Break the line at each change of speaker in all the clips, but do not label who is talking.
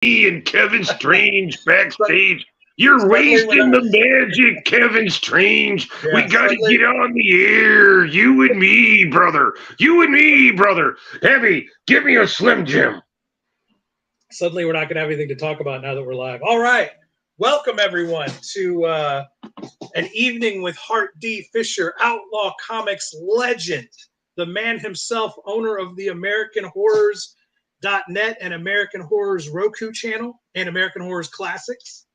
and Kevin Strange backstage. You're
Suddenly when
wasting the magic, Kevin Strange. We
yeah,
got to
suddenly
get on the air. You and me, brother. You and me, brother. Heavy, give me a Slim Jim.
suddenly we're not going to have anything to talk about now that we're live. All right. Welcome, everyone, to an evening with Hart D. Fisher, Outlaw Comics legend, the man himself, owner of the American Horrors.net and American Horrors Roku channel and American Horrors Classics.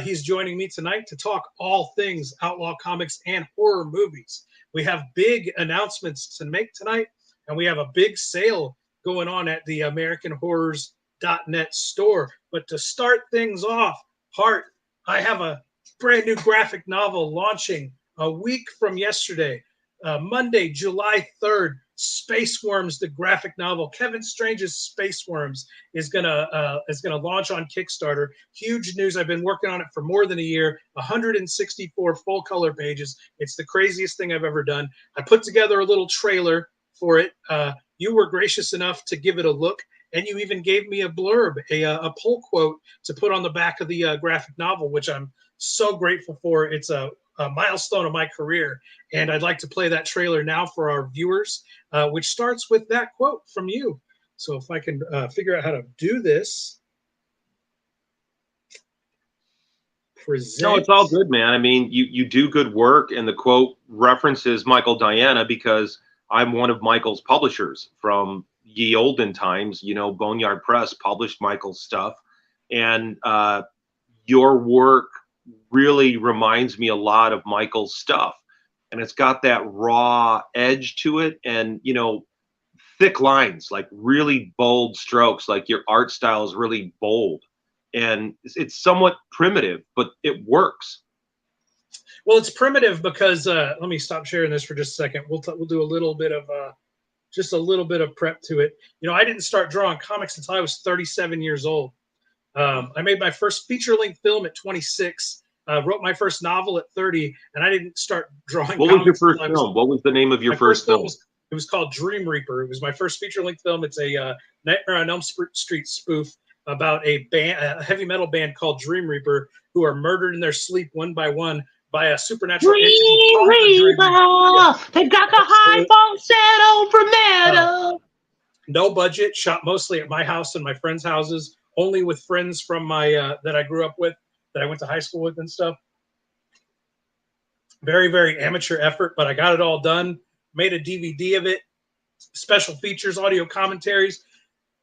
He's joining me tonight to talk all things Outlaw Comics and horror movies. We have big announcements to make tonight, and we have a big sale going on at the American Horrors.net store. But to start things off, Hart, I have a brand new graphic novel launching a week from yesterday, Monday, July 3rd. Space Worms, the graphic novel. Kevin Strange's Space Worms is gonna launch on Kickstarter. Huge news! I've been working on it for more than a year. 164 full color pages. It's the craziest thing I've ever done. I put together a little trailer for it. You were gracious enough to give it a look, and you even gave me a blurb, a pull quote to put on the back of the graphic novel, which I'm so grateful for. It's a milestone of my career, and I'd like to play that trailer now for our viewers, which starts with that quote from you. So if I can figure out how to do this, present.
No, it's all good, man. I mean, you do good work, and the quote references Michael Diana because I'm one of Michael's publishers from ye olden times. You know, Boneyard Press published Michael's stuff, and your work really reminds me a lot of Michael's stuff, and it's got that raw edge to it, and you know, thick lines, like really bold strokes. Like your art style is really bold, and it's somewhat primitive, but it works.
Well, it's primitive because let me stop sharing this for just a second. We'll do a little bit of just a little bit of prep to it. You know, I didn't start drawing comics until I was 37 years old. I made my first feature-length film at 26. Wrote my first novel at 30, and I didn't start drawing.
What was your first film? What was the name of your first film?
It was called Dream Reaper. It was my first feature-length film. It's a Nightmare on Elm Street spoof about a heavy metal band called Dream Reaper who are murdered in their sleep one by one by a supernatural entity.
Reaper. Yeah. They've got the high falsetto for metal.
No budget. Shot mostly at my house and my friends' houses. Only with friends from my that I grew up with, that I went to high school with and stuff. Very, very amateur effort, but I got it all done. Made a DVD of it, special features, audio commentaries,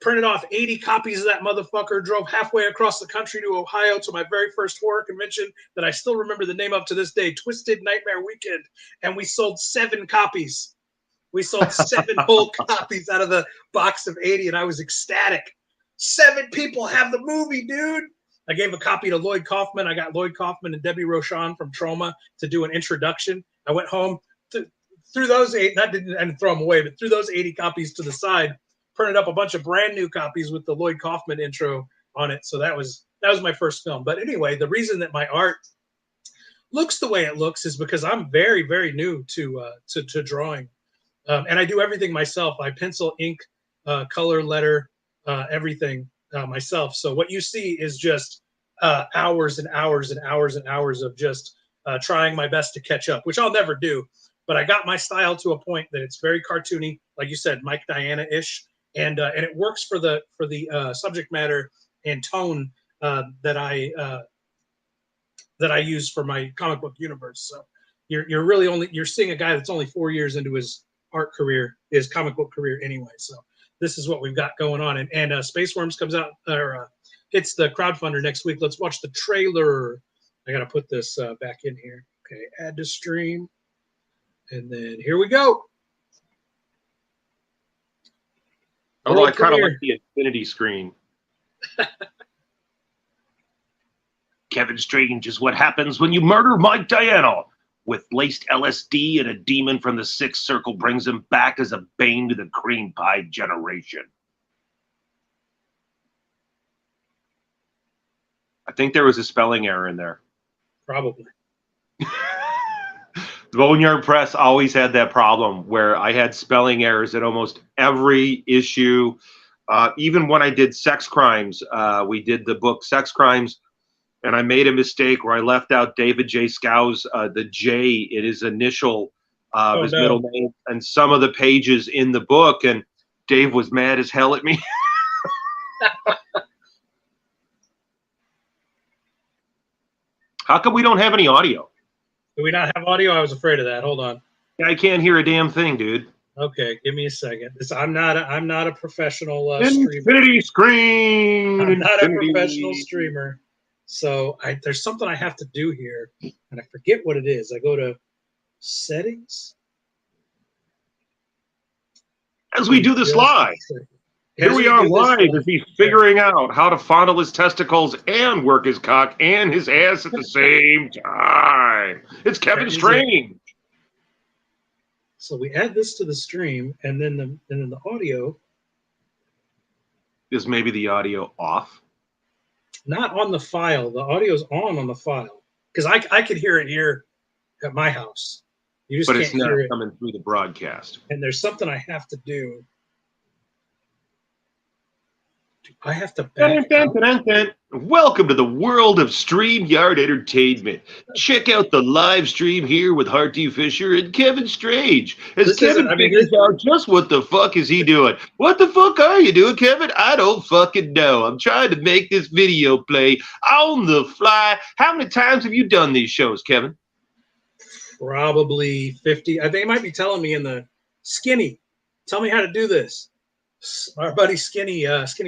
printed off 80 copies of that motherfucker, drove halfway across the country to Ohio to my very first horror convention that I still remember the name of to this day, Twisted Nightmare Weekend, and we sold 7 copies. We sold 7 whole copies out of the box of 80, and I was ecstatic. 7 people have the movie, dude. I gave a copy to Lloyd Kaufman. I got Lloyd Kaufman and Debbie Rochon from Troma to do an introduction. I went home, threw those 8, I didn't throw them away, but threw those 80 copies to the side, printed up a bunch of brand new copies with the Lloyd Kaufman intro on it. So that was my first film. But anyway, the reason that my art looks the way it looks is because I'm very, very new to drawing. And I do everything myself. I pencil, ink, color, letter, everything myself. So what you see is just hours and hours and hours and hours of just trying my best to catch up, which I'll never do. But I got my style to a point that it's very cartoony, like you said, Mike Diana-ish, and it works for the subject matter and tone that I use for my comic book universe. So you're really you're seeing a guy that's only 4 years into his art career, his comic book career anyway. So this is what we've got going on. And Space Worms comes out, or hits the crowdfunder next week. Let's watch the trailer. I got to put this back in here. Okay, add to stream. And then here we go.
Although I kind of like the infinity screen. Kevin Strange is what happens when you murder Mike Diana. With laced LSD, and a demon from the Sixth Circle brings him back as a bane to the cream pie generation. I think there was a spelling error in there.
Probably.
The Boneyard Press always had that problem where I had spelling errors in almost every issue. Even when I did Sex Crimes, we did the book Sex Crimes, and I made a mistake where I left out David J. Scow's the J in his initial of his middle name, and some of the pages in the book, and Dave was mad as hell at me. How come we don't have any audio?
Do we not have audio? I was afraid of that. Hold on.
I can't hear a damn thing, dude.
Okay, give me a second. I'm not a professional
Infinity
streamer.
screen.
I'm not a professional streamer. So there's something I have to do here, and I forget what it is. I go to settings.
As we do this live. Here we are live as he's figuring out how to fondle his testicles and work his cock and his ass at the same time. It's Kevin Strange.
So we add this to the stream, and then the audio.
Is maybe the audio off?
Not on the file. The audio's on the file. Because I could hear it here at my house. You just
but
can't
it's not
hear it
coming through the broadcast.
And there's something I have to do. I have to back out.
Welcome to the world of StreamYard Entertainment. Check out the live stream here with Hart Fisher and Kevin Strange. As Kevin figures out just what the fuck is he doing. What the fuck are you doing, Kevin? I don't fucking know. I'm trying to make this video play on the fly. How many times have you done these shows, Kevin?
Probably 50. They might be telling me in the Skinny. Tell me how to do this. Our buddy Skinny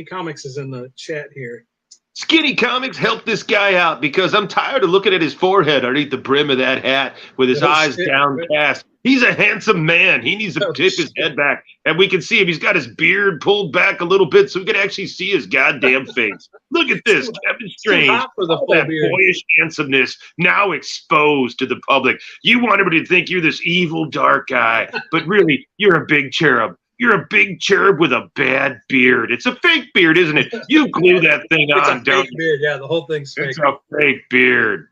Comics is in the chat here.
Skinny Comics, help this guy out because I'm tired of looking at his forehead underneath the brim of that hat with his eyes downcast. He's a handsome man. He needs to tip his head back, and we can see him. He's got his beard pulled back a little bit so we can actually see his goddamn face. Look at this, Kevin Strange.
For the
that boyish handsomeness now exposed to the public. You want everybody to think you're this evil, dark guy, but really, you're a big cherub. You're a big cherub with a bad beard. It's a fake beard, isn't it? You glue that thing on.
It's a fake beard. Yeah, the whole thing's fake.
It's a fake beard.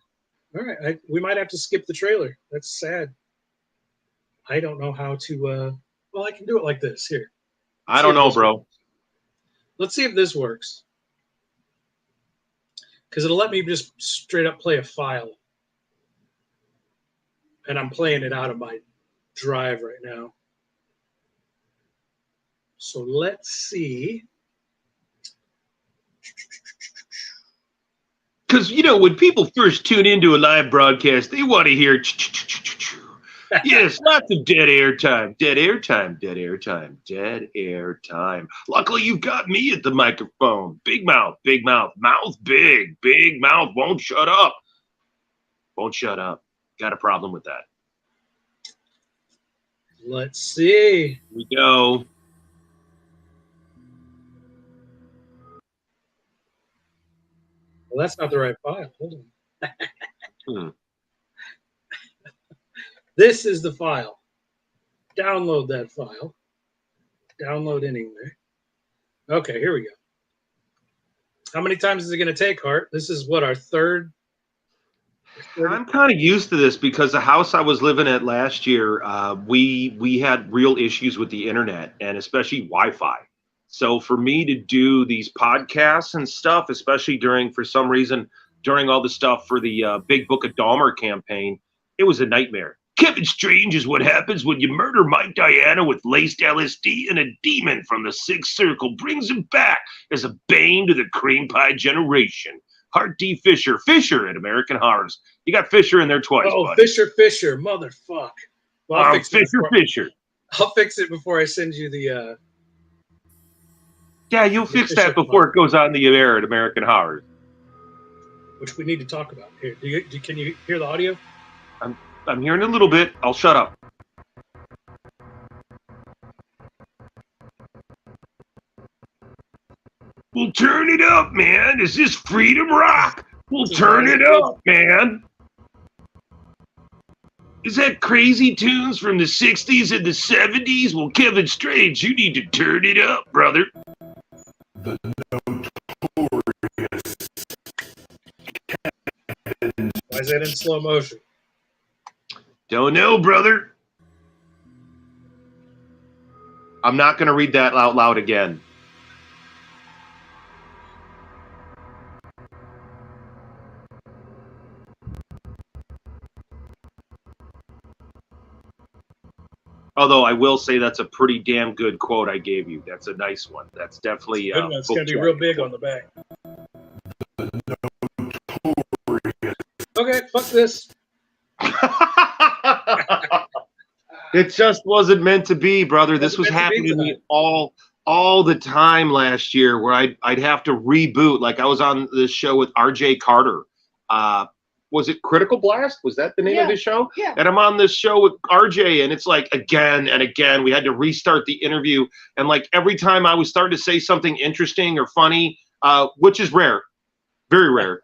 All right. We might have to skip the trailer. That's sad. I don't know how to. Well, I can do it like this. Here.
I don't know, bro.
Let's see if this works. Because it'll let me just straight up play a file. And I'm playing it out of my drive right now. So let's see.
Because, you know, when people first tune into a live broadcast, they want to hear, yes, lots of dead air time, dead air time, dead air time, dead air time. Luckily, you've got me at the microphone. Big mouth, mouth big, big mouth, won't shut up. Won't shut up. Got a problem with that.
Let's see.
Here we go.
Well, that's not the right file. Hold on. This is the file. Download that file. Download anywhere. Okay, here we go. How many times is it going to take, Hart? This is what, our third?
I'm kind of used to this because the house I was living at last year, we had real issues with the internet and especially Wi-Fi. So for me to do these podcasts and stuff, especially during all the stuff for the Big Book of Dahmer campaign, it was a nightmare. Kevin Strange is what happens when you murder Mike Diana with laced LSD and a demon from the Sixth Circle brings him back as a bane to the cream pie generation. Hart D. Fisher at American Horrors. You got Fisher in there twice, buddy.
Fisher, motherfuck. Well, I'll fix
Fisher.
I'll fix it before I send you the...
Yeah, you'll fix that before it goes on the air at American Horror.
Which we need to talk about here. Can you hear the audio?
I'm hearing a little bit. I'll shut up. We'll turn it up, man. Is this Freedom Rock? We'll turn it up, man. Is that crazy tunes from the 60s and the 70s? Well, Kevin Strange, you need to turn it up, brother. The notorious
Kevin. Why is that in slow motion?
Don't know, brother. I'm not going to read that out loud again. Although I will say that's a pretty damn good quote I gave you. That's a nice one. That's definitely
Good one. It's going to be real big on the back. Okay, fuck this.
It just wasn't meant to be, brother. This was happening to me all the time last year, where I'd have to reboot. Like I was on this show with R.J. Carter. Was it Critical Blast? Was that the name of the show?
Yeah.
And I'm on this show with RJ, and it's like again and again, we had to restart the interview. And like every time I was starting to say something interesting or funny, which is rare, very rare.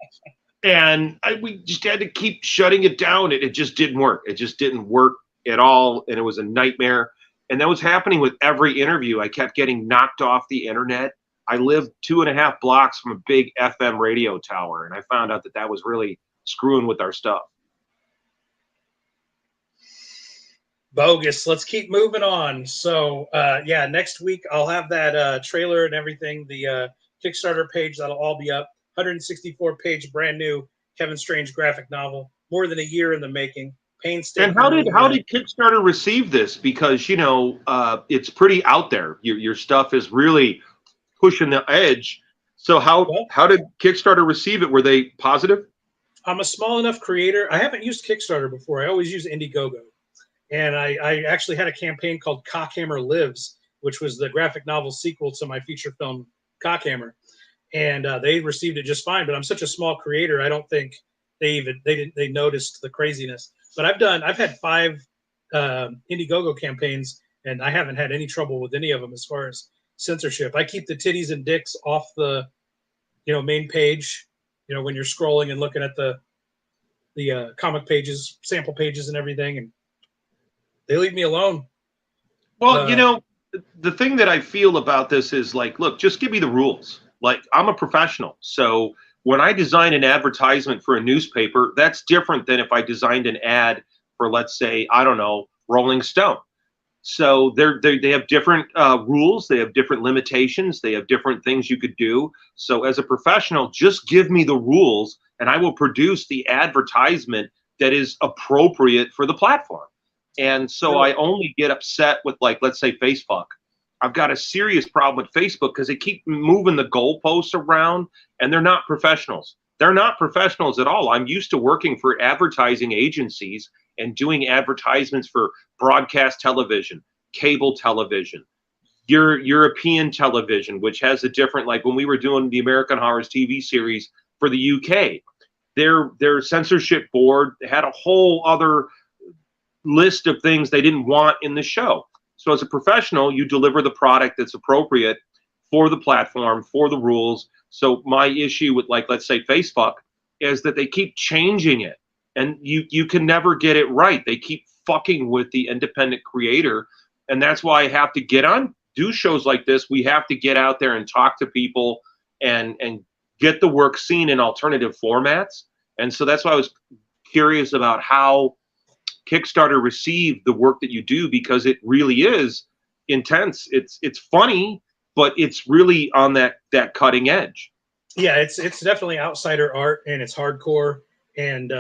And we just had to keep shutting it down. It just didn't work. It just didn't work at all. And it was a nightmare. And that was happening with every interview. I kept getting knocked off the internet. I lived 2.5 blocks from a big FM radio tower. And I found out that was really screwing with our stuff.
Bogus. Let's keep moving on. So, yeah, next week I'll have that trailer and everything. The Kickstarter page, that'll all be up. 164-page brand new Kevin Strange graphic novel. More than a year in the making. Painstaking.
And how did Kickstarter receive this? Because it's pretty out there. Your stuff is really pushing the edge. So how did Kickstarter receive it? Were they positive?
I'm a small enough creator. I haven't used Kickstarter before. I always use Indiegogo. And I actually had a campaign called Cockhammer Lives, which was the graphic novel sequel to my feature film Cockhammer. And they received it just fine. But I'm such a small creator, I don't think they noticed the craziness. But I've had 5 Indiegogo campaigns, and I haven't had any trouble with any of them as far as censorship. I keep the titties and dicks off the main page. When you're scrolling and looking at the comic pages, sample pages and everything, and they leave me alone.
Well, the thing that I feel about this is like, look, just give me the rules. Like, I'm a professional. So when I design an advertisement for a newspaper, that's different than if I designed an ad for, let's say, I don't know, Rolling Stone. So they have different rules. They have different limitations. They have different things you could do. So as a professional, just give me the rules, and I will produce the advertisement that is appropriate for the platform. And so I only get upset with, like, let's say Facebook. I've got a serious problem with Facebook because they keep moving the goalposts around, and they're not professionals. They're not professionals at all. I'm used to working for advertising agencies and doing advertisements for broadcast television, cable television, European television, which has a different, like when we were doing the American Horrors TV series for the UK, their censorship board had a whole other list of things they didn't want in the show. So as a professional, you deliver the product that's appropriate for the platform, for the rules. So my issue with, like, let's say Facebook, is that they keep changing it. And you can never get it right. They keep fucking with the independent creator. And that's why I have to do shows like this. We have to get out there and talk to people and get the work seen in alternative formats. And so that's why I was curious about how Kickstarter received the work that you do, because it really is intense. It's funny, but it's really on that cutting edge.
Yeah, it's definitely outsider art, and it's hardcore. And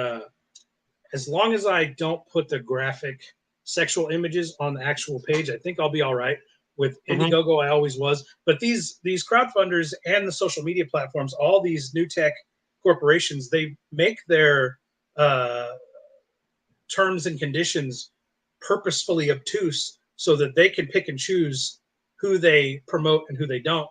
as long as I don't put the graphic sexual images on the actual page, I think I'll be all right. With Indiegogo, I always was. But these crowdfunders and the social media platforms, all these new tech corporations, they make their terms and conditions purposefully obtuse so that they can pick and choose who they promote and who they don't.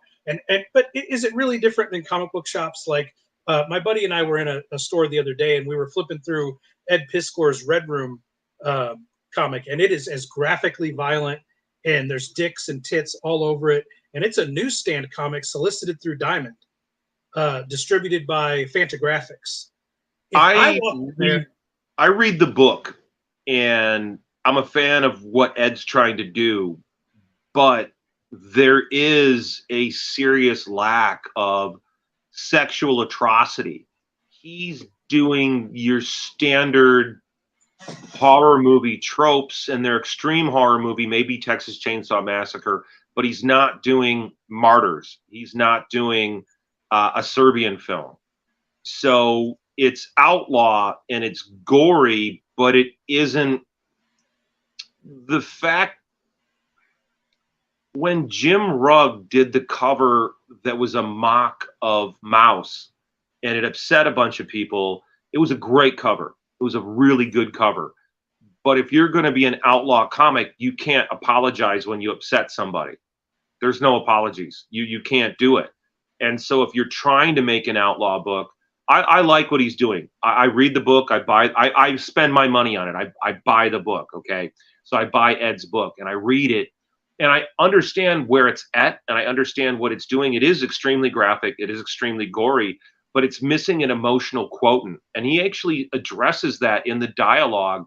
But is it really different than comic book shops? Like my buddy and I were in a store the other day, and we were flipping through Ed Piskor's Red Room comic, and it is as graphically violent, and there's dicks and tits all over it, and it's a newsstand comic solicited through Diamond, distributed by Fantagraphics.
I read the book, and I'm a fan of what Ed's trying to do, but there is a serious lack of sexual atrocity. He's doing your standard horror movie tropes, and their extreme horror movie, maybe Texas Chainsaw Massacre, but he's not doing Martyrs. He's not doing a Serbian film. So it's outlaw and it's gory, but it isn't. The fact when Jim Rugg did the cover that was a mock of Mouse and it upset a bunch of people, it was a great cover. It was a really good cover. But if you're going to be an outlaw comic, you can't apologize when you upset somebody. There's no apologies. You can't do it. And so if you're trying to make an outlaw book, I like what he's doing. I read the book. I spend my money on it. I buy the book. Okay. So I buy Ed's book and I read it and I understand where it's at and I understand what it's doing. It is extremely graphic. It is extremely gory, but it's missing an emotional quotient. And he actually addresses that in the dialogue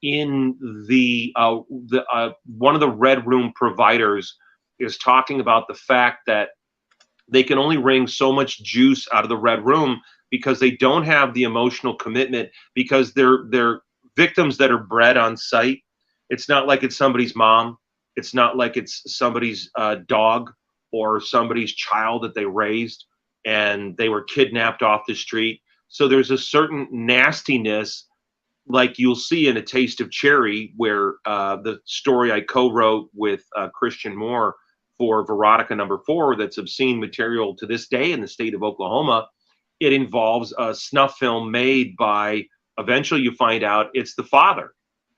in the one of the Red Room providers is talking about the fact that they can only wring so much juice out of the Red Room because they don't have the emotional commitment because they're victims that are bred on sight. It's not like it's somebody's mom. It's not like it's somebody's dog or somebody's child that they raised and they were kidnapped off the street. So there's a certain nastiness like you'll see in A Taste of Cherry, where the story I co-wrote with Christian Moore for Veronica #4, that's obscene material to this day in the state of Oklahoma. It involves a snuff film made by, eventually you find out it's the father.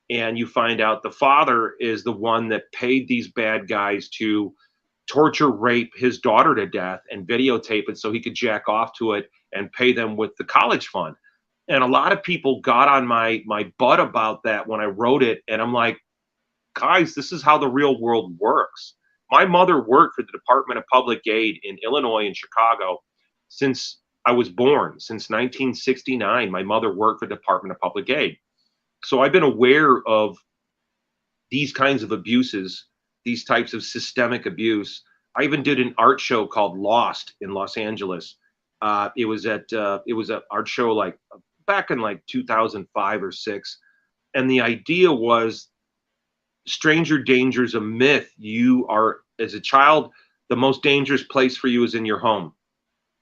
And you find out the father is the one that paid these bad guys to torture, rape his daughter to death and videotape it so he could jack off to it and pay them with the college fund. And a lot of people got on my butt about that when I wrote it. And I'm like, guys, this is how the real world works. My mother worked for the Department of Public Aid in Illinois and Chicago since I was born. Since 1969, my mother worked for the Department of Public Aid. So I've been aware of these kinds of abuses, these types of systemic abuse. I even did an art show called Lost in Los Angeles. It was an art show like back in like 2005 or 6. And the idea was stranger danger is a myth. You are, as a child, the most dangerous place for you is in your home.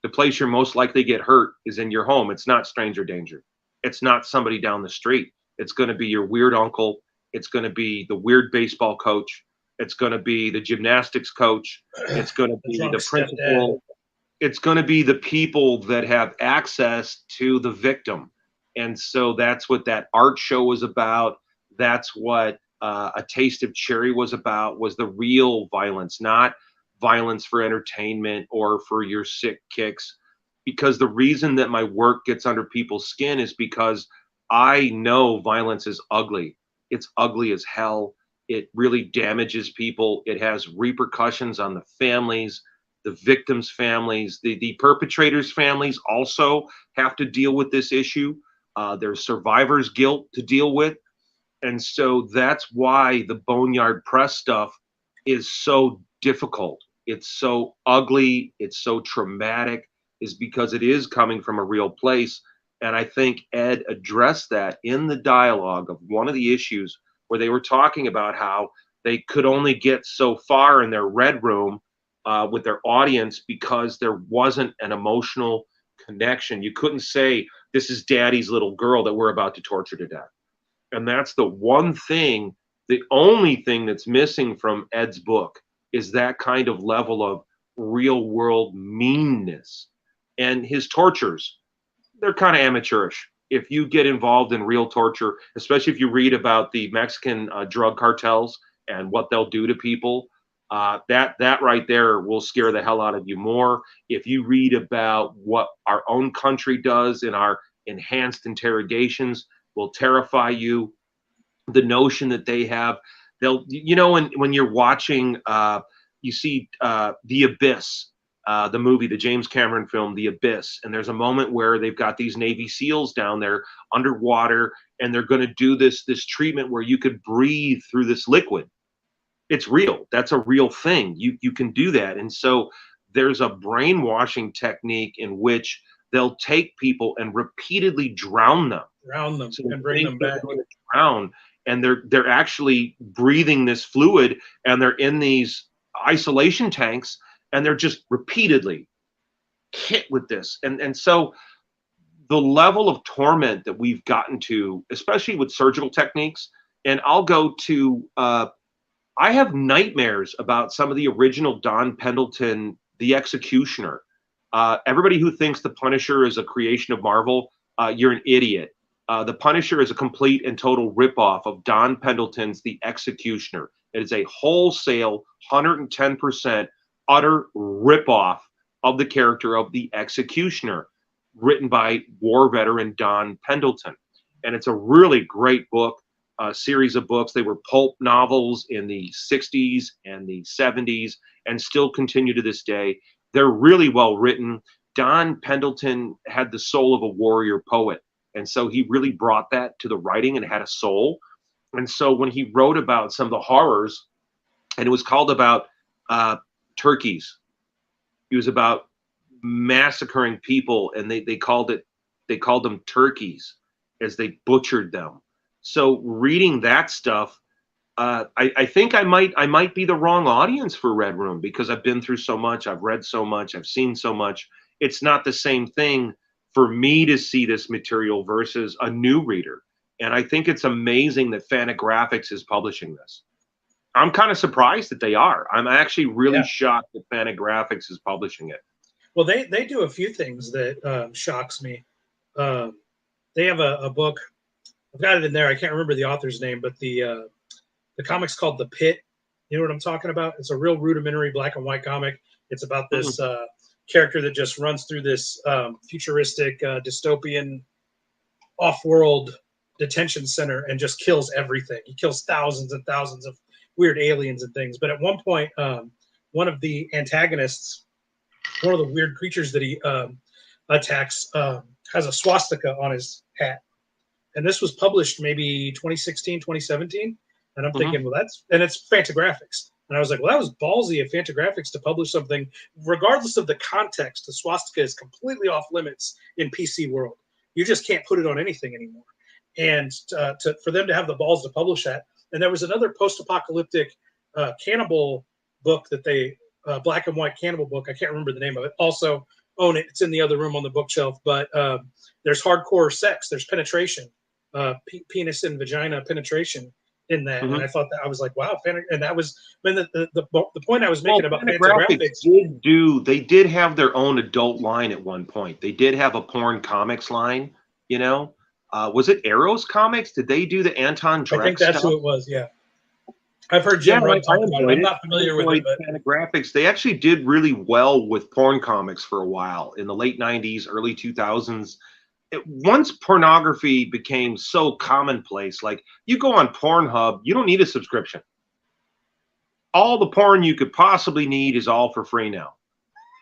The place you're most likely to get hurt is in your home. It's not stranger danger. It's not somebody down the street. It's going to be your weird uncle. It's going to be the weird baseball coach. It's going to be the gymnastics coach. It's going to be the principal. It's going to be the people that have access to the victim. And so that's what that art show was about. That's what A Taste of Cherry was about, was the real violence, not violence for entertainment or for your sick kicks. Because the reason that my work gets under people's skin is because I know violence is ugly. It's ugly as hell. It really damages people. It has repercussions on the families, the victims' families, the perpetrators' families also have to deal with this issue. There's survivor's guilt to deal with. And so that's why the Boneyard Press stuff is so difficult. It's so ugly. It's so traumatic, is because it is coming from a real place. And I think Ed addressed that in the dialogue of one of the issues where they were talking about how they could only get so far in their Red Room with their audience because there wasn't an emotional connection. You couldn't say, this is daddy's little girl that we're about to torture to death. And that's the one thing, the only thing that's missing from Ed's book is that kind of level of real world meanness. And his tortures, they're kind of amateurish. If you get involved in real torture, especially if you read about the Mexican drug cartels and what they'll do to people, that right there will scare the hell out of you more. If you read about what our own country does in our enhanced interrogations, will terrify you. The notion that they have, they'll, you know, when you're watching, you see The Abyss, the movie, the James Cameron film, The Abyss, and there's a moment where they've got these Navy SEALs down there underwater, and they're going to do this treatment where you could breathe through this liquid. It's real. That's a real thing. You can do that. And so there's a brainwashing technique in which they'll take people and repeatedly drown them.
So and bring them back.
Drown, and they're actually breathing this fluid, and they're in these isolation tanks, and they're just repeatedly hit with this. And so the level of torment that we've gotten to, especially with surgical techniques, and I'll go to I have nightmares about some of the original Don Pendleton, the Executioner. Everybody who thinks the Punisher is a creation of Marvel, you're an idiot. The Punisher is a complete and total ripoff of Don Pendleton's The Executioner. It is a wholesale 110% utter ripoff of the character of the Executioner, written by war veteran Don Pendleton. And it's a really great book, series of books. They were pulp novels in the 60s and the 70s and still continue to this day. They're really well written. Don Pendleton had the soul of a warrior poet. And so he really brought that to the writing and had a soul. And so when he wrote about some of the horrors, and it was called about turkeys, he was about massacring people, and they called them turkeys as they butchered them. So reading that stuff, I think I might be the wrong audience for Red Room, because I've been through so much, I've read so much, I've seen so much. It's not the same thing for me to see this material versus a new reader. And I think it's amazing that Fantagraphics is publishing this. I'm kind of surprised that they are. I'm actually really shocked that Fantagraphics is publishing it.
Well, they do a few things that shocks me. They have a book. I've got it in there. I can't remember the author's name, but the comic's called The Pit. You know what I'm talking about? It's a real rudimentary black and white comic. It's about this character that just runs through this futuristic dystopian off-world detention center and just kills everything. He kills thousands and thousands of weird aliens and things. But at one point, one of the antagonists, one of the weird creatures that he attacks, has a swastika on his hat. And this was published maybe 2016, 2017. And I'm thinking, well, it's Fantagraphics. And I was like, well, that was ballsy of Fantagraphics to publish something, regardless of the context. The swastika is completely off limits in PC world. You just can't put it on anything anymore. And for them to have the balls to publish that. And there was another post-apocalyptic cannibal book that they, black and white cannibal book. I can't remember the name of it. Also own it. It's in the other room on the bookshelf. But there's hardcore sex. There's penetration, penis and vagina penetration in that. And I thought that, I was like, wow. And that was, when the point I was making about Fantagraphics.
They did have their own adult line at one point. They did have a porn comics line, you know. Was it Arrows Comics? Did they do the Anton Drex
I think that's
stuff?
who it was, yeah. I've heard Jim Rudd talk about it. I'm not familiar with it. But
Fantagraphics, they actually did really well with porn comics for a while in the late 90s, early 2000s. Once pornography became so commonplace, like you go on Pornhub, you don't need a subscription. All the porn you could possibly need is all for free now.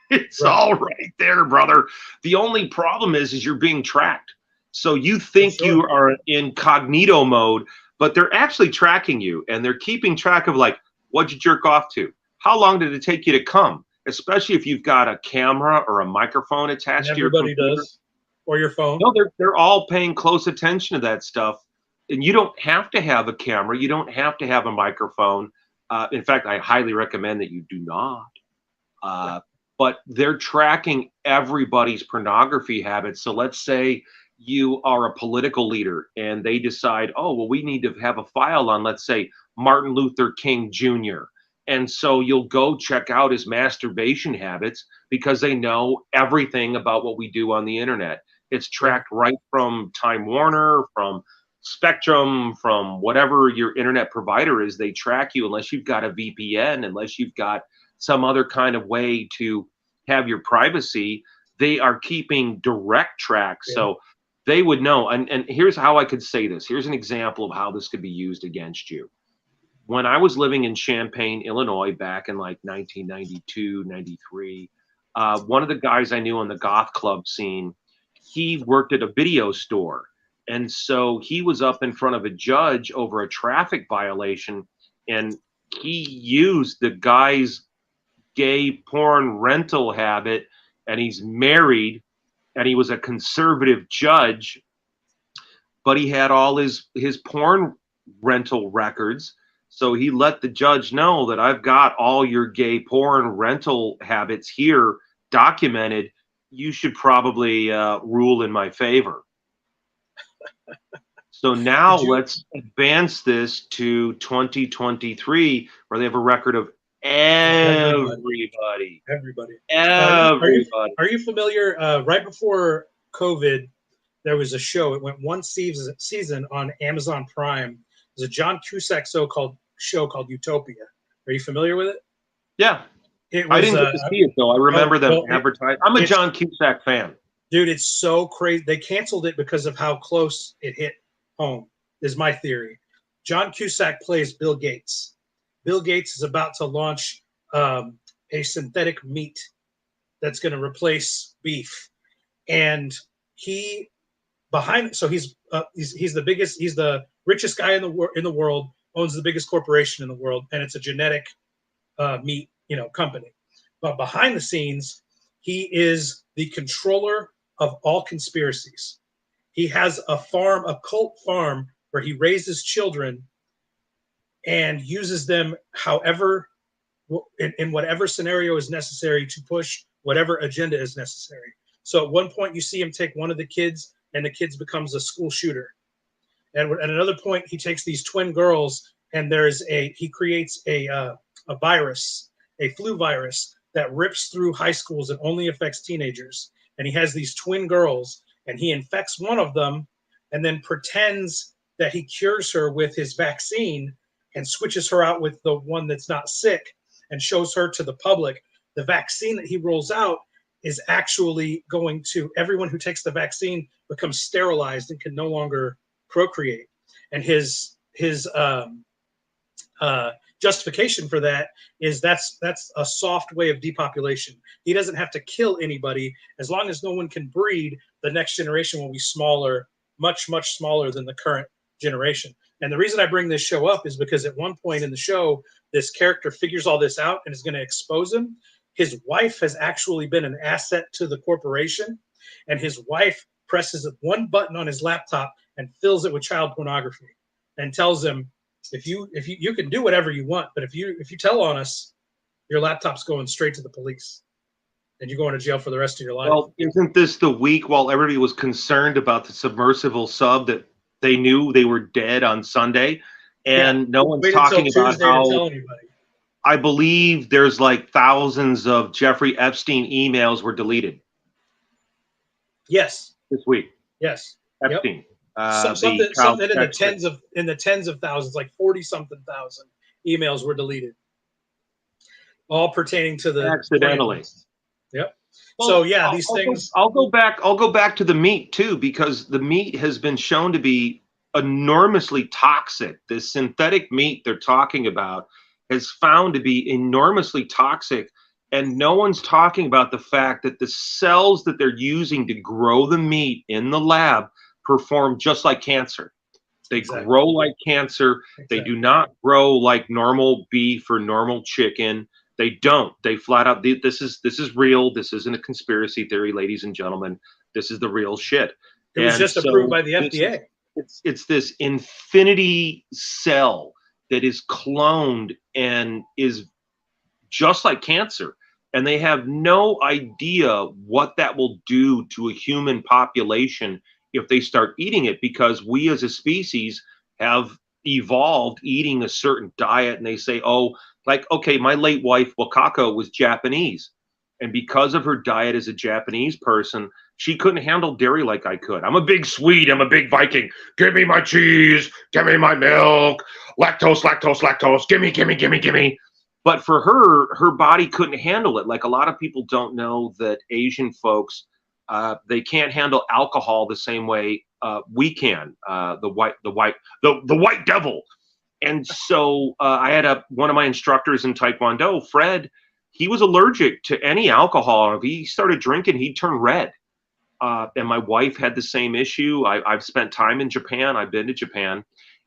It's all right there, brother. The only problem is you're being tracked. So you think you are in incognito mode, but they're actually tracking you, and they're keeping track of, like, what'd you jerk off to? How long did it take you to come? Especially if you've got a camera or a microphone attached to your computer.
Everybody does. Or your phone.
No, they're all paying close attention to that stuff. And you don't have to have a camera. You don't have to have a microphone. In fact, I highly recommend that you do not. But they're tracking everybody's pornography habits. So let's say you are a political leader and they decide, oh, well, we need to have a file on, let's say, Martin Luther King Jr. And so you'll go check out his masturbation habits because they know everything about what we do on the internet. It's tracked right from Time Warner, from Spectrum, from whatever your internet provider is. They track you unless you've got a VPN, unless you've got some other kind of way to have your privacy. They are keeping direct track. Yeah. So they would know. And here's how I could say this. Here's an example of how this could be used against you. When I was living in Champaign, Illinois, back in like 1992, 93, one of the guys I knew on the goth club scene, he worked at a video store. And so he was up in front of a judge over a traffic violation, and he used the guy's gay porn rental habit, and he's married, and he was a conservative judge, but he had all his porn rental records. So he let the judge know that I've got all your gay porn rental habits here documented. You should probably rule in my favor. So now let's advance this to 2023, where they have a record of everybody.
Everybody.
Everybody.
Are you familiar? Right before COVID, there was a show. It went one season on Amazon Prime. There's a John Cusack show called Utopia. Are you familiar with it?
Yeah.
It
I
was,
didn't get to see it, though. I remember them advertising. I'm a John Cusack fan.
Dude, it's so crazy. They canceled it because of how close it hit home, is my theory. John Cusack plays Bill Gates. Bill Gates is about to launch a synthetic meat that's going to replace beef. And he's the richest guy in the world, owns the biggest corporation in the world, and it's a genetic meat, company. But behind the scenes, he is the controller of all conspiracies. He has a cult farm, where he raises children and uses them however, in whatever scenario is necessary to push whatever agenda is necessary. So at one point, you see him take one of the kids, and the kids becomes a school shooter. And at another point, he takes these twin girls, and he creates a virus, a flu virus that rips through high schools and only affects teenagers. And he has these twin girls, and he infects one of them and then pretends that he cures her with his vaccine and switches her out with the one that's not sick and shows her to the public. The vaccine that he rolls out is actually going to, everyone who takes the vaccine becomes sterilized and can no longer procreate. And his justification for that is that's a soft way of depopulation. He doesn't have to kill anybody. As long as no one can breed, the next generation will be smaller, much, much smaller than the current generation. And the reason I bring this show up is because at one point in the show, this character figures all this out and is going to expose him. His wife has actually been an asset to the corporation, and his wife presses one button on his laptop and fills it with child pornography and tells him, if you can do whatever you want, but if you tell on us, your laptop's going straight to the police and you're going to jail for the rest of your life.
Well, isn't this the week while everybody was concerned about the submersible sub that they knew they were dead on Sunday, and no one's talking about how, I believe there's like thousands of Jeffrey Epstein emails were deleted.
Yes.
This week.
Yes.
Epstein.
Yep. Something in the tens of thousands, like 40-something thousand emails were deleted, all pertaining to the
accidentally.
Plans. Yep.
Well,
so yeah, these things.
I'll go back to the meat too, because the meat has been shown to be enormously toxic. This synthetic meat they're talking about has found to be enormously toxic, and no one's talking about the fact that the cells that they're using to grow the meat in the lab perform just like cancer. They grow like cancer. They do not grow like normal beef or normal chicken. They don't. They flat out. This is real. This isn't a conspiracy theory, ladies and gentlemen. This is the real shit.
It was just approved by the FDA.
It's this infinity cell that is cloned and is just like cancer. And they have no idea what that will do to a human population if they start eating it, because we as a species have evolved eating a certain diet. And they say, oh, like, okay, my late wife, Wakako, was Japanese. And because of her diet as a Japanese person, she couldn't handle dairy like I could. I'm a big Swede. I'm a big Viking. Give me my cheese. Give me my milk. Lactose, lactose, lactose. Gimme, gimme, gimme, gimme. But for her body couldn't handle it. Like, a lot of people don't know that Asian folks, they can't handle alcohol the same way we can. The white devil. And so I had one of my instructors in Taekwondo, Fred. He was allergic to any alcohol. If he started drinking, he'd turn red. And my wife had the same issue. I've spent time in Japan. I've been to Japan.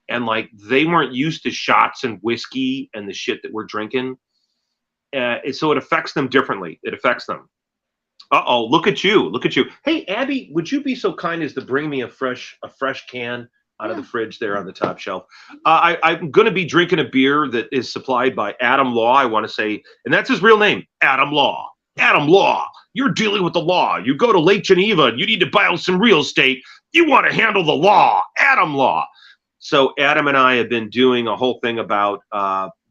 And like, they weren't used to shots and whiskey and the shit that we're drinking. So it affects them differently. It affects them. Uh-oh, look at you. Look at you. Hey, Abby, would you be so kind as to bring me a fresh can out of the fridge there on the top shelf? I'm going to be drinking a beer that is supplied by Outlaw, I want to say, and that's his real name, Outlaw. Adam Law, you're dealing with the law. You go to Lake Geneva and you need to buy some real estate. You want to handle the law, Adam Law. So Adam and I have been doing a whole thing about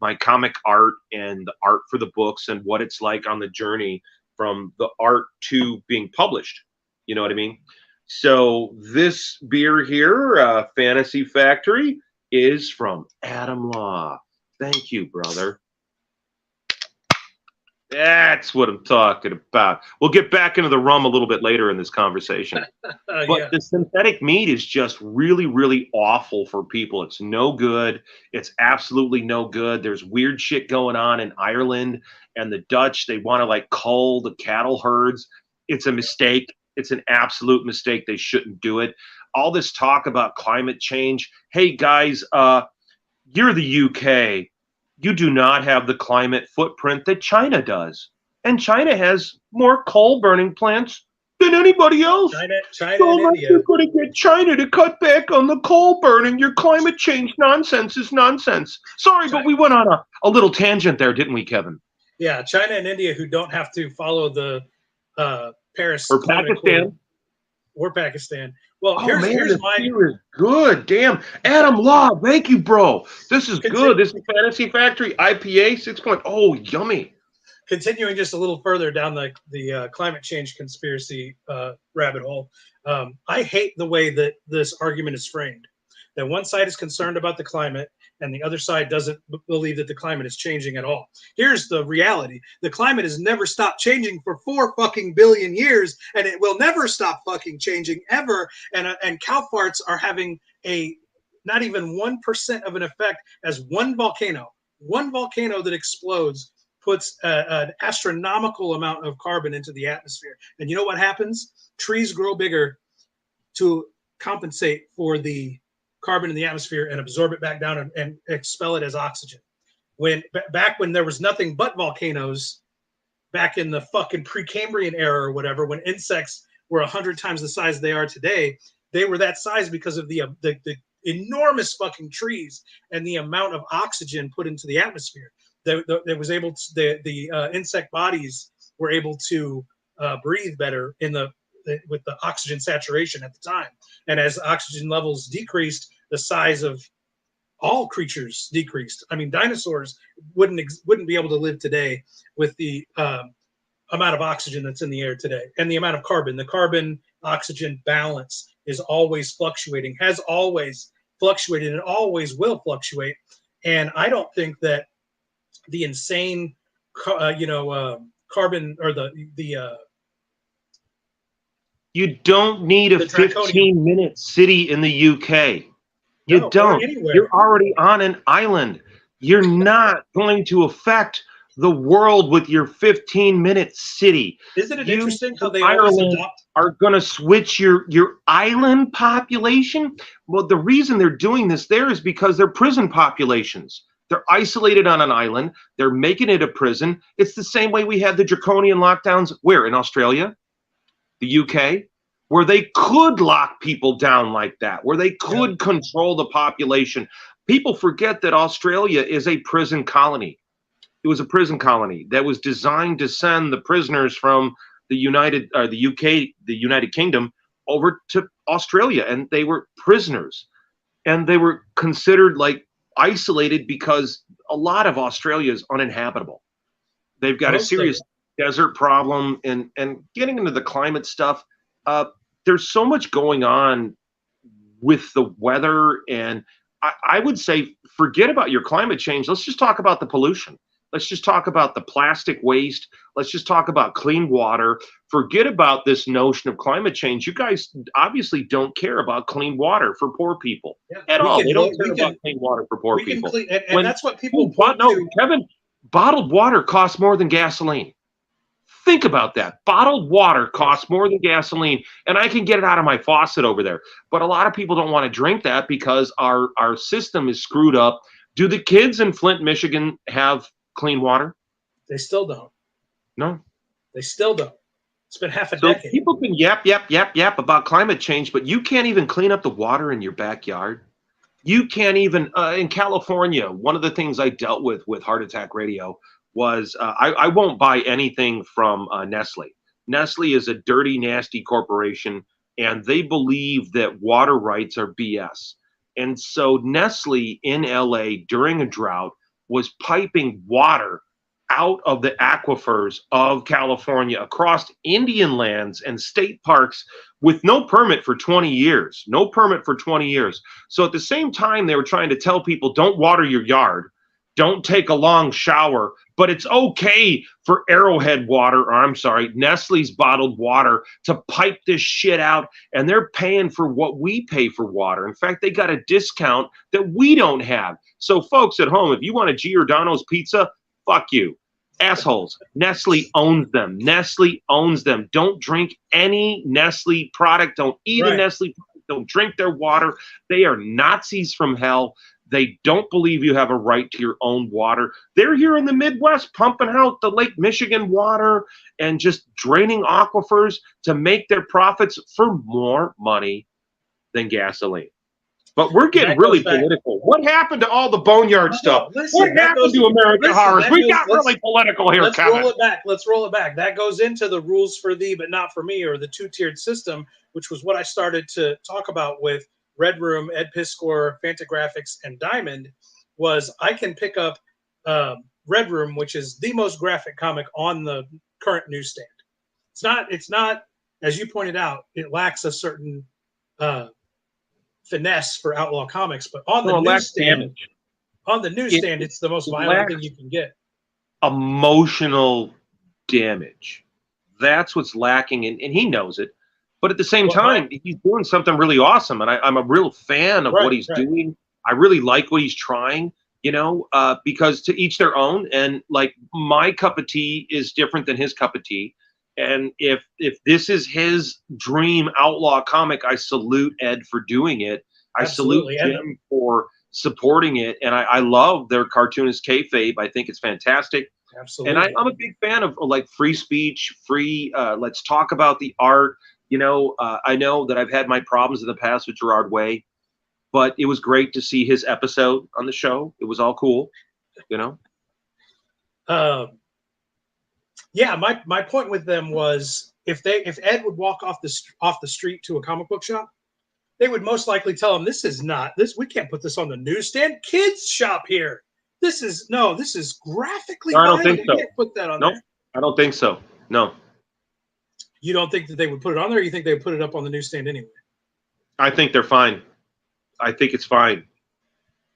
my comic art and the art for the books and what it's like on the journey from the art to being published. You know what I mean? So this beer here, Fantasy Factory, is from Adam Law. Thank you, brother. That's what I'm talking about. We'll get back into the rum a little bit later in this conversation. But the synthetic meat is just really, really awful for people. It's no good. It's absolutely no good. There's weird shit going on in Ireland, and the Dutch, they want to like cull the cattle herds. It's a mistake. It's an absolute mistake. They shouldn't do it. All this talk about climate change. Hey, guys, you're the UK. You do not have the climate footprint that China does. And China has more coal-burning plants than anybody else.
China
so
and India.
You're going to get China to cut back on the coal burning. Your climate change nonsense is nonsense. Sorry, but we went on a little tangent there, didn't we, Kevin?
Yeah, China and India, who don't have to follow the Paris
or Pakistan.
Or Pakistan. Well,
here's
my
beer is good. Damn, Adam Law, thank you, bro. This is good. This is Fantasy Factory IPA 6.0. Oh, yummy.
Continuing just a little further down the climate change conspiracy rabbit hole, I hate the way that this argument is framed. That one side is concerned about the climate and the other side doesn't believe that the climate is changing at all. Here's the reality. The climate has never stopped changing for 4 fucking billion years, and it will never stop fucking changing ever. And cow farts are having a not even 1% of an effect as one volcano that explodes puts an astronomical amount of carbon into the atmosphere. And you know what happens? Trees grow bigger to compensate for the carbon in the atmosphere and absorb it back down and expel it as oxygen. Back when there was nothing but volcanoes, back in the fucking Precambrian era or whatever, when insects were 100 times the size they are today, they were that size because of the enormous fucking trees and the amount of oxygen put into the atmosphere. That was able to, the insect bodies were able to breathe better with the oxygen saturation at the time. And as oxygen levels decreased, the size of all creatures decreased. I mean, dinosaurs wouldn't be able to live today with the amount of oxygen that's in the air today and the amount of carbon. The carbon oxygen balance is always fluctuating, has always fluctuated, and always will fluctuate. And I don't think that the insane, carbon or the
you don't need a 15-minute city in the UK. You don't. You're already on an island. You're not going to affect the world with your 15-minute city.
Isn't it interesting how they
Ireland are going to switch your island population? Well, the reason they're doing this there is because they're prison populations. They're isolated on an island. They're making it a prison. It's the same way we had the draconian lockdowns. Where? In Australia? The UK? Where they could lock people down like that, where they could control the population. People forget that Australia is a prison colony. It was a prison colony that was designed to send the prisoners from the United Kingdom over to Australia, and they were prisoners. And they were considered like isolated because a lot of Australia is uninhabitable. They've got a serious desert problem, and getting into the climate stuff, there's so much going on with the weather, and I would say forget about your climate change. Let's just talk about the pollution. Let's just talk about the plastic waste. Let's just talk about clean water. Forget about this notion of climate change. You guys obviously don't care about clean water for poor people at all. They don't care about clean water for poor people.
And that's what people
Kevin, bottled water costs more than gasoline. Think about that. Bottled water costs more than gasoline, and I can get it out of my faucet over there. But a lot of people don't want to drink that because our system is screwed up. Do the kids in Flint, Michigan have clean water?
They still don't.
No.
They still don't. It's been half a decade.
People can yap about climate change, but you can't even clean up the water in your backyard. You can't even, in California, one of the things I dealt with Heart Attack Radio was I won't buy anything from Nestle. Nestle is a dirty, nasty corporation, and they believe that water rights are BS. And so Nestle in LA during a drought was piping water out of the aquifers of California across Indian lands and state parks with no permit for 20 years. No permit for 20 years. So at the same time, they were trying to tell people, don't water your yard, don't take a long shower, but it's okay for Arrowhead water, or I'm sorry, Nestle's bottled water to pipe this shit out, and they're paying for what we pay for water. In fact, they got a discount that we don't have. So folks at home, if you want a Giordano's pizza, fuck you. Assholes. Nestle owns them. Nestle owns them. Don't drink any Nestle product. Don't eat a Nestle product. Don't drink their water. They are Nazis from hell. They don't believe you have a right to your own water. They're here in the Midwest pumping out the Lake Michigan water and just draining aquifers to make their profits for more money than gasoline. But we're getting really political. What happened to all the boneyard stuff? What happened to American Horrors? We got really political here, Kevin.
Let's roll it back. Let's roll it back. That goes into the rules for thee, but not for me, or the two-tiered system, which was what I started to talk about with Red Room, Ed Piscor, Fantagraphics, and Diamond. Was I can pick up Red Room, which is the most graphic comic on the current newsstand. It's not, as you pointed out, it lacks a certain finesse for Outlaw Comics, but on the newsstand, it's the most violent thing you can get.
Emotional damage. That's what's lacking, and he knows it. But at the same time, he's doing something really awesome, and I'm a real fan of what he's doing. I really like what he's trying, because to each their own. And like my cup of tea is different than his cup of tea. And if this is his dream Outlaw comic, I salute Ed for doing it. I salute Jim for supporting it. And I love their cartoonist kayfabe. I think it's fantastic.
Absolutely.
And I'm a big fan of like free speech, let's talk about the art. I know that I've had my problems in the past with Gerard Way, but it was great to see his episode on the show. It was all cool,
Yeah, my point with them was if Ed would walk off the street to a comic book shop, they would most likely tell him, we can't put this on the newsstand. Kids shop here. This is graphically violent.
I don't think so.
You can't put that on there.
I don't think so. No.
You don't think that they would put it on there, or you think they would put it up on the newsstand anyway?
I think they're fine. I think it's fine.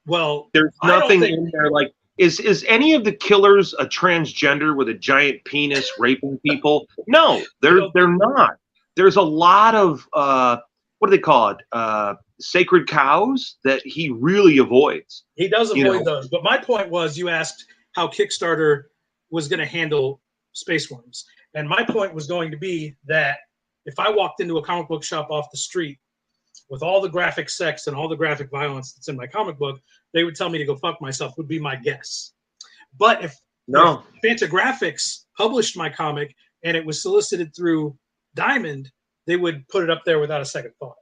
Well,
there's nothing in there like, is any of the killers a transgender with a giant penis raping people? No, they're not. There's a lot of what do they call it? Sacred cows that he really avoids.
He does avoid those. But my point was, you asked how Kickstarter was going to handle Space Worms. And my point was going to be that if I walked into a comic book shop off the street with all the graphic sex and all the graphic violence that's in my comic book, they would tell me to go fuck myself, would be my guess. But if Fantagraphics published my comic and it was solicited through Diamond, they would put it up there without a second thought.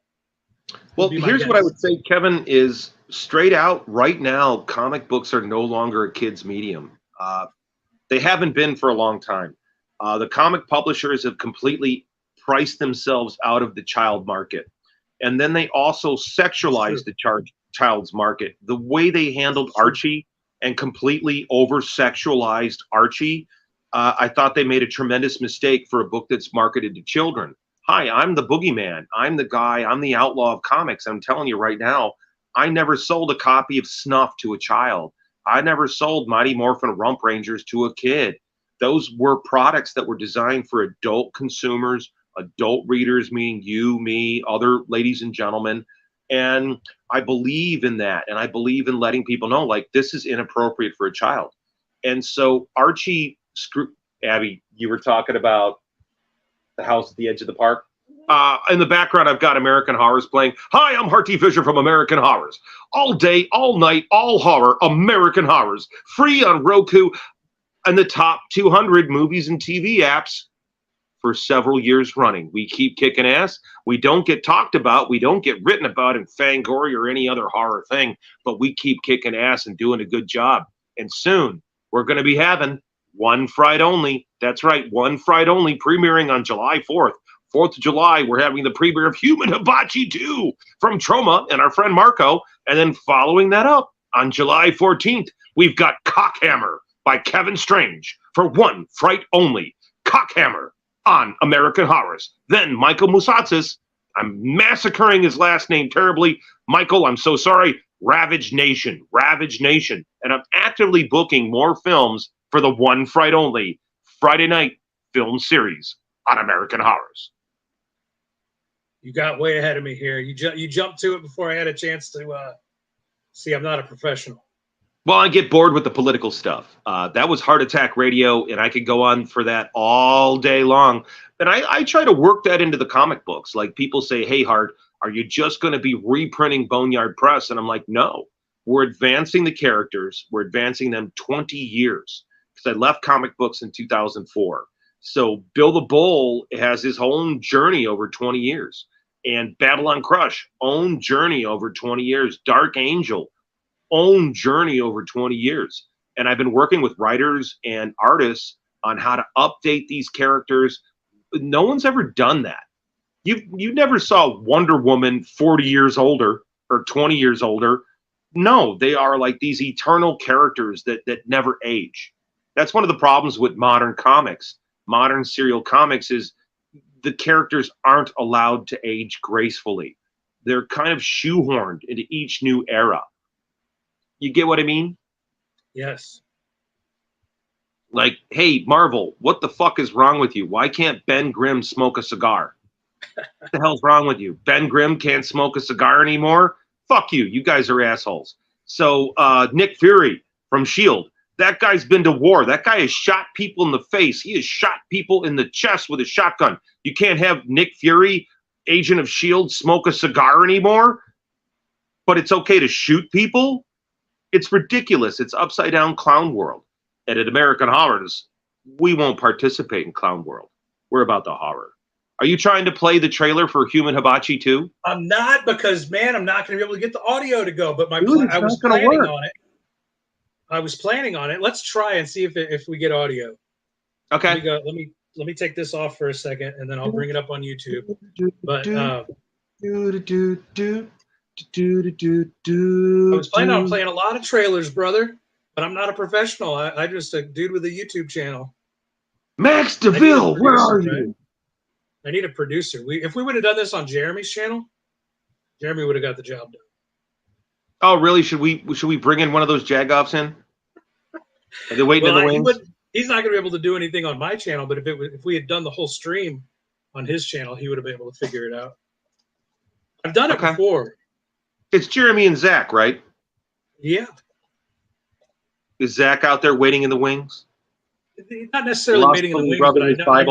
Well, here's what I would say, Kevin, is straight out right now, comic books are no longer a kid's medium. They haven't been for a long time. The comic publishers have completely priced themselves out of the child market. And then they also sexualized the child's market. The way they handled Archie and completely over-sexualized Archie, I thought they made a tremendous mistake for a book that's marketed to children. Hi, I'm the boogeyman. I'm the guy. I'm the outlaw of comics. I'm telling you right now, I never sold a copy of Snuff to a child. I never sold Mighty Morphin Rump Rangers to a kid. Those were products that were designed for adult consumers, adult readers, meaning you, me, other ladies and gentlemen. And I believe in that. And I believe in letting people know, like, this is inappropriate for a child. And so Archie, Abby, you were talking about the house at the edge of the park. In the background, I've got American Horrors playing. Hi, I'm Harty Fisher from American Horrors. All day, all night, all horror, American Horrors. Free on Roku and the top 200 movies and TV apps for several years running. We keep kicking ass. We don't get talked about. We don't get written about in Fangoria or any other horror thing, but we keep kicking ass and doing a good job. And soon, we're going to be having One fright only. That's right, one fright only, premiering on July 4th. 4th of July, we're having the premiere of Human Hibachi 2 from Troma and our friend Marco. And then following that up on July 14th, we've got Cockhammer by Kevin Strange for one fright only. Cockhammer on American Horrors. Then Michael Moussatzis, I'm massacring his last name terribly. Michael, I'm so sorry. Ravage Nation. And I'm actively booking more films for the one fright only Friday night film series on American Horrors.
You got way ahead of me here. You jumped to it before I had a chance to see. I'm not a professional.
Well, I get bored with the political stuff. That was Heart Attack Radio, and I could go on for that all day long. But I try to work that into the comic books. Like people say, hey, Hart, are you just going to be reprinting Boneyard Press? And I'm like, no. We're advancing the characters. We're advancing them 20 years. Because I left comic books in 2004. So Bill the Bull has his own journey over 20 years. And Babylon Crush, own journey over 20 years. Dark Angel, own journey over 20 years. And I've been working with writers and artists on how to update these characters. No one's ever done that. You never saw Wonder Woman 40 years older or 20 years older. No, they are like these eternal characters that never age. That's one of the problems with modern comics. Modern serial comics is the characters aren't allowed to age gracefully. They're kind of shoehorned into each new era. You get what I mean?
Yes.
Like, hey, Marvel, what the fuck is wrong with you? Why can't Ben Grimm smoke a cigar? What the hell's wrong with you? Ben Grimm can't smoke a cigar anymore? Fuck you. You guys are assholes. So Nick Fury from S.H.I.E.L.D., that guy's been to war. That guy has shot people in the face. He has shot people in the chest with a shotgun. You can't have Nick Fury, agent of S.H.I.E.L.D., smoke a cigar anymore? But it's okay to shoot people? It's ridiculous. It's upside down clown world. And at American Horrors, we won't participate in clown world. We're about the horror. Are you trying to play the trailer for Human Hibachi 2?
I'm not, because, man, I'm not going to be able to get the audio to go. But I was planning on it. Let's try and see if we get audio.
Okay.
Let me take this off for a second, and then I'll bring it up on YouTube. But I was planning on playing a lot of trailers, brother. But I'm not a professional. I'm just a dude with a YouTube channel.
Max DeVille, where are you?
Right? I need a producer. If we would have done this on Jeremy's channel, Jeremy would have got the job done.
Oh, really? Should we bring in one of those jagoffs in? Are they waiting in the wings?
He's not going to be able to do anything on my channel, but if we had done the whole stream on his channel, he would have been able to figure it out. I've done it before.
It's Jeremy and Zach, right?
Yeah.
Is Zach out there waiting in the wings?
He's not necessarily waiting in the wings, but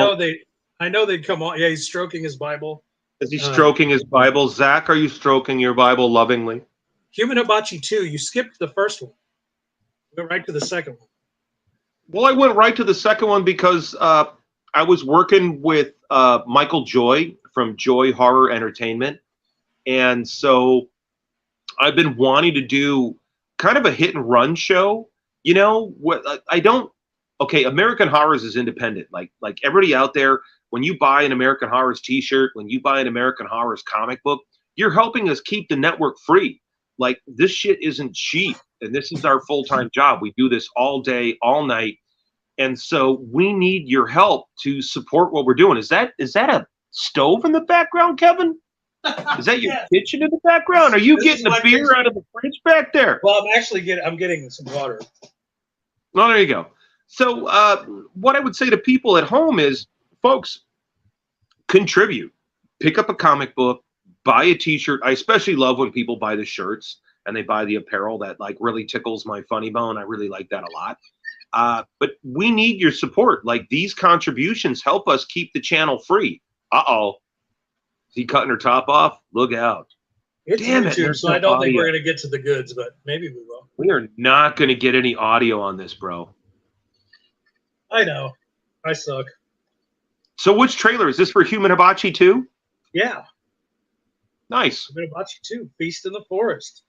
I know they'd come on. Yeah, he's stroking his Bible.
Is he stroking his Bible? Zach, are you stroking your Bible lovingly?
Human Hibachi 2, you skipped the first one. Went right to the second one.
Well, I went right to the second one because I was working with Michael Joy from Joy Horror Entertainment. And so I've been wanting to do kind of a hit and run show. You know, American Horrors is independent. Like everybody out there, when you buy an American Horrors t-shirt, when you buy an American Horrors comic book, you're helping us keep the network free. Like, this shit isn't cheap, and this is our full-time job. We do this all day, all night, and so we need your help to support what we're doing. Is that a stove in the background, Kevin? Is that your kitchen in the background? Are you getting a beer out of the fridge back there?
Well, I'm getting some water.
Well, there you go. So what I would say to people at home is, folks, contribute. Pick up a comic book, buy a t-shirt. I especially love when people buy the shirts and they buy the apparel. That like really tickles my funny bone. I really like that a lot. But we need your support. Like, these contributions help us keep the channel free. Uh-oh. Is he cutting her top off? Look out.
It's
Damn
YouTube,
it.
so I don't think we're going to get to the goods, but maybe we will.
We are not going to get any audio on this, bro.
I know. I suck.
So which trailer? Is this for Human Hibachi 2?
Yeah.
Nice.
Human Hibachi 2, Feast in the Forest.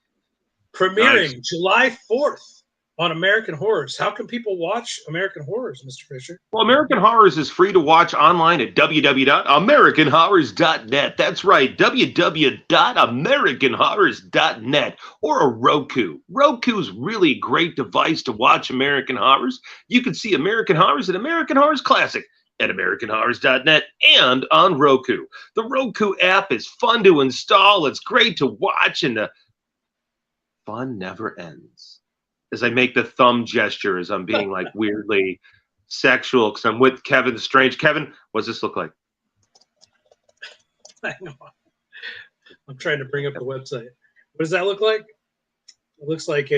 Premiering July 4th. on American Horrors. How can people watch American Horrors, Mr. Fisher?
Well, American Horrors is free to watch online at www.americanhorrors.net. That's right, www.americanhorrors.net, or a Roku. Roku's really a great device to watch American Horrors. You can see American Horrors and American Horrors Classic at americanhorrors.net and on Roku. The Roku app is fun to install. It's great to watch, and the fun never ends. As I make the thumb gesture as I'm being like weirdly sexual because I'm with Kevin Strange. Kevin, what does this look like?
I know. I'm trying to bring up the website. What does that look like? It looks like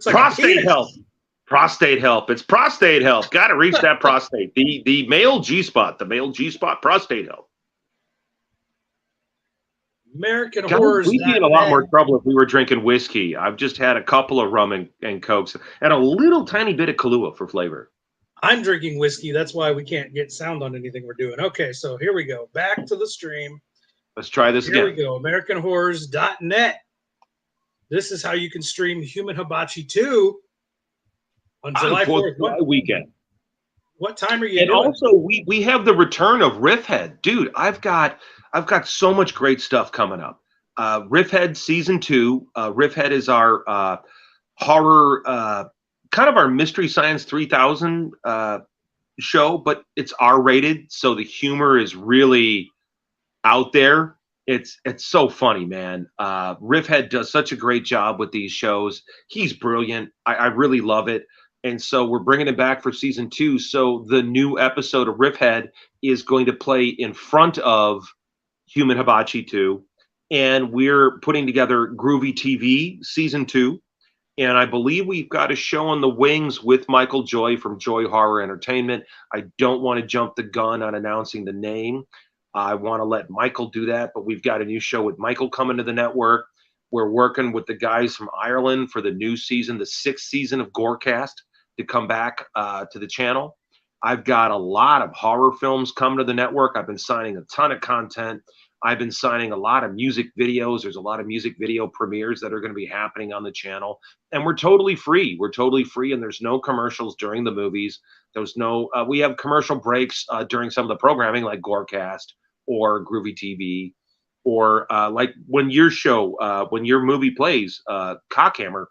prostate health. Prostate help. It's prostate help. Got to reach that prostate. The male G-spot. The male G-spot prostate help.
American Horrors.
We'd be in a lot more trouble if we were drinking whiskey. I've just had a couple of rum and cokes and a little tiny bit of Kahlua for flavor.
I'm drinking whiskey. That's why we can't get sound on anything we're doing. Okay, so here we go. Back to the stream.
Let's try this again.
Here we go. AmericanHorrors.net. This is how you can stream Human Hibachi 2 on July 4th.
What weekend?
What time are you
and
doing?
Also, we have the return of Riffhead. Dude, I've got so much great stuff coming up. Riffhead Season 2. Riffhead is our horror, kind of our Mystery Science 3000 show, but it's R-rated, so the humor is really out there. It's so funny, man. Riffhead does such a great job with these shows. He's brilliant. I really love it. And so we're bringing it back for Season 2. So the new episode of Riffhead is going to play in front of Human Hibachi 2. And we're putting together Groovy TV Season 2. And I believe we've got a show on the wings with Michael Joy from Joy Horror Entertainment. I don't want to jump the gun on announcing the name. I want to let Michael do that. But we've got a new show with Michael coming to the network. We're working with the guys from Ireland for the new season, the 6th season of Gorecast, to come back to the channel. I've got a lot of horror films coming to the network. I've been signing a ton of content. I've been signing a lot of music videos. There's a lot of music video premieres that are going to be happening on the channel. And we're totally free. We're totally free, and there's no commercials during the movies. There's no, we have commercial breaks during some of the programming like Gorecast or Groovy TV, or like when your show, when your movie plays, Cockhammer,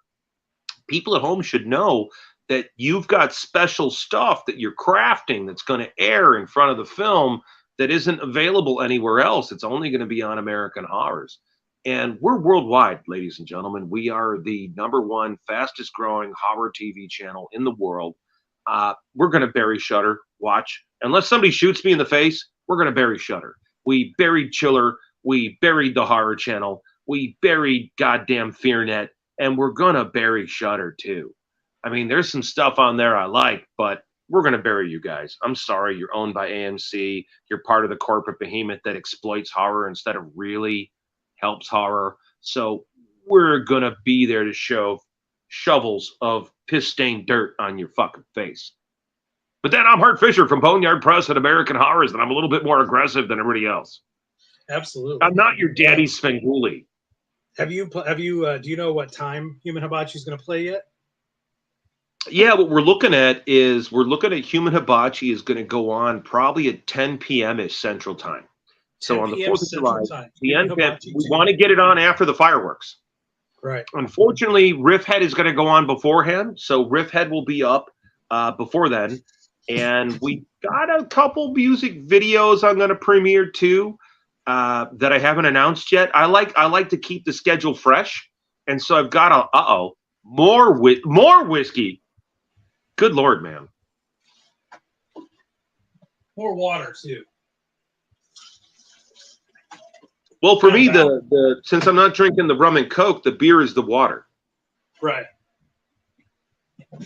people at home should know that you've got special stuff that you're crafting that's going to air in front of the film that isn't available anywhere else. It's only going to be on American Horrors. And we're worldwide, ladies and gentlemen. We are the #1 fastest growing horror TV channel in the world. We're going to bury Shudder. Watch. Unless somebody shoots me in the face, we're going to bury Shudder. We buried Chiller. We buried the Horror Channel. We buried goddamn FearNet. And we're going to bury Shudder too. I mean, there's some stuff on there I like, but we're going to bury you guys. I'm sorry. You're owned by AMC. You're part of the corporate behemoth that exploits horror instead of really helps horror. So we're going to be there to show shovels of piss-stained dirt on your fucking face. But then I'm Hart Fisher from Boneyard Press and American Horrors, and I'm a little bit more aggressive than everybody else.
Absolutely.
I'm not your daddy Svengoolie.
Do you know what time Human Hibachi is going to play yet?
Yeah, what we're looking at Human Hibachi is going to go on probably at 10 p.m.-ish Central Time. So on the 4th of July, we want to get it on after the fireworks.
Right.
Unfortunately, Riffhead is going to go on beforehand, so Riffhead will be up before then. And we got a couple music videos I'm going to premiere too that I haven't announced yet. I like to keep the schedule fresh, and so I've got more whiskey. Good Lord, man.
More water too.
Well, for me, the since I'm not drinking the rum and coke, the beer is the water.
Right.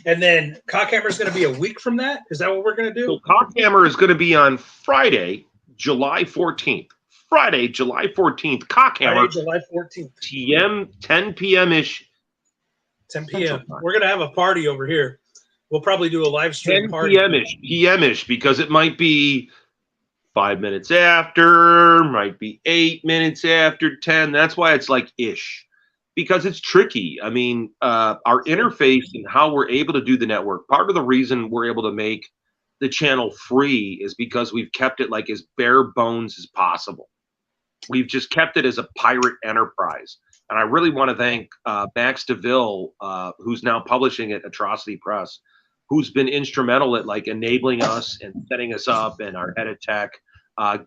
And then Cockhammer is going to be a week from that? Is that what we're going to do?
So Cockhammer is going to be on Friday, July 14th. Friday, July 14th. Cockhammer.
Friday, July 14th.
10 p.m.-ish.
10 p.m. We're going to have a party over here. We'll probably do a live stream party.
10 p.m.-ish, because it might be 5 minutes after, might be 8 minutes after 10. That's why it's like ish. because it's tricky. I mean, our interface and how we're able to do the network, part of the reason we're able to make the channel free is because we've kept it like as bare bones as possible. We've just kept it as a pirate enterprise. And I really want to thank Max DeVille, who's now publishing at Atrocity Press, who's been instrumental at like enabling us and setting us up, and our head of tech,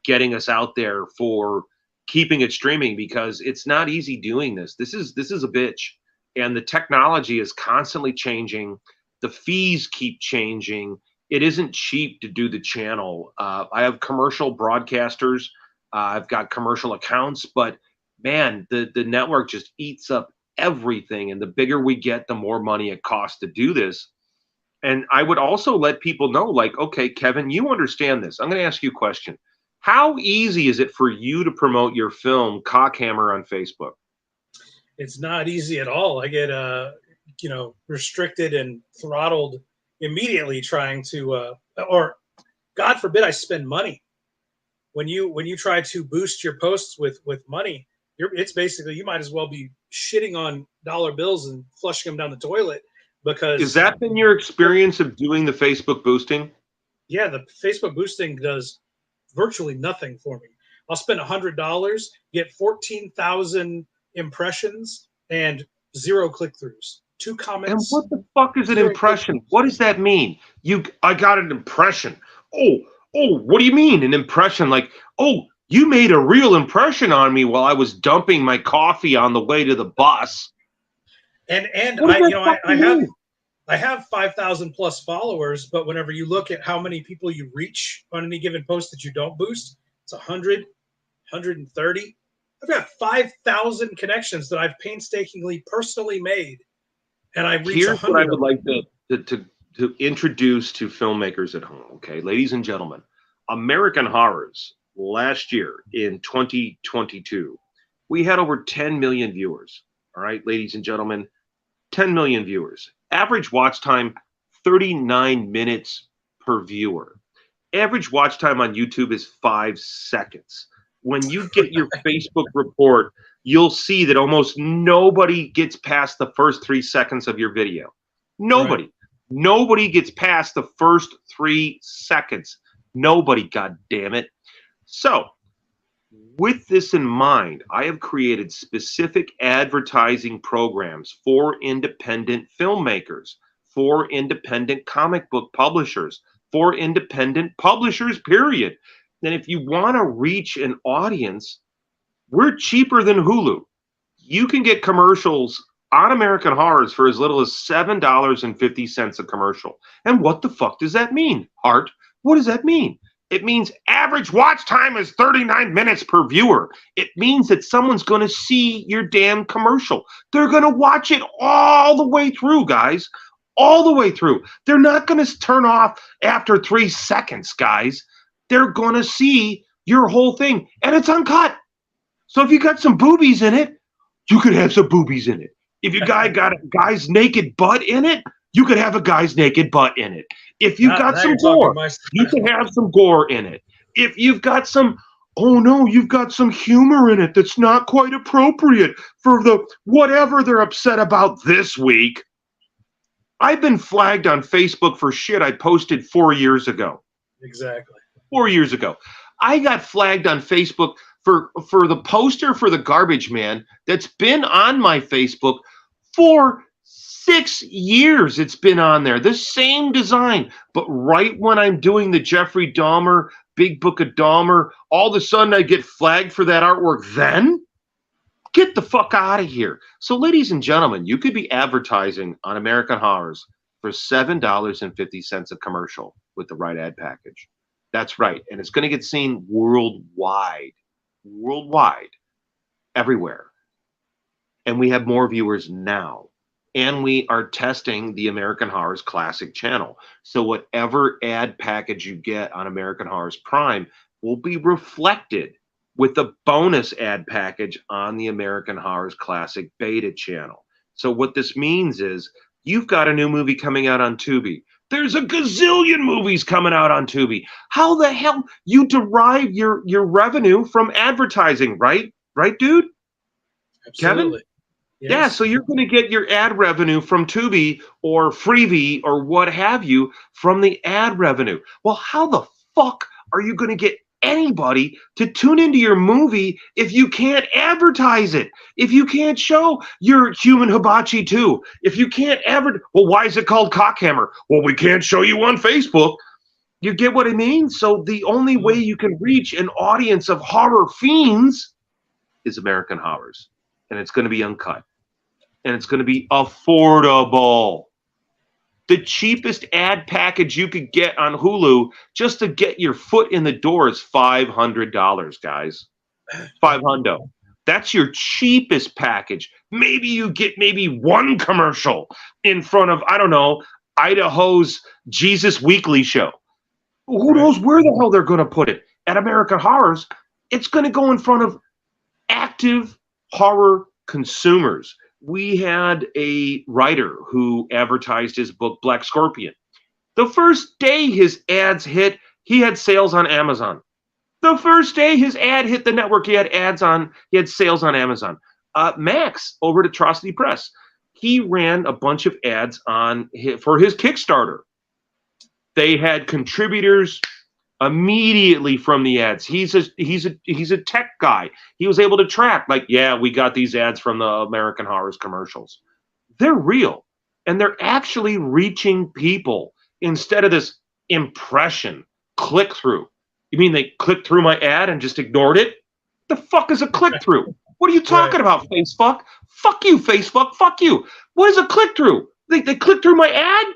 getting us out there for keeping it streaming, because it's not easy doing this. This is a bitch, and the technology is constantly changing. The fees keep changing. It isn't cheap to do the channel. I have commercial broadcasters. I've got commercial accounts, but man, the network just eats up everything. And the bigger we get, the more money it costs to do this. And I would also let people know, like, okay, Kevin, you understand this. I'm going to ask you a question. How easy is it for you to promote your film Cockhammer on Facebook?
It's not easy at all. I get, restricted and throttled immediately trying to, or God forbid, I spend money. When you try to boost your posts with money, it's basically, you might as well be shitting on dollar bills and flushing them down the toilet. Because
has that been your experience of doing the Facebook boosting?
Yeah, the Facebook boosting does virtually nothing for me. I'll spend $100, get 14,000 impressions and 0 click-throughs, 2 comments.
And what the fuck is an impression? What does that mean? I got an impression. Oh, what do you mean an impression? Like, oh, you made a real impression on me while I was dumping my coffee on the way to the bus.
And I have 5,000 plus followers, but whenever you look at how many people you reach on any given post that you don't boost, it's 100, 130. I've got 5,000 connections that I've painstakingly personally made, and I reach.
Here's what I would like to introduce to filmmakers at home. Okay, ladies and gentlemen, American Horrors last year in 2022, we had over 10 million viewers. All right, ladies and gentlemen, 10 million viewers. Average watch time, 39 minutes per viewer. Average watch time on YouTube is 5 seconds. When you get your Facebook report, you'll see that almost nobody gets past the first 3 seconds of your video. Nobody. Right. Nobody gets past the first 3 seconds. Nobody, God damn it. So, with this in mind, I have created specific advertising programs for independent filmmakers, for independent comic book publishers, for independent publishers, period. And if you want to reach an audience, we're cheaper than Hulu. You can get commercials on American Horrors for as little as $7.50 a commercial. And what the fuck does that mean, Hart? What does that mean? It means average watch time is 39 minutes per viewer. It means that someone's going to see your damn commercial. They're going to watch it all the way through, guys. All the way through. They're not going to turn off after 3 seconds, guys. They're going to see your whole thing. And it's uncut. So if you got some boobies in it, you could have some boobies in it. If you got a guy's naked butt in it, you could have a guy's naked butt in it. If you've got some gore, you can have some gore in it. If you've got some, you've got some humor in it that's not quite appropriate for the whatever they're upset about this week. I've been flagged on Facebook for shit I posted 4 years ago.
Exactly.
4 years ago. I got flagged on Facebook for the poster for the Garbage Man that's been on my Facebook for 6 years. It's been on there, the same design, but right when I'm doing the Jeffrey Dahmer, Big Book of Dahmer, all of a sudden I get flagged for that artwork. Then get the fuck out of here. So ladies and gentlemen, you could be advertising on American Horrors for $7.50 a commercial with the right ad package. That's right. And it's going to get seen worldwide, everywhere. And we have more viewers now. And we are testing the American Horrors Classic channel. So whatever ad package you get on American Horrors Prime will be reflected with the bonus ad package on the American Horrors Classic Beta channel. So what this means is you've got a new movie coming out on Tubi. There's a gazillion movies coming out on Tubi. How the hell you derive your revenue from advertising, right? Right, dude?
Absolutely.
Kevin?
Yes.
Yeah, so you're going to get your ad revenue from Tubi or Freebie or what have you from the ad revenue. Well, how the fuck are you going to get anybody to tune into your movie if you can't advertise it? If you can't show your human hibachi too? If you can't well, why is it called Cockhammer? Well, we can't show you on Facebook. You get what I mean? So the only way you can reach an audience of horror fiends is American Horrors. And it's going to be uncut. And it's going to be affordable. The cheapest ad package you could get on Hulu just to get your foot in the door is $500, guys. $500. That's your cheapest package. Maybe you get one commercial in front of, I don't know, Idaho's Jesus Weekly show. Who knows where the hell they're going to put it? At American Horrors, it's going to go in front of active horror consumers. We had a writer who advertised his book, Black Scorpion. The first day his ads hit, he had sales on Amazon. The first day his ad hit the network, he had sales on Amazon. Max over at Atrocity Press, he ran a bunch of ads for his Kickstarter. They had contributors immediately from the ads. He's a tech guy. He was able to track, like, yeah, we got these ads from the American Horrors commercials. They're real, and they're actually reaching people instead of this impression click through. You mean they clicked through my ad and just ignored it? The fuck is a click through? What are you talking about, Facebook? Fuck you, Facebook. Fuck you. What is a click through? They clicked through my ad?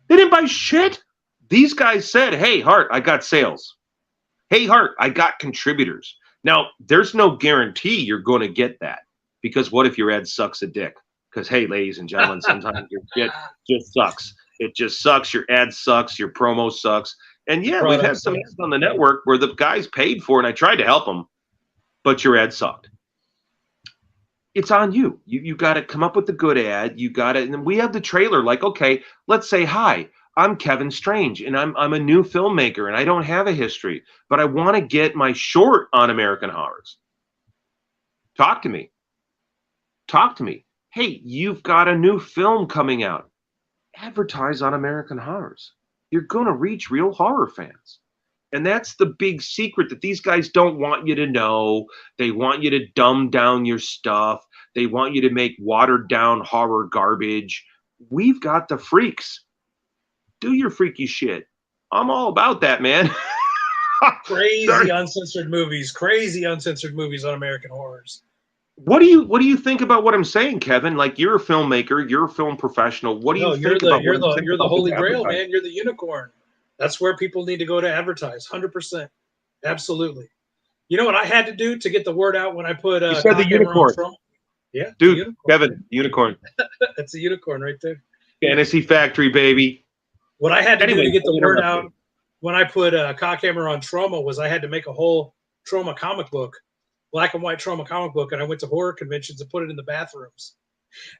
They didn't buy shit? These guys said, hey, Hart, I got sales. Hey, Hart, I got contributors. Now, there's no guarantee you're going to get that, because what if your ad sucks a dick? Because, hey, ladies and gentlemen, sometimes your shit just sucks. It just sucks. Your ad sucks. Your promo sucks. And, yeah, we've had some ads on the network where the guys paid for it, and I tried to help them, but your ad sucked. It's on you. You got to come up with the good ad. You got to, and then we have the trailer. Like, okay, let's say, hi, I'm Kevin Strange, and I'm a new filmmaker, and I don't have a history, but I want to get my short on American Horrors. Talk to me. Talk to me. Hey, you've got a new film coming out. Advertise on American Horrors. You're going to reach real horror fans. And that's the big secret that these guys don't want you to know. They want you to dumb down your stuff. They want you to make watered down horror garbage. We've got the freaks. Do your freaky shit. I'm all about that, man.
Crazy uncensored movies on American Horrors.
What do you think about what I'm saying, Kevin? Like, you're a filmmaker, you're a film professional. What do you think about?
You're the holy grail, man. You're the unicorn. That's where people need to go to advertise. 100%, absolutely. You know what I had to do to get the word out when I put?
You said the unicorn.
Yeah,
dude,
unicorn.
Kevin, unicorn.
That's a unicorn right there.
Fantasy Factory, baby.
What I had to do to get the word out when I put Cockhammer on Trauma was I had to make a whole Trauma comic book, black and white Trauma comic book, and I went to horror conventions and put it in the bathrooms.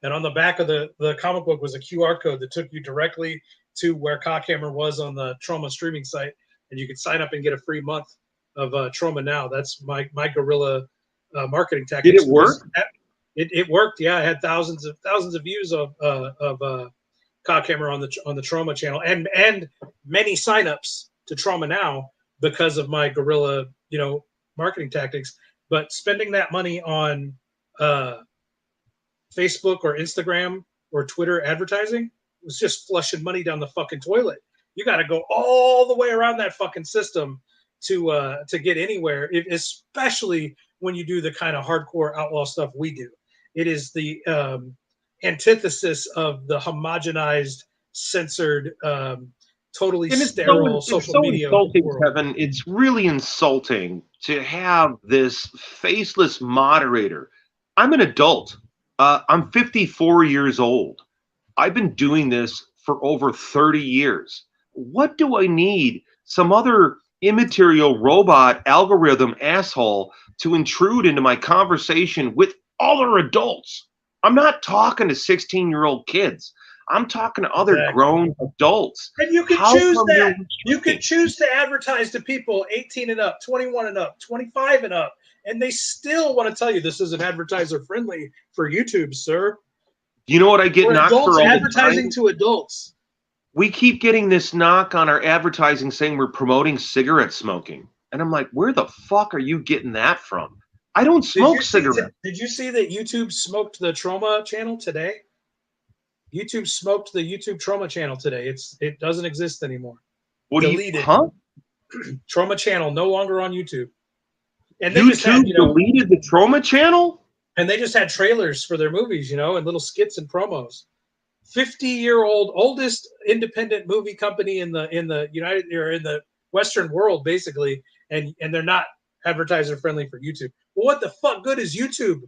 And on the back of the comic book was a QR code that took you directly to where Cockhammer was on the Trauma streaming site, and you could sign up and get a free month of Trauma Now. That's my guerrilla marketing tactic.
Did it work?
It worked. Yeah, I had thousands of views of Cockhammer on the Trauma channel, and many signups to Trauma Now because of my guerrilla, marketing tactics. But spending that money on Facebook or Instagram or Twitter advertising was just flushing money down the fucking toilet. You got to go all the way around that fucking system to get anywhere, especially when you do the kind of hardcore outlaw stuff we do. It is the antithesis of the homogenized, censored, totally sterile social media world.
Kevin, it's really insulting to have this faceless moderator. I'm an adult. I'm 54 years old. I've been doing this for over 30 years. What do I need some other immaterial robot algorithm asshole to intrude into my conversation with other adults? I'm not talking to 16-year-old kids. I'm talking to other grown adults.
And you can choose that. You can choose to advertise to people 18 and up, 21 and up, 25 and up, and they still want to tell you this isn't advertiser friendly for YouTube, sir.
You know what I get
For
knocked
adults,
for all the
advertising
time?
to adults.
We keep getting this knock on our advertising saying we're promoting cigarette smoking. And I'm like, where the fuck are you getting that from? I don't smoke cigarettes.
Did you see that YouTube smoked the Trauma channel today? YouTube smoked the YouTube Trauma channel today. It doesn't exist anymore.
What do you,
Deleted.
huh?
Trauma channel no longer on YouTube. And they just
YouTube
had,
deleted the Trauma channel?
and they just had trailers for their movies, and little skits and promos. 50-year-old oldest independent movie company in the United or in the Western world, basically, and they're not advertiser friendly for YouTube. Well, what the fuck good is YouTube?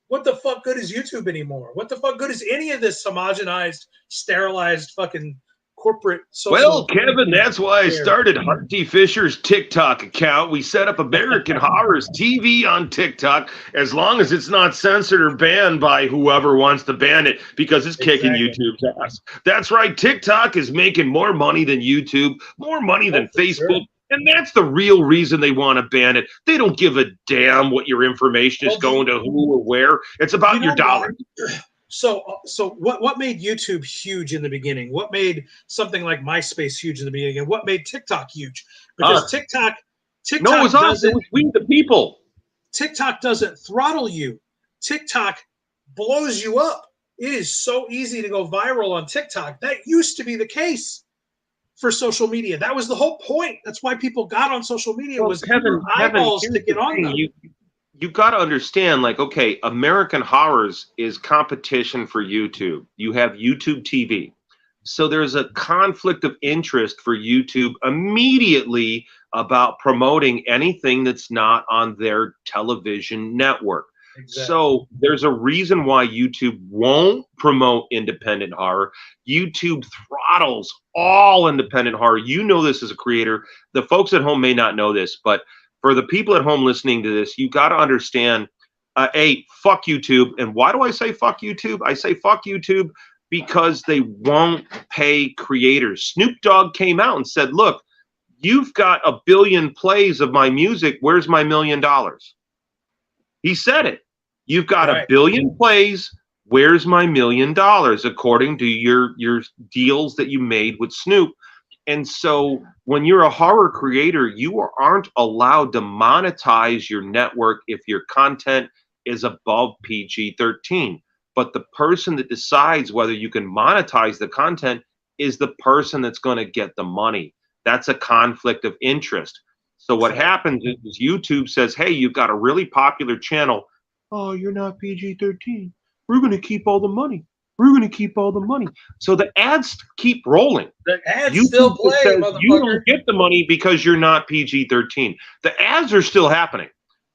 What the fuck good is YouTube anymore? What the fuck good is any of this homogenized, sterilized fucking corporate social?
Well, Kevin, that's why I started Hart Fisher's TikTok account. We set up American Horrors TV on TikTok as long as it's not censored or banned by whoever wants to ban it because it's kicking YouTube's ass. That's right. TikTok is making more money than YouTube, more money than Facebook. Sure. And that's the real reason they want to ban it. They don't give a damn what your information is going to who or where. It's about your dollar.
So what made YouTube huge in the beginning? What made something like MySpace huge in the beginning? And what made TikTok huge? Because TikTok
no, it was us. It was we, the people.
TikTok doesn't throttle you. TikTok blows you up. It is so easy to go viral on TikTok. That used to be the case for social media. That was the whole point. That's why people got on social media, was eyeballs to get on them.
You got to understand, like, okay, American Horrors is competition for YouTube. You have YouTube TV. So there's a conflict of interest for YouTube immediately about promoting anything that's not on their television network. Exactly. So there's a reason why YouTube won't promote independent horror. YouTube throttles all independent horror. You know this as a creator. The folks at home may not know this, but for the people at home listening to this, you got to understand, fuck YouTube. And why do I say fuck YouTube? I say fuck YouTube because they won't pay creators. Snoop Dogg came out and said, look, you've got 1 billion plays of my music. Where's my $1 million? He said it. You've got 1 billion plays. Where's my $1 million? According to your deals that you made with Snoop. And so when you're a horror creator, you aren't allowed to monetize your network if your content is above PG-13. But the person that decides whether you can monetize the content is the person that's going to get the money. That's a conflict of interest. So what happens is YouTube says, hey, you've got a really popular channel. Oh, you're not PG-13. We're going to keep all the money. We're going to keep all the money. So the ads keep rolling.
The ads still play, motherfucker.
You don't get the money because you're not PG-13. The ads are still happening.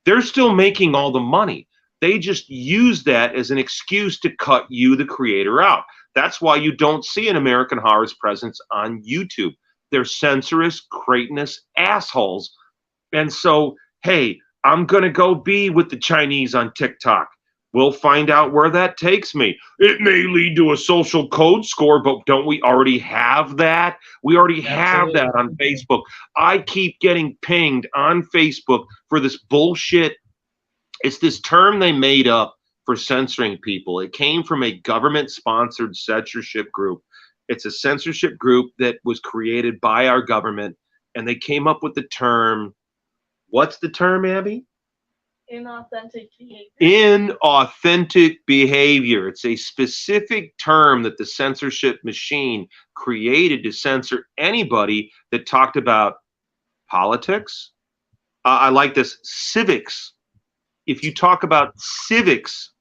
They're still making all the money. They just use that as an excuse to cut you, the creator, out. That's why you don't see an American Horror's presence on YouTube. They're censorious, cretinous assholes. And so, hey, I'm going to go be with the Chinese on TikTok. We'll find out where that takes me. It may lead to a social code score, but don't we already have that? We already have that on Facebook. I keep getting pinged on Facebook for this bullshit. It's this term they made up for censoring people. It came from a government-sponsored censorship group. It's a censorship group that was created by our government, and they came up with the term. What's the term, Abby?
Inauthentic behavior.
Inauthentic behavior. It's a specific term that the censorship machine created to censor anybody that talked about politics. I like this, civics. If you talk about civics,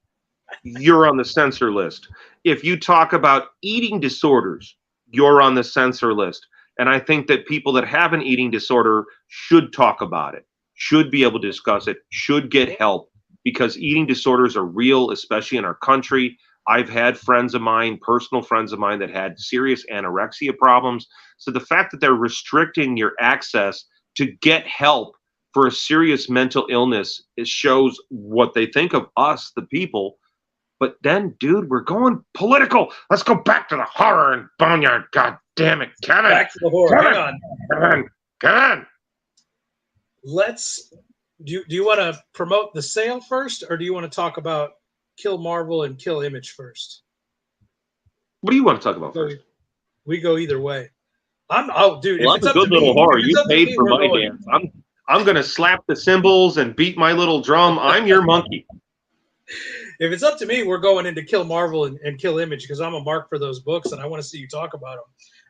you're on the censor list. If you talk about eating disorders, you're on the censor list. And I think that people that have an eating disorder should talk about it, should be able to discuss it, should get help, because eating disorders are real, especially in our country. I've had friends of mine, personal friends of mine, that had serious anorexia problems. So the fact that they're restricting your access to get help for a serious mental illness, it shows what they think of us, the people. But then, dude, we're going political. Let's go back to the horror and Boneyard. God damn it, Kevin.
Back to the horror.
Kevin. Hang on. Kevin.
Let's Do you want to promote the sale first, or do you want to talk about Kill Marvel and Kill Image first?
What do you want to talk about first?
We go either way. Dude.
Well,
if
I'm
it's
a
up
good
to
little
me,
whore.
if it's
You
up to
paid
me,
for
we're
my
going.
dance. I'm gonna slap the cymbals and beat my little drum. I'm your monkey.
If it's up to me, we're going into Kill Marvel and Kill Image because I'm a mark for those books and I want to see you talk about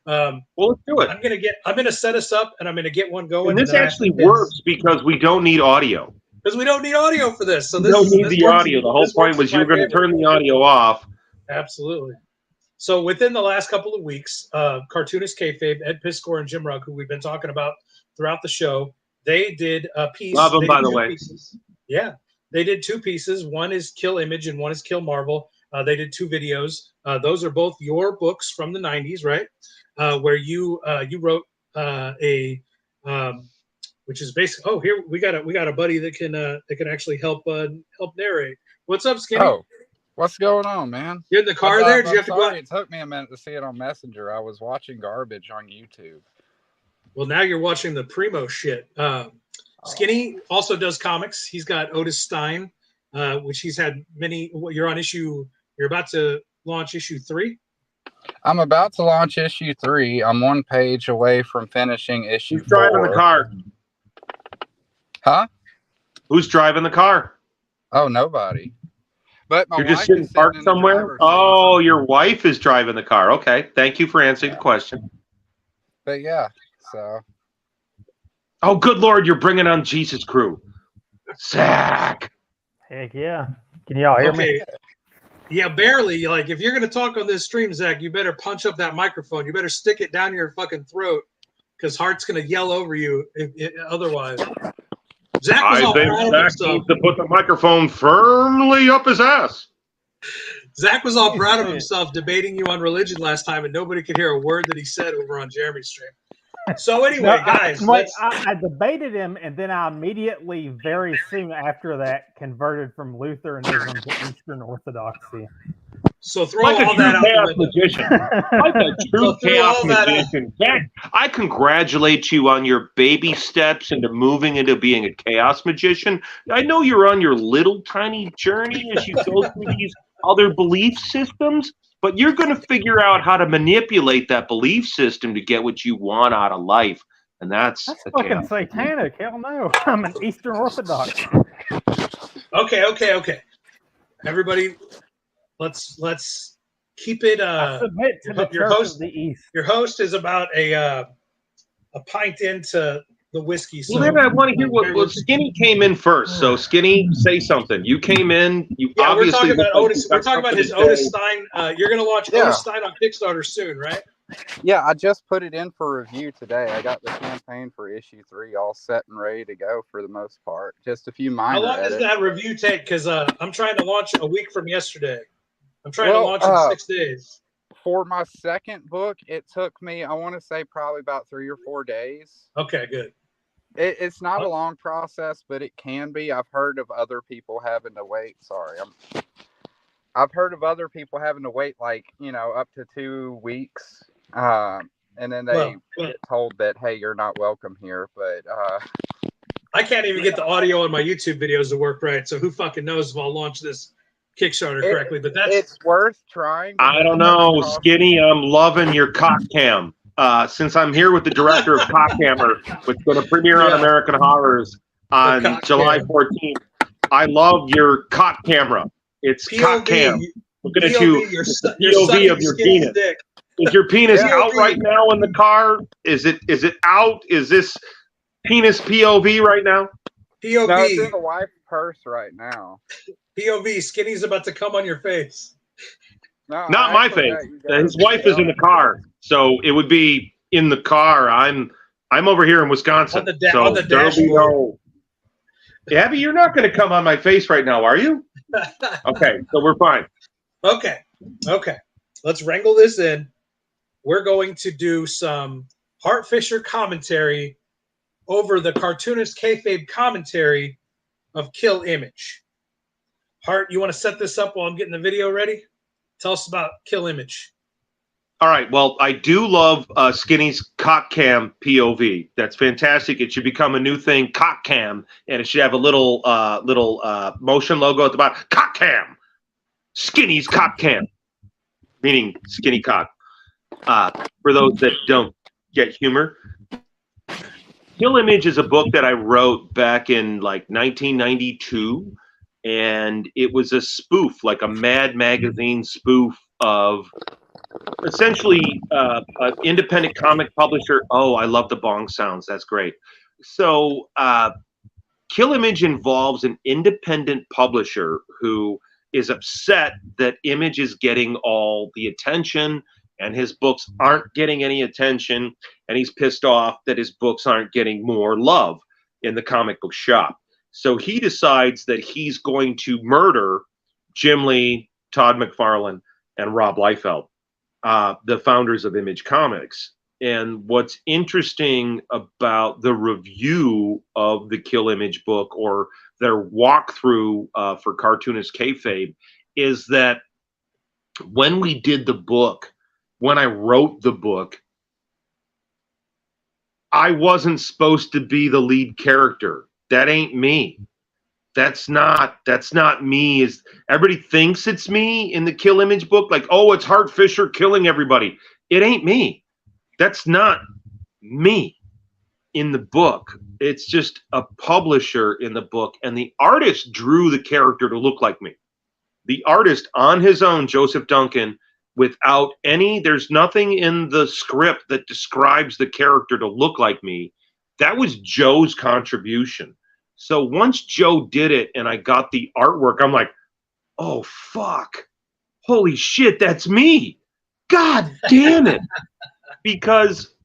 them.
Well, let's do it.
I'm gonna set us up and I'm gonna get one going.
And this actually works because we don't need audio.
Because we don't need audio for this. So
We
this
don't need
this
the
works-
audio. The whole
this
point
works
was
in
you were
my
going to
favor.
turn the audio off.
Absolutely. So within the last couple of weeks, Cartoonist Kayfabe, Ed Piskor, and Jim Rugg, who we've been talking about throughout the show, they did a piece.
Love them,
They
by
did
the
two
way.
pieces. Yeah, they did two pieces. One is Kill Image and one is Kill Marvel. They did two videos. Those are both your books from the '90s, right? Where you wrote which is basically. Oh, here we got a buddy that can actually help narrate. What's up, Skinny?
Oh, what's going on, man?
You're in the car there. Did you have to go
sorry
out?
it took me a minute to see it on Messenger. I was watching garbage on YouTube.
Well, now you're watching the primo shit. Skinny also does comics. He's got Otis Stein, which he's had many. You're on issue. You're about to launch issue 3.
I'm about to launch issue 3. I'm one page away from finishing issue
Who's driving
4.
the car?
Huh?
Who's driving the car?
Oh, nobody. But my
You're just
wife
sitting
is sitting
parked
in the
somewhere?
driver's seat.
Oh, your wife is driving the car. Okay. Thank you for answering the question.
But yeah, so
Oh, good Lord, you're bringing on Jesus Crew. Zach.
Heck yeah. Can y'all hear me?
Yeah, barely. Like, if you're going to talk on this stream, Zach, you better punch up that microphone. You better stick it down your fucking throat because Hart's going to yell over you otherwise. Zach was all
think
proud of
Zach
himself.
needs to put the microphone firmly up his ass.
Zach was all proud of himself debating you on religion last time, and nobody could hear a word that he said over on Jeremy's stream. So anyway, guys,
I debated him, and then I immediately, very soon after that, converted from Lutheranism to Eastern Orthodoxy.
So throw
Like
all
a
that
true
out the
chaos
window.
magician. Like a true
So throw
chaos
all that out.
magician. Zach, I congratulate you on your baby steps into moving into being a chaos magician. I know you're on your little tiny journey as you go through these other belief systems, but you're going to figure out how to manipulate that belief system to get what you want out of life. And that's a
fucking
chaos.
satanic. Hell no. I'm an Eastern Orthodox.
Okay. Everybody, let's keep it.
I submit to the
your
Church
host,
of the East.
Your host is about a pint into the whiskey. So
Well, then I want to hear what Skinny came in first. So Skinny, say something. You came in. You
yeah, we're
obviously
talking about
look like
Otis.
you've
We're
got
talking about
something
his
to
Otis
say.
Stein. You're going to launch Otis Stein on Kickstarter soon, right?
yeah, I just put it in for review today. I got the campaign for issue 3 all set and ready to go for the most part. Just a few minor
How long does
edits.
that review take? Because I'm trying to launch a week from yesterday. I'm trying to launch in 6 days.
For my second book, it took me, I want to say, probably about 3 or 4 days.
Okay, good.
It's not a long process, but it can be. I've heard of other people having to wait. I've heard of other people having to wait up to 2 weeks. And then they get told that, hey, you're not welcome here. But
I can't even get the audio on my YouTube videos to work right. So who fucking knows if I'll launch this Kickstarter correctly? But
it's worth trying.
I don't know, Skinny. I'm loving your cock cam. Since I'm here with the director of Cockhammer, which is going to premiere on American Horrors on July 14th, I love your cock camera. It's
POV,
cock cam. Looking at
POV,
you,
you're
POV of your
Skinny's
penis.
dick.
Is your penis
POV.
out right now in the car? Is it out? Is this penis POV right now?
POV.
No, it's in the wife's purse right now.
POV. Skinny's about to come on your face.
No,
Not my face. His wife is in the car, so it would be in the car. I'm over here in Wisconsin,
on the
there'll be
dashboard.
no. Abby, you're not going to come on my face right now, are you? Okay, so we're fine.
Okay. Let's wrangle this in. We're going to do some Hart Fisher commentary over the Cartoonist Kayfabe commentary of Kill Image. Hart, you want to set this up while I'm getting the video ready? Tell us about Kill Image.
All right. Well, I do love Skinny's cock cam POV. That's fantastic. It should become a new thing, cock cam, and it should have a little motion logo at the bottom. Cock cam, Skinny's cock cam, meaning skinny cock. For those that don't get humor, Kill Image is a book that I wrote back in like 1992, and it was a spoof, like a Mad Magazine spoof of essentially an independent comic publisher. Oh, I love the bong sounds. That's great. So Kill Image involves an independent publisher who is upset that Image is getting all the attention and his books aren't getting any attention, and he's pissed off that his books aren't getting more love in the comic book shop. So he decides that he's going to murder Jim Lee, Todd McFarlane, and Rob Liefeld, the founders of Image Comics. And what's interesting about the review of the Kill Image book, or their walkthrough for Cartoonist Kayfabe, is that when we did the book, when I wrote the book, I wasn't supposed to be the lead character. That ain't me. That's not me. Is everybody thinks it's me in the Kill Image book? Like, oh, it's Hart Fisher killing everybody. It ain't me. That's not me in the book. It's just a publisher in the book, and the artist drew the character to look like me. The artist on his own, Joseph Duncan, without any, there's nothing in the script that describes the character to look like me. That was Joe's contribution. So once Joe did it and I got the artwork, I'm like, oh, fuck. Holy shit, that's me. God damn it. Because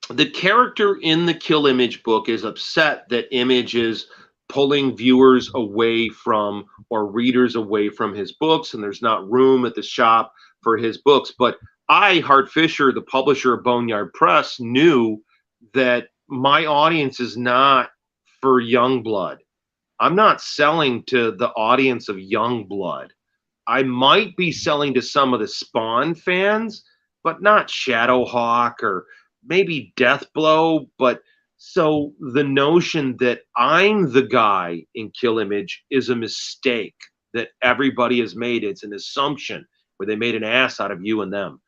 the character in the Kill Image book is upset that Image is pulling viewers away from, or readers away from, his books, and there's not room at the shop for his books. But I, Hart Fisher, the publisher of Boneyard Press, knew that my audience is not for young blood. I'm not selling to the audience of young blood. I might be selling to some of the Spawn fans, but not Shadowhawk or maybe Deathblow. But so the notion that I'm the guy in Kill Image is a mistake that everybody has made. It's an assumption where they made an ass out of you and them.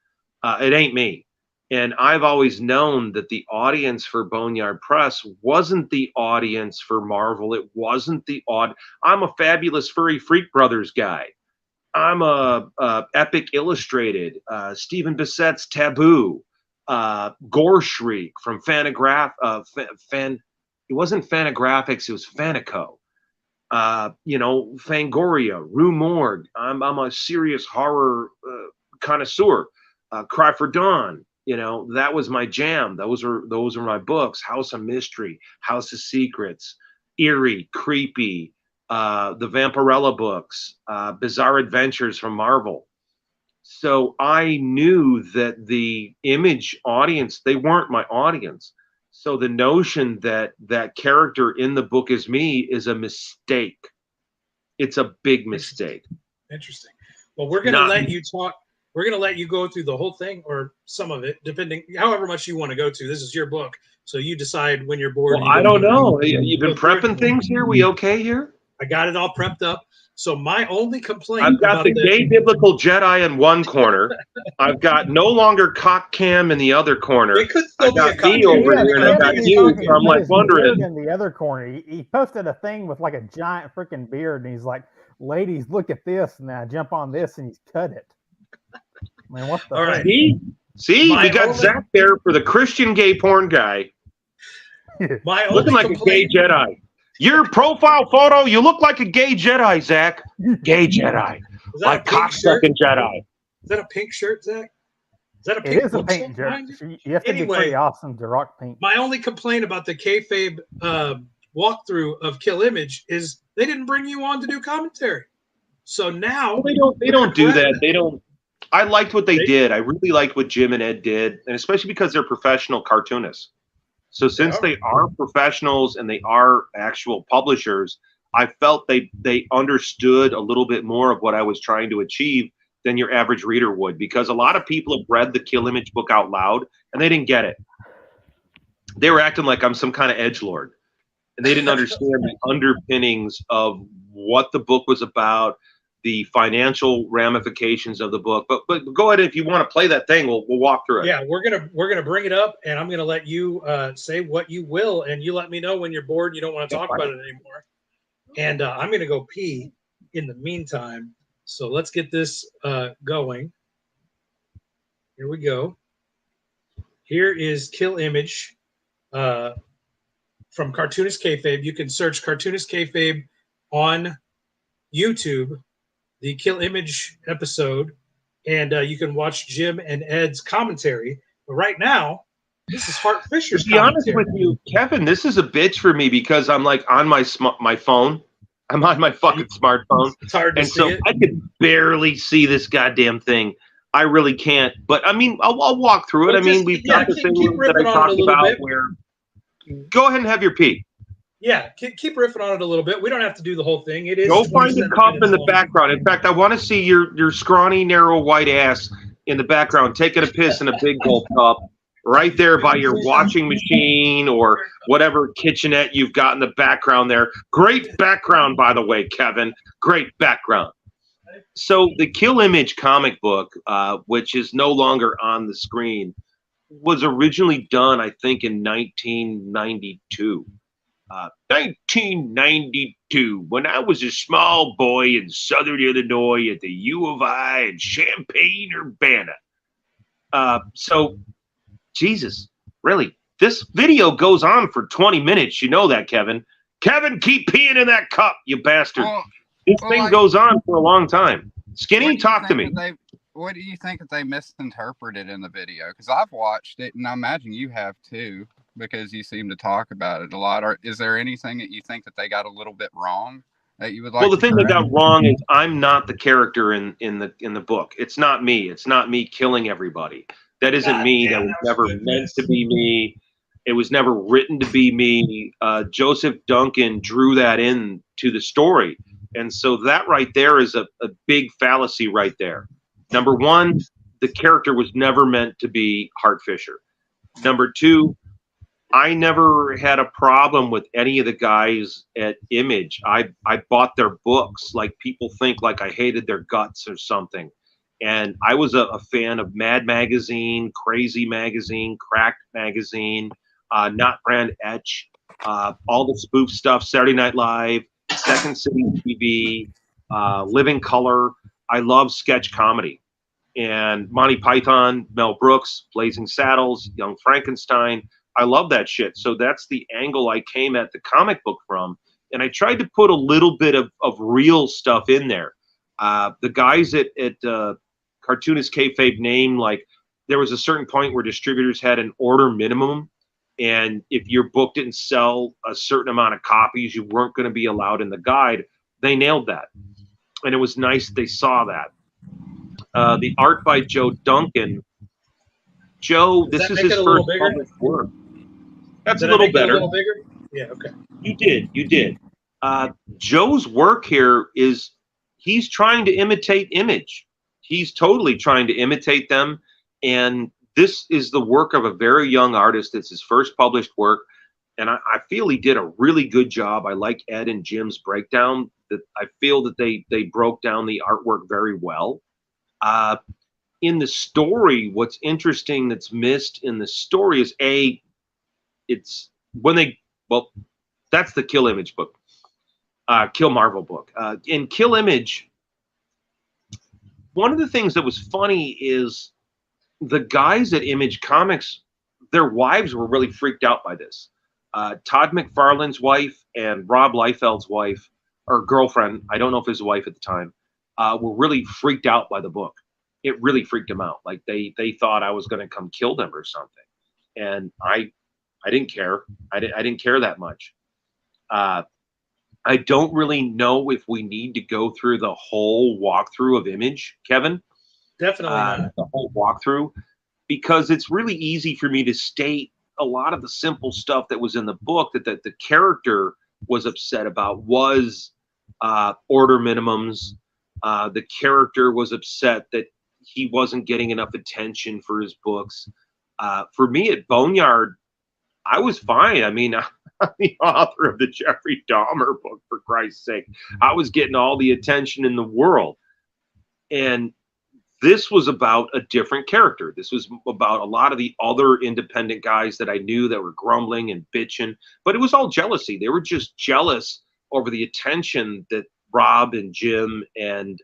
It ain't me. And I've always known that the audience for Boneyard Press wasn't the audience for Marvel. It wasn't the I'm a Fabulous Furry Freak Brothers guy. I'm a Epic Illustrated, Stephen Bissett's Taboo, Gore Shriek from Fantagraph. It wasn't Fantagraphics, it was Fanico. Fangoria, Rue Morgue. I'm a serious horror connoisseur. Cry for Dawn. That was my jam. Those are my books. House of Mystery, House of Secrets, Eerie, Creepy, the Vampirella books, Bizarre Adventures from Marvel. So I knew that the Image audience, they weren't my audience. So the notion that that character in the book is me is a mistake. It's a big mistake.
Interesting. Well, we're going to let you talk. We're going to let you go through the whole thing, or some of it, depending, however much you want to go to. This is your book, so you decide when you're bored.
Well, I don't know. You've been prepping things here? We okay here?
I got it all prepped up. So my only complaint,
I've got the gay biblical Jedi in one corner. I've got no longer cock cam in the other corner.
It could still
I got me over here, and I got you. So I'm like wondering.
In the other corner, he posted a thing with like a giant freaking beard, and he's like, "Ladies, look at this!" And then I jump on this, and he's cut it. Man, what the?
All right.
See, we got Zach there for the Christian gay porn guy, looking like a gay Jedi. Your profile photo, you look like a gay Jedi, Zach. Gay Jedi. Like cocksucking Jedi.
Is that a pink shirt, Zach? Is that a pink?
It is a pink shirt. You have to be pretty awesome to rock pink.
My only complaint about the kayfabe walkthrough of Kill Image is they didn't bring you on to do commentary. So now
they don't do that. They don't. I liked what they did. I really liked what Jim and Ed did, and especially because they're professional cartoonists. So since they are professionals and they are actual publishers, I felt they understood a little bit more of what I was trying to achieve than your average reader would, because a lot of people have read the Kill Image book out loud and they didn't get it. They were acting like I'm some kind of edgelord, and they didn't understand the underpinnings of what the book was about, the financial ramifications of the book. But go ahead, if you want to play that thing, we'll walk through it.
Yeah, we're gonna bring it up, and I'm gonna let you say what you will, and you let me know when you're bored and you don't want to talk about it anymore. And I'm gonna go pee in the meantime. So let's get this going. Here we go. Here is Kill Image from Cartoonist Kayfabe. You can search Cartoonist Kayfabe on YouTube, the Kill Image episode, and you can watch Jim and Ed's commentary. But right now, this is Hart Fisher's
To be honest
commentary.
with you, Kevin, this is a bitch for me because I'm like on my phone. I'm on my fucking smartphone.
It's hard to
And
see
so
it.
I can barely see this goddamn thing. I really can't. But I mean, I'll walk through it.
Well,
I mean,
just-
we've
yeah,
got the
keep
thing that
ripping
I
on it
talked
a little
about
bit.
where. Go ahead and have your pee.
Yeah, keep riffing on it a little bit. We don't have to do the whole thing. It is.
Go find the
27
cup in
minutes
the
long.
background. In fact, I want to see your scrawny, narrow, white ass in the background taking a piss in a big gulp cup right there by your washing machine or whatever kitchenette you've got in the background there. Great background, by the way, Kevin. Great background. So the Kill Image comic book, which is no longer on the screen, was originally done, I think, in 1992. 1992, when I was a small boy in Southern Illinois at the U of I in Champaign-Urbana. So, Jesus, really, this video goes on for 20 minutes. You know that, Kevin. Kevin, keep peeing in that cup, you bastard. This thing goes on for a long time. Skinny, talk to me.
What do you think that they misinterpreted in the video? Because I've watched it, and I imagine you have too, because you seem to talk about it a lot. Is there anything that you think that they got a little bit wrong that you would like?
Well, the
to
thing they
correct?
got wrong is I'm not the character in the book. It's not me. It's not me killing everybody. That isn't
God
me.
damn,
That was
that was
never
good,
meant
Vince.
to be me. It was never written to be me. Joseph Duncan drew that in to the story. And so that right there is a big fallacy right there. Number one, the character was never meant to be Hart Fisher. Number two, I never had a problem with any of the guys at Image. I bought their books. Like, people think like I hated their guts or something. And I was a fan of Mad Magazine, Crazy Magazine, Cracked Magazine, Not Brand Etch, all the spoof stuff, Saturday Night Live, Second City TV, Living Color. I love sketch comedy. And Monty Python, Mel Brooks, Blazing Saddles, Young Frankenstein. I love that shit. So that's the angle I came at the comic book from. And I tried to put a little bit of real stuff in there. The guys at Cartoonist Kayfabe name, like, there was a certain point where distributors had an order minimum. And if your book didn't sell a certain amount of copies, you weren't going to be allowed in the guide. They nailed that. And it was nice they saw that. The art by Joe Duncan. Joe,
Does
this
that
is
make
his
it a little
first
bigger?
published work. That's
Did
a
I
little
make it
better.
a little bigger? Yeah. Okay.
You did. Joe's work here is he's trying to imitate Image. He's totally trying to imitate them. And this is the work of a very young artist. It's his first published work. And I feel he did a really good job. I like Ed and Jim's breakdown. That I feel that they broke down the artwork very well. In the story, what's interesting that's missed in the story is it's when that's the Kill Image book, Kill Marvel book. In Kill Image, one of the things that was funny is the guys at Image Comics, their wives were really freaked out by this. Todd McFarlane's wife and Rob Liefeld's wife, or girlfriend, I don't know if his wife at the time, were really freaked out by the book. It really freaked them out. Like they thought I was going to come kill them or something. And I didn't care. I didn't care that much. I don't really know if we need to go through the whole walkthrough of Image, Kevin.
Definitely not.
The whole walkthrough, because it's really easy for me to state a lot of the simple stuff that was in the book that the character was upset about was order minimums, The character was upset that he wasn't getting enough attention for his books. For me at Boneyard, I was fine. I mean, I'm the author of the Jeffrey Dahmer book, for Christ's sake. I was getting all the attention in the world. And this was about a different character. This was about a lot of the other independent guys that I knew that were grumbling and bitching, but it was all jealousy. They were just jealous over the attention that Rob and Jim and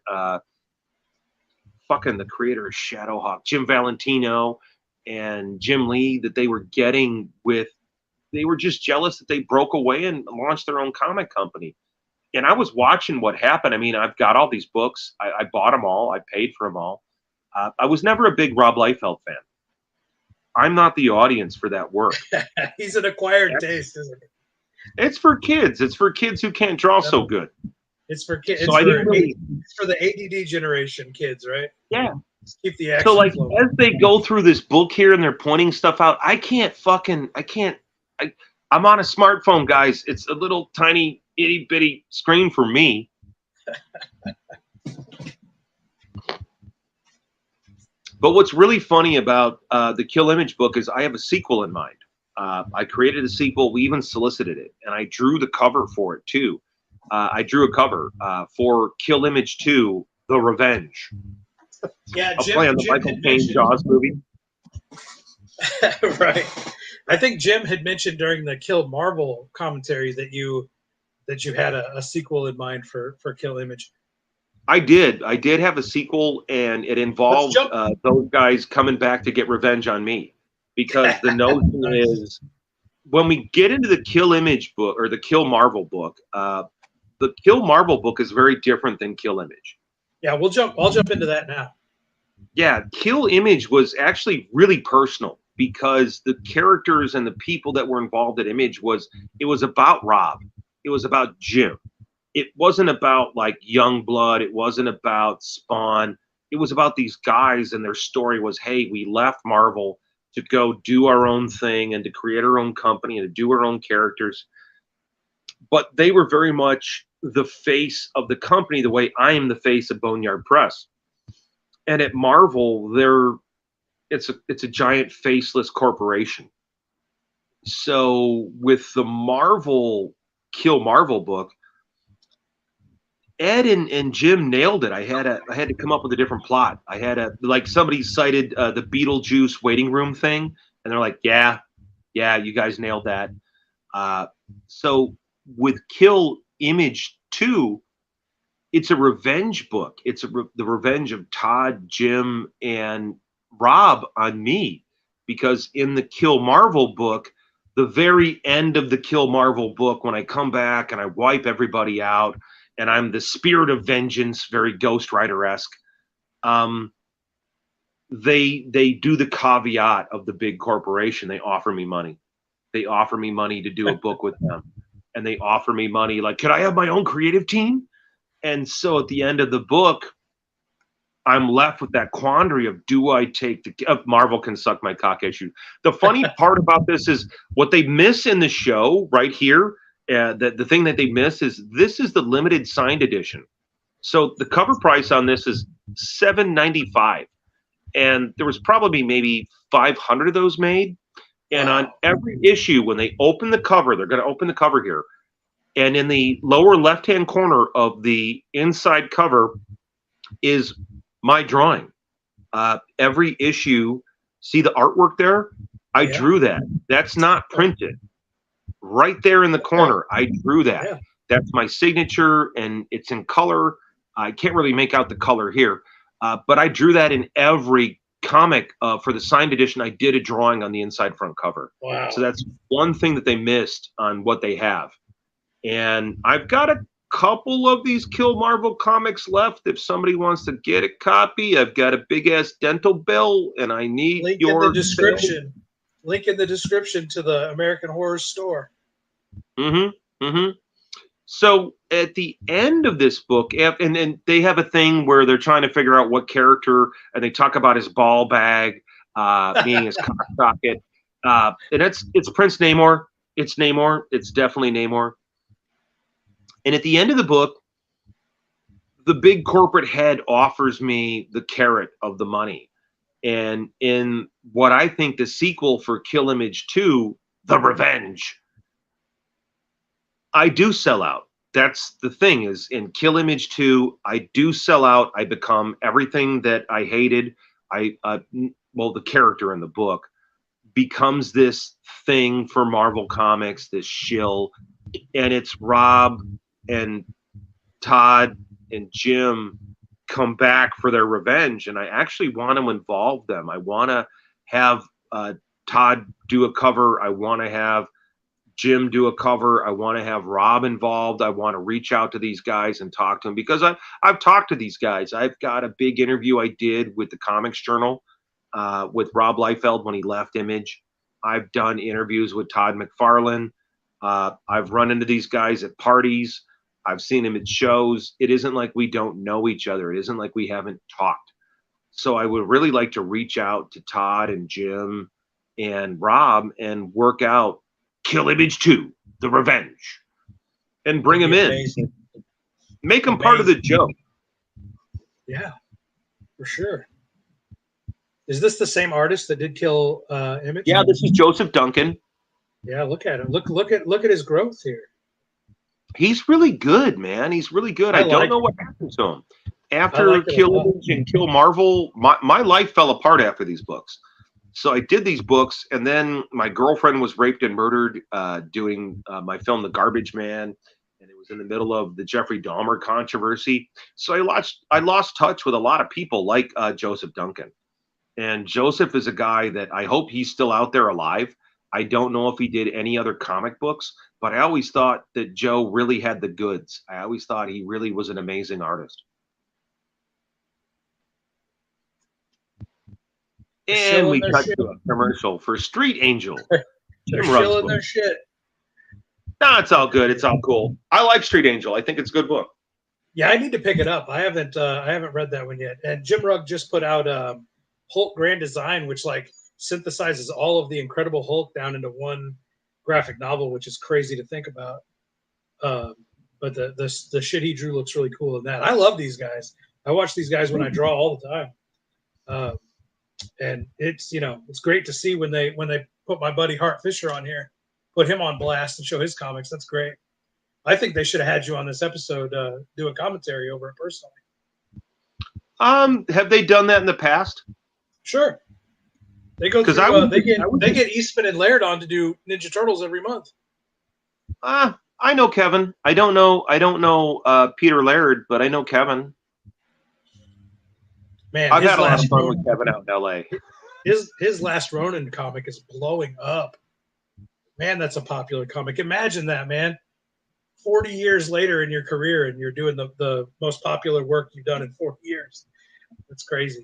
fucking the creator of Shadowhawk, Jim Valentino and Jim Lee, that they were getting with. They were just jealous that they broke away and launched their own comic company. And I was watching what happened. I mean, I've got all these books. I bought them all. I paid for them all. I was never a big Rob Liefeld fan. I'm not the audience for that work.
He's an acquired taste, isn't it?
It's for kids. It's for kids who can't draw so good.
It's for kids.
So
It's for the ADD generation kids, right?
Yeah.
Just keep the action
So like
flowing.
as they go through this book here and they're pointing stuff out, I'm on a smartphone, guys. It's a little tiny itty bitty screen for me. But what's really funny about the Kill Image book is I have a sequel in mind. I created a sequel. We even solicited it, and I drew the cover for it too. I drew a cover for Kill Image 2, The Revenge.
Yeah,
I'll play on the Michael Caine Jaws movie.
Right. I think Jim had mentioned during the Kill Marvel commentary that you had a sequel in mind for Kill Image.
I did have a sequel, and it involved those guys coming back to get revenge on me, because the notion
Nice.
is when we get into the Kill Image book or the Kill Marvel book, the Kill Marvel book is very different than Kill Image.
Yeah, I'll jump into that now.
Yeah, Kill Image was actually really personal because the characters and the people that were involved at Image was about Rob. It was about Jim. It wasn't about like Youngblood. It wasn't about Spawn. It was about these guys, and their story was, hey, we left Marvel to go do our own thing and to create our own company and to do our own characters. But they were very much the face of the company the way I am the face of Boneyard Press. And at Marvel, it's a giant faceless corporation. So with the Marvel Kill Marvel book, Ed and Jim nailed it. I had to come up with a different plot. I had like somebody cited the Beetlejuice waiting room thing, and they're like, yeah, you guys nailed that. So with Kill Image 2, it's a revenge book. It's the revenge of Todd, Jim, and Rob on me, because in the Kill Marvel book, the very end of the Kill Marvel book, when I come back and I wipe everybody out, and I'm the spirit of vengeance, very Ghost Rider-esque. They do the caveat of the big corporation. They offer me money. They offer me money to do a book with them, and they offer me money like, could I have my own creative team? And so at the end of the book, I'm left with that quandary of, do I take the Marvel can suck my cock issue. The funny part about this is what they miss in the show right here. The thing that they miss is this is the limited signed edition. So the cover price on this is $7.95, and there was probably maybe 500 of those made. And on every issue, when they open the cover, they're going to open the cover here, and in the lower left-hand corner of the inside cover is my drawing. Every issue, see the artwork there? I drew that. That's not printed. Right there in the corner, I drew that. Yeah. That's my signature, and it's in color. I can't really make out the color here, but I drew that in every comic for the signed edition. I did a drawing on the inside front cover.
Wow.
So that's one thing that they missed on what they have. And I've got a couple of these Kill Marvel comics left. If somebody wants to get a copy, I've got a big-ass dental bill, and I need
link
your
in the description. Link in the description to the American Horror Store.
So at the end of this book, and they have a thing where they're trying to figure out what character, and they talk about his ball bag being his cock socket, and it's Prince Namor. It's Namor. It's definitely Namor. And at the end of the book, the big corporate head offers me the carrot of the money. And in what I think the sequel for Kill Image 2, The Revenge, I do sell out. That's the thing, is in Kill Image 2, I do sell out. I become everything that I hated. Well, the character in the book becomes this thing for Marvel Comics, this shill, and it's Rob and Todd and Jim come back for their revenge, and I actually want to involve them. I want to have Todd do a cover. I want to have Jim do a cover. I want to have Rob involved. I want to reach out to these guys and talk to them, because I've talked to these guys. I've got a big interview I did with the Comics Journal with Rob Liefeld when he left Image. I've done interviews with Todd McFarlane. I've run into these guys at parties. I've seen him at shows. It isn't like we don't know each other. It isn't like we haven't talked. So I would really like to reach out to Todd and Jim and Rob and work out Kill Image 2, The Revenge, and bring them in.
Amazing.
Make them part of the joke.
Yeah, for sure. Is this the same artist that did Kill Image?
Yeah, this is Joseph Duncan.
Yeah, look at him. Look at his growth here.
He's really good, man. He's really good. I don't know what happened to him. After Kill Image and Kill Marvel, my life fell apart after these books. So I did these books, and then my girlfriend was raped and murdered doing my film The Garbage Man, and it was in the middle of the Jeffrey Dahmer controversy. So I lost touch with a lot of people like Joseph Duncan. And Joseph is a guy that I hope he's still out there alive. I don't know if he did any other comic books, but I always thought that Joe really had the goods. I always thought he really was an amazing artist. And we cut to a commercial for Street Angel.
They're shilling their shit.
No, it's all good. It's all cool. I like Street Angel. I think it's a good book.
Yeah, I need to pick it up. I haven't read that one yet. And Jim Rugg just put out Hulk Grand Design, which like synthesizes all of the Incredible Hulk down into one graphic novel, which is crazy to think about. But the shit he drew looks really cool in that. I love these guys. I watch these guys when I draw all the time. And it's, it's great to see when they put my buddy Hart Fisher on here, put him on blast and show his comics. That's great. I think they should have had you on this episode, do a commentary over it personally.
Have they done that in the past?
Sure. They go through. They get Eastman and Laird on to do Ninja Turtles every month.
I know Kevin. I don't know Peter Laird, but I know Kevin.
Man,
I've had a lot of fun with Kevin out in LA.
His Last Ronin comic is blowing up. Man, that's a popular comic. Imagine that, man. 40 years later in your career, and you're doing the most popular work you've done in 40 years. That's crazy.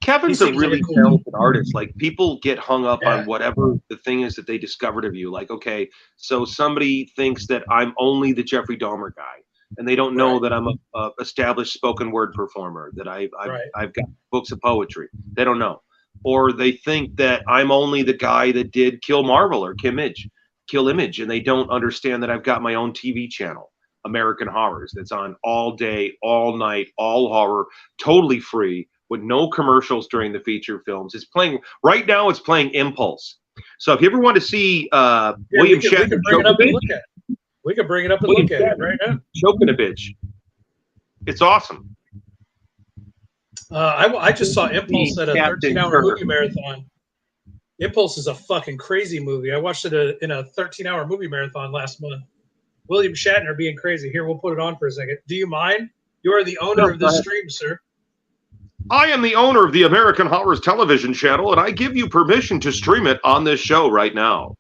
Kevin's a really talented artist. Like, people get hung up on whatever the thing is that they discovered of you. Like, okay, so somebody thinks that I'm only the Jeffrey Dahmer guy, and they don't know that I'm a established spoken word performer, that I've got books of poetry. They don't know. Or they think that I'm only the guy that did Kill Marvel or Kill Image, and they don't understand that I've got my own TV channel, American Horrors, that's on all day, all night, all horror, totally free, with no commercials during the feature films. It's playing right now. It's playing Impulse. So if you ever want to see William Shatner,
we could bring it up and look at it right now.
Choking a bitch. It's awesome.
I just saw Impulse at a 13-hour movie marathon. Impulse is a fucking crazy movie. I watched it in a 13-hour movie marathon last month. William Shatner being crazy. Here, we'll put it on for a second. Do you mind? You are the owner of this stream, sir.
I am the owner of the American Horrors television channel, and I give you permission to stream it on this show right now.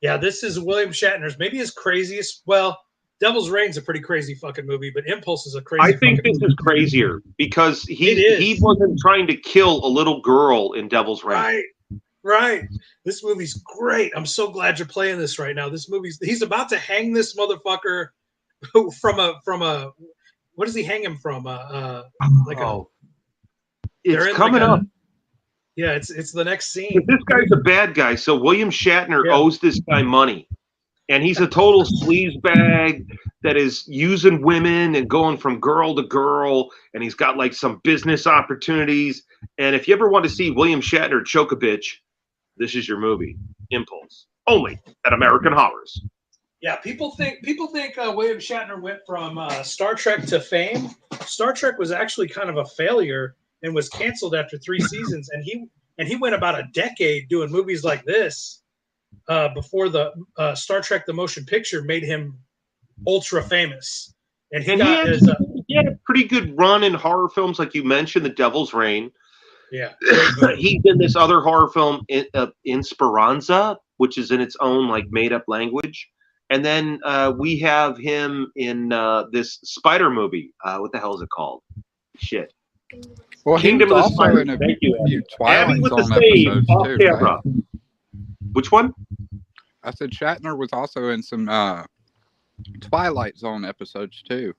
Yeah, this is William Shatner's, maybe his craziest. Well, Devil's Reign's a pretty crazy fucking movie, but Impulse is a crazy.
I think this is crazier because he wasn't trying to kill a little girl in Devil's Reign.
Right. This movie's great. I'm so glad you're playing this right now. He's about to hang this motherfucker from a. What does he hang him from?
It's coming up.
Yeah, it's the next scene.
This guy's a bad guy, so William Shatner owes this guy money. And he's a total sleazebag that is using women and going from girl to girl. And he's got like some business opportunities. And if you ever want to see William Shatner choke a bitch, this is your movie, Impulse, only at American Horrors.
Yeah, people think William Shatner went from Star Trek to fame. Star Trek was actually kind of a failure and was canceled after 3 seasons. And he went about a decade doing movies like this before the Star Trek: The Motion Picture made him ultra famous. And he
had a pretty good run in horror films, like you mentioned, The Devil's Reign.
Yeah,
he's in this other horror film, Esperanza, which is in its own like made-up language. And then we have him in this spider movie. What the hell is it called? Shit.
Well,
Kingdom
he was
of the
also
Spider.
in a
Thank you,
few
Abby.
Twilight
Abby with the
Zone
save
episodes
off
too,
camera.
right?
Which one?
I said Shatner was also in some Twilight Zone episodes too.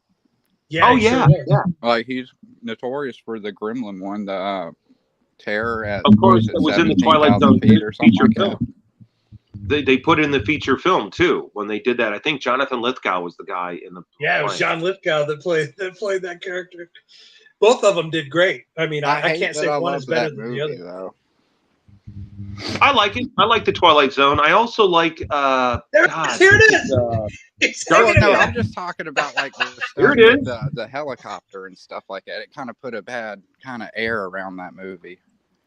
yeah.
Oh
he
yeah,
sure was.
yeah.
Like he's notorious for the Gremlin one, the terror at
Of course, it was in the Twilight Zone
feet or something
feature
like
film.
that.
They put it in the feature film too when they did that. I think Jonathan Lithgow was the guy in the.
Yeah, it was John Lithgow that played that character. Both of them did great. I mean, I
hate
can't
that
say
I
one
love
is better
that
than
movie,
the other.
though.
I like it. I like the Twilight Zone. I also like.
Here
God,
it is. It's
Well,
taking
No,
it
I'm
back.
just talking about like the
Here
stuff
it
with
is.
the helicopter and stuff like that. It kind of put a bad kind of air around that movie.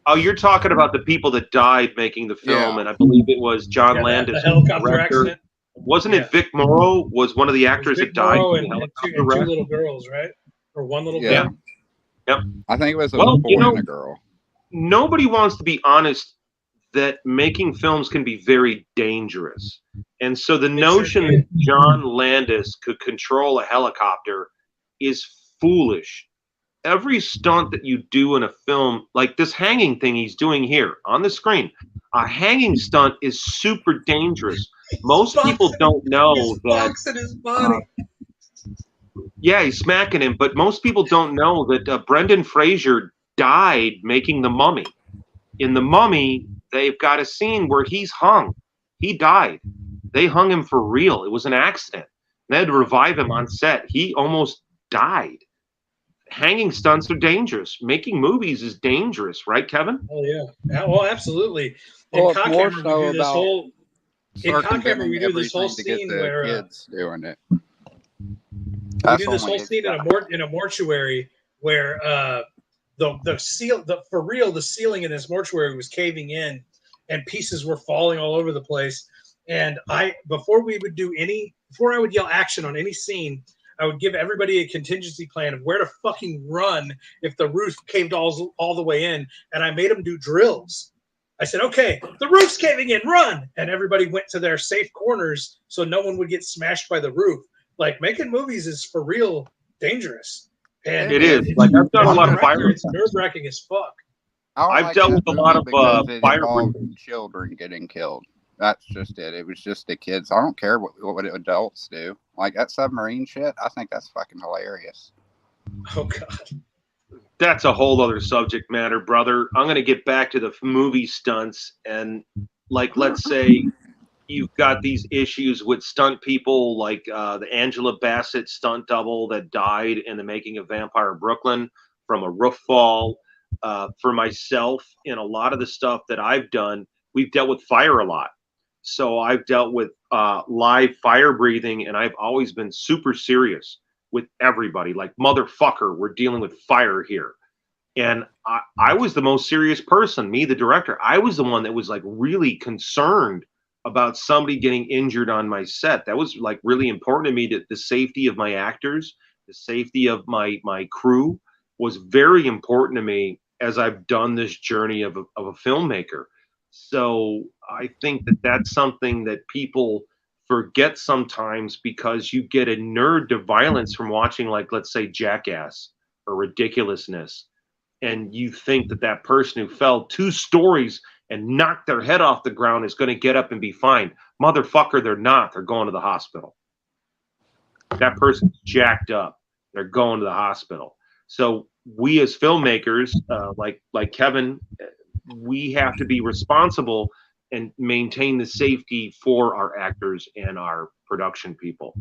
Oh, you're talking about the people that died making the film,
Yeah.
and I believe it was John
Yeah,
Landis,
the helicopter
director.
accident.
Wasn't
Yeah.
it Vic Morrow was one of the
It was
actors
Vic
that died
Morrow
in the
and
helicopter
two
wreck?
little girls, right? Or one little
Yeah.
girl.
Yep.
I think it was a
Well,
boy
you know-
and a girl.
Nobody wants to be honest that making films can be very dangerous. And so the notion
sure
that John Landis could control a helicopter is foolish. Every stunt that you do in a film, like this hanging thing he's doing here on the screen, a hanging stunt is super dangerous. Most people don't know
He's
that.
boxing his body.
Yeah, he's smacking him, but most people don't know that Brendan Fraser died making The Mummy. In The Mummy, they've got a scene where he's hung. He died. They hung him for real. It was an accident. They had to revive him on set. He almost died. Hanging stunts are dangerous. Making movies is dangerous, right, Kevin?
Oh yeah. Well, absolutely.
Well,
In
it's more
Cockhammer,
so
we do this
about
whole. In Cockhammer,
circumventing
we do this whole
everything to get
scene
the
where
kids doing it.
we
That's
do this
only
whole scene in a mortuary where the ceiling in this mortuary was caving in and pieces were falling all over the place. And before I would yell action on any scene, I would give everybody a contingency plan of where to fucking run if the roof caved all the way in. And I made them do drills. I said, okay, the roof's caving in, run. And everybody went to their safe corners so no one would get smashed by the roof. Like, making movies is for real dangerous. And
It is. Like, I've done a lot of fire.
It's nerve-wracking as fuck.
I've dealt with a lot of fire
children getting killed. That's just it. It was just the kids. I don't care what adults do. Like that submarine shit. I think that's fucking hilarious.
Oh God.
That's a whole other subject matter, brother. I'm going to get back to the movie stunts. And like, let's say you've got these issues with stunt people like the Angela Bassett stunt double that died in the making of Vampire Brooklyn from a roof fall. For myself, in a lot of the stuff that I've done, we've dealt with fire a lot. So I've dealt with live fire breathing, and I've always been super serious with everybody. Like, motherfucker, we're dealing with fire here. And I was the most serious person, me, the director. I was the one that was like really concerned about somebody getting injured on my set. That was like really important to me, that the safety of my actors, the safety of my crew was very important to me as I've done this journey of a filmmaker. So I think that that's something that people forget sometimes, because you get inured to violence from watching, like, let's say, Jackass or Ridiculousness. And you think that that person who fell 2 stories and knocked their head off the ground is going to get up and be fine. Motherfucker, they're not. They're going to the hospital. That person's jacked up. They're going to the hospital. So we as filmmakers, like Kevin, we have to be responsible and maintain the safety for our actors and our production people.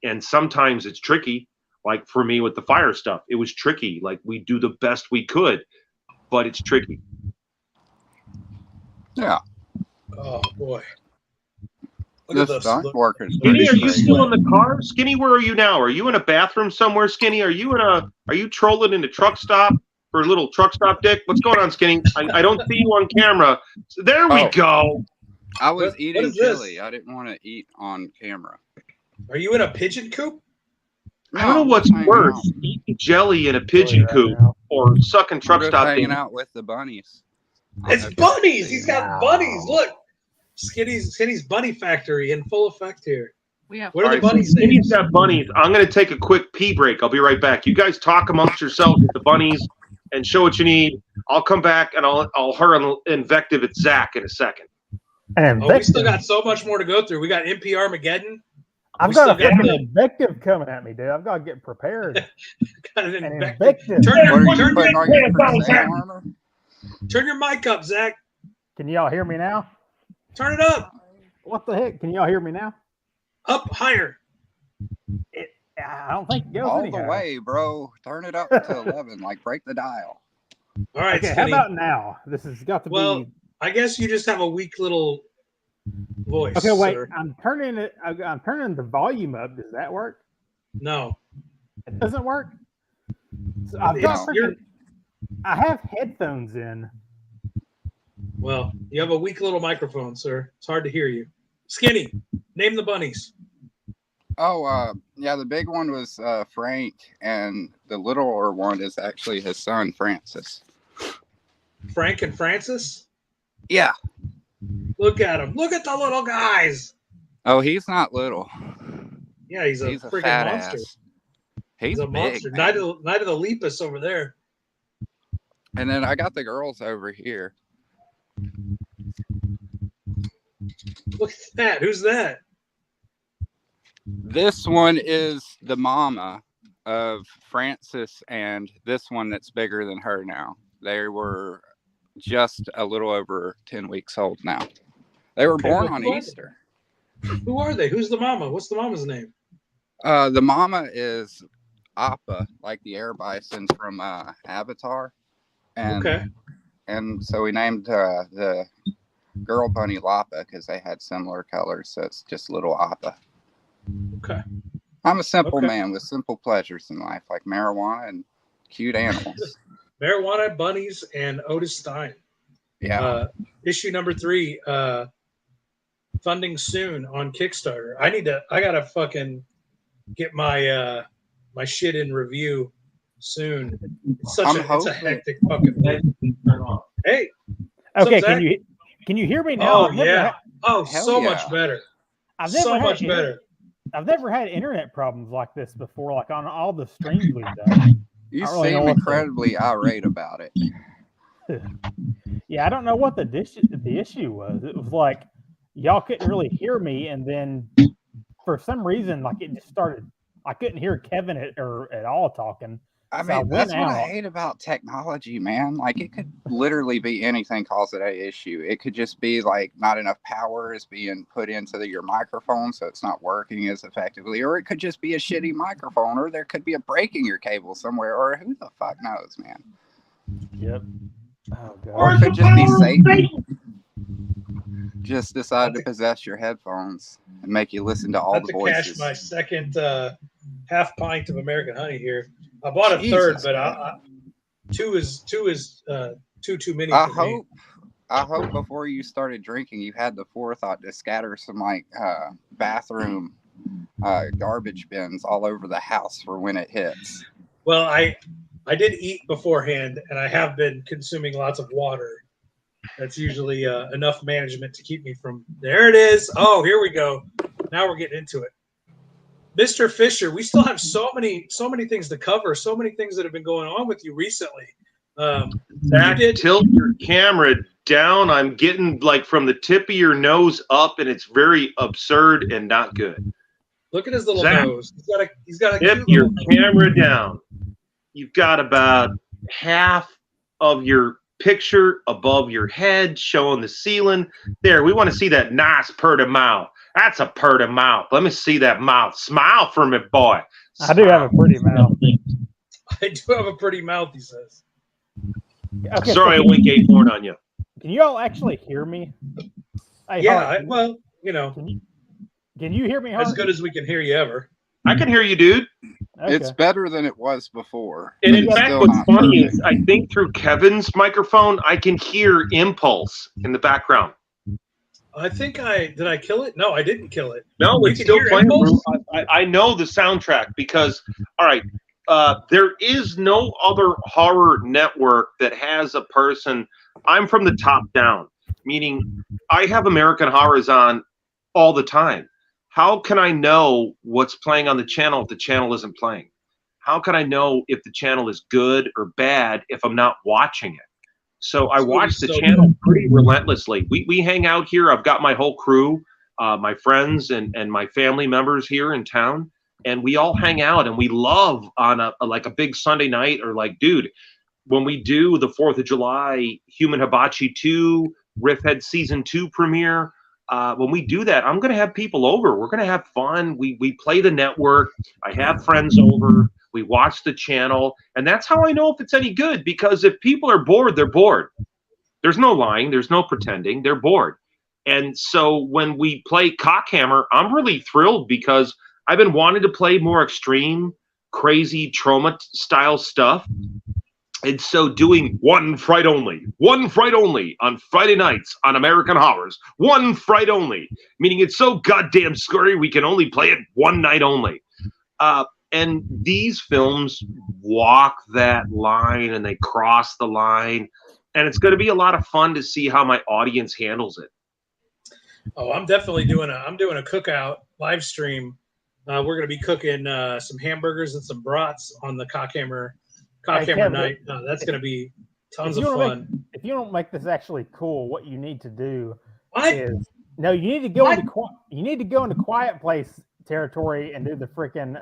And sometimes it's tricky. Like for me with the fire stuff, it was tricky. Like we do the best we could, but it's tricky.
Yeah.
Oh boy. Look at
The
those.
stunt workers.
Skinny, are
pretty
you
crazy.
still in the car? Skinny, where are you now? Are you in a bathroom somewhere, Skinny? Are you trolling in a truck stop for a little truck stop dick? What's going on, Skinny? I don't see you on camera. So there we
Oh.
go.
I was
What
eating
is this?
chili. I didn't want to eat on camera.
Are you in a pigeon coop?
I don't know
I'm
what's
just hanging
worse,
out.
eating jelly in a pigeon
Right
coop
now.
or sucking
I'm
truck
just
stop
hanging
dick.
out with the bunnies.
It's
Okay.
bunnies. He's got
Wow.
bunnies. Look. Skinny's bunny factory in full effect here.
We have
What are the
All right,
bunnies'
Skinny's
names?
got bunnies. I'm going to take a quick pee break. I'll be right back. You guys talk amongst yourselves with the bunnies and show what you need. I'll come back and I'll hurl an invective at Zach in a second.
And
Oh, we still
invective.
got so much more to go through. We got MP Armageddon.
I've
we
got a
still got
freaking
the-
invective coming at me, dude. I've got to get prepared.
Got an
An
invective.
invective.
Turn
What are you
your
putting on your crusade armor?
turn your mic up, Zach.
Can y'all hear me now?
Turn it up.
What the heck? Can y'all hear me now?
Up higher.
I don't think it goes
All
any
the
higher.
way, bro. Turn it up to 11. Like, break the dial.
All right,
Okay, how
Skinny.
about now? This has got to
Well,
be.
I guess you just have a weak little voice.
Okay, wait.
sir.
I'm turning it. I'm turning the volume up. Does that work?
No.
It doesn't work. So I've
It's-
got
you're-
freaking. I have headphones in.
Well, you have a weak little microphone, sir. It's hard to hear you. Skinny, name the bunnies.
Oh, yeah, the big one was Frank, and the littler one is actually his son, Francis.
Frank and Francis.
Yeah.
Look at them. Look at the little guys.
Oh, he's not little.
Yeah, he's a
He's a
freaking
fat
monster.
ass. He's
a
big,
monster.
man.
Night of the Lepus over there.
And then I got the girls over here.
Look at that. Who's that?
This one is the mama of Francis, and this one that's bigger than her now. They were just a little over 10 weeks old now. They were
Okay,
born
well,
on
who are
Easter.
Who are they? Who's the mama? What's the mama's name?
The mama is Appa, like the air bison from Avatar. And,
Okay.
And so we named the girl bunny Lapa because they had similar colors. So it's just little Appa.
Okay.
I'm a simple
Okay.
man with simple pleasures in life, like marijuana and cute animals.
Marijuana, bunnies, and Otis Stein.
Yeah.
Issue number 3. Funding soon on Kickstarter. I gotta fucking get my my shit in review soon. It's
I'm
it's a
hoping-
hectic fucking thing. Hey.
Okay,
Zach?
can you hear me now?
Oh yeah. Oh,
Hell
so
yeah.
much better.
I've never
So
had
much better.
I've never had internet problems like this before, like on all the streams we've done.
You
I really know
seem
what to-
incredibly irate about it.
Yeah, I don't know what the issue was. It was like y'all couldn't really hear me, and then for some reason, like it just started. I couldn't hear Kevin at all talking.
I
So I
mean,
went
that's what I
out.
hate about technology, man. Like, it could literally be anything cause it a issue. It could just be like not enough power is being put into your microphone, so it's not working as effectively. Or it could just be a shitty microphone, or there could be a break in your cable somewhere, or who the fuck knows, man.
Yep. Oh god.
Or it could just be Satan just decided to possess your headphones and make you listen to all
Not
the
to cash
voices.
my second half pint of American honey here. I bought a
Jesus,
third, but
man.
two is too many.
I
for me.
hope before you started drinking, you had the forethought to scatter some like bathroom garbage bins all over the house for when it hits.
Well, I did eat beforehand, and I have been consuming lots of water. That's usually enough management to keep me from. There it is. Oh, here we go. Now we're getting into it. Mr. Fisher, we still have so many things to cover, so many things that have been going on with you recently.
Zach, tilt your camera down. I'm getting like from the tip of your nose up, and it's very absurd and not good.
Look at his little
Zach,
nose. He's got a
Tip
cute
your
little-
camera down. You've got about half of your picture above your head showing the ceiling. There, we want to see that nice purty mouth. That's a purty mouth. Let me see that mouth. Smile for me, boy.
I do have a pretty mouth.
I do have a pretty mouth, he says.
Okay,
Sorry, I
so
went gay porn on you.
can you all actually hear me? Hey,
Yeah,
Hart,
well, you know,
can you hear me, Hart?
as good as we can hear you ever.
I can hear you, dude.
Okay.
It's better than it was before.
And
but
in
it's
fact,
still
what's
not
funny
perfect.
is I think through Kevin's microphone, I can hear Impulse in the background.
I think did I kill it? No, I didn't kill it.
No,
You
it's
can
still
hear
playing.
Impulse?
I know the soundtrack because, all right, there is no other horror network that has a person. I'm from the top down, meaning I have American Horrors on all the time. How can I know what's playing on the channel if the channel isn't playing? How can I know if the channel is good or bad if I'm not watching it? So I watch the channel pretty relentlessly. We hang out here. I've got my whole crew, my friends and my family members here in town, and we all hang out and we love on a big Sunday night or like, dude, when we do the 4th of July Human Hibachi 2 Riffhead Season 2 premiere, when we do that, I'm going to have people over. We're going to have fun. We play the network. I have friends over. We watch the channel. And that's how I know if it's any good, because if people are bored, they're bored. There's no lying. There's no pretending. They're bored. And so when we play Cockhammer, I'm really thrilled because I've been wanting to play more extreme, crazy trauma style stuff. And so doing one fright only on Friday nights on American Horrors, one fright only, meaning it's so goddamn scary we can only play it one night only. And these films walk that line and they cross the line. And it's going to be a lot of fun to see how my audience handles it.
Oh, I'm definitely doing a cookout live stream. We're going to be cooking some hamburgers and some brats on the Cockhammer
Kevin,
night. That's going to be tons of
if
fun.
If you don't make this actually cool, what you need to do
What?
is you need to go into quiet place territory and do the freaking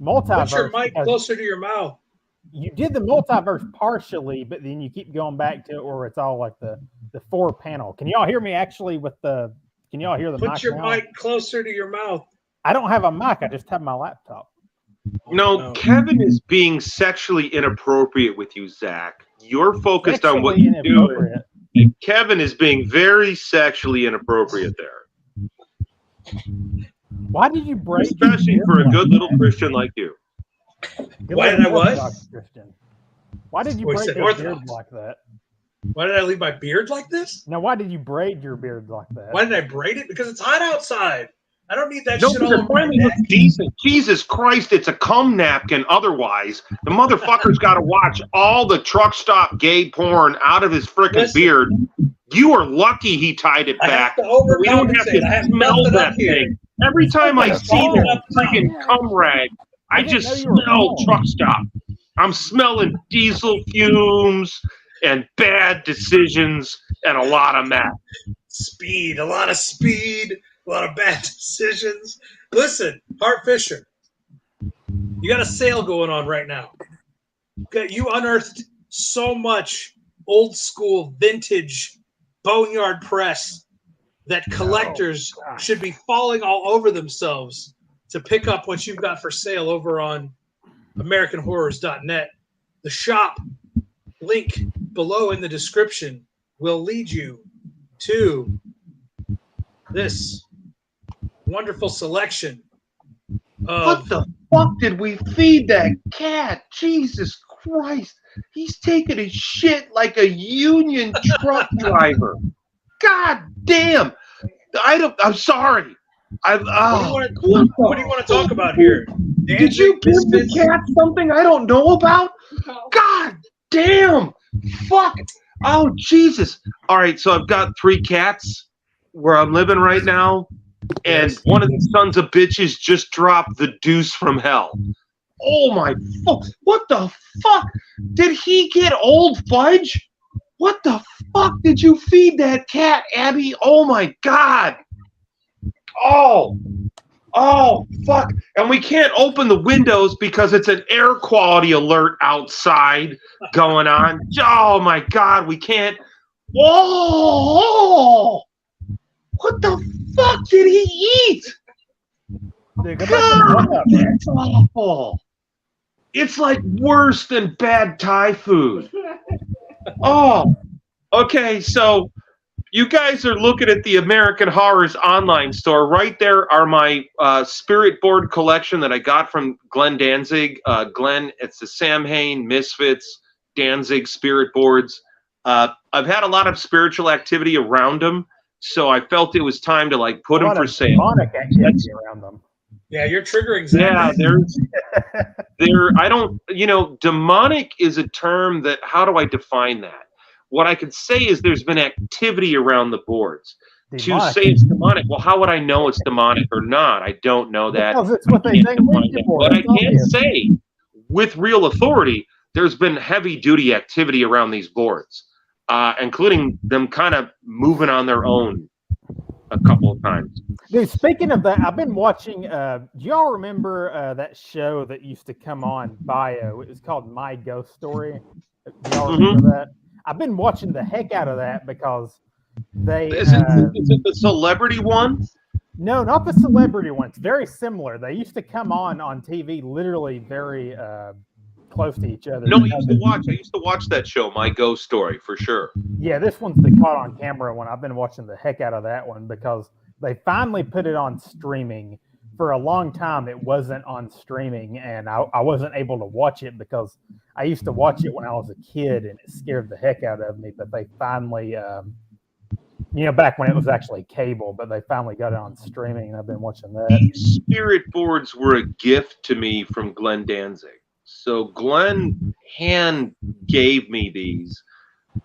multiverse.
Put your mic closer to your mouth.
You did the multiverse partially, but then you keep going back to it where it's all like the 4-panel. Can y'all hear me actually can y'all hear the mic?
Put your
now?
mic closer to your mouth.
I don't have a mic. I just have my laptop.
No, Kevin is being sexually inappropriate with you, Zach. You're focused on what you're doing. And Kevin is being very sexually inappropriate there.
Why did you break?
Especially for a good little Christian like you.
Why did I what?
Christian. Why did you
Boy,
braid
said
your
Orthodox.
beard like that?
Why did I leave my beard like this?
Now, why did you braid your beard like that?
Why did I braid it? Because it's hot outside. I don't need that
No,
shit
but
all
it
over my
finally
neck.
looks decent. Jesus Christ, it's a cum napkin otherwise. The motherfucker's got to watch all the truck stop gay porn out of his frickin'
Listen.
beard. You are lucky he tied it
I
back.
have to
We don't have
overcompensate. I have
to smell
nothing
that
up here.
thing. Every time I see that freaking cum rag, I
didn't
just
know you were
smell
wrong.
truck stop. I'm smelling diesel fumes and bad decisions and a lot of meth.
Speed, a lot of bad decisions. Listen, Hart Fisher, you got a sale going on right now. You unearthed so much old school vintage boneyard press that collectors should be falling all over themselves to pick up what you've got for sale over on AmericanHorrors.net. The shop link below in the description will lead you to this wonderful selection of
What the fuck did we feed that cat? Jesus Christ. He's taking his shit like a union truck driver. God damn. I'm sorry.
what do you want to talk about here?
Did you give the cat something I don't know about? God damn. Fuck. Oh, Jesus. All right, so I've got 3 cats where I'm living right now, and one of these sons of bitches just dropped the deuce from hell. Oh, my fuck. What the fuck? Did he get old fudge? What the fuck did you feed that cat, Abby? Oh, my God. Oh. Oh, fuck. And we can't open the windows because it's an air quality alert outside going on. Oh, my God. We can't. Whoa! What the fuck did he eat?
Dude, go back and look up.
It's awful. It's like worse than bad Thai food. Oh, okay. So you guys are looking at the American Horrors online store. Right there are my spirit board collection that I got from Glenn Danzig. Glenn, it's the Samhain, Misfits, Danzig spirit boards. I've had a lot of spiritual activity around them, so I felt it was time to like put
A
them
lot
for
of
sale.
demonic activity around them.
Yeah, you're triggering Zach.
Yeah, I don't, demonic is a term that, how do I define that? What I could say is there's been activity around the boards. To say it's demonic, well, how would I know it's demonic or not? I don't know that.
Because it's what they
Can't
think
define
we
that.
for.
But I
It's
can
obvious.
say with real authority, there's been heavy duty activity around these boards, including them kind of moving on their own a couple of times.
Dude, speaking of that, I've been watching. Do y'all remember that show that used to come on Bio? It was called My Ghost Story. Do y'all remember that? I've been watching the heck out of that because they.
Is it the celebrity one?
No, not the celebrity one. It's very similar. They used to come on TV literally very close to each other.
No, I used to watch that show, My Ghost Story, for sure.
Yeah, this one's the caught on camera one. I've been watching the heck out of that one because they finally put it on streaming. For a long time, it wasn't on streaming, and I wasn't able to watch it because I used to watch it when I was a kid, and it scared the heck out of me. But they finally, back when it was actually cable, but they finally got it on streaming, and I've been watching that.
These spirit boards were a gift to me from Glenn Danzig. So Glenn hand gave me these.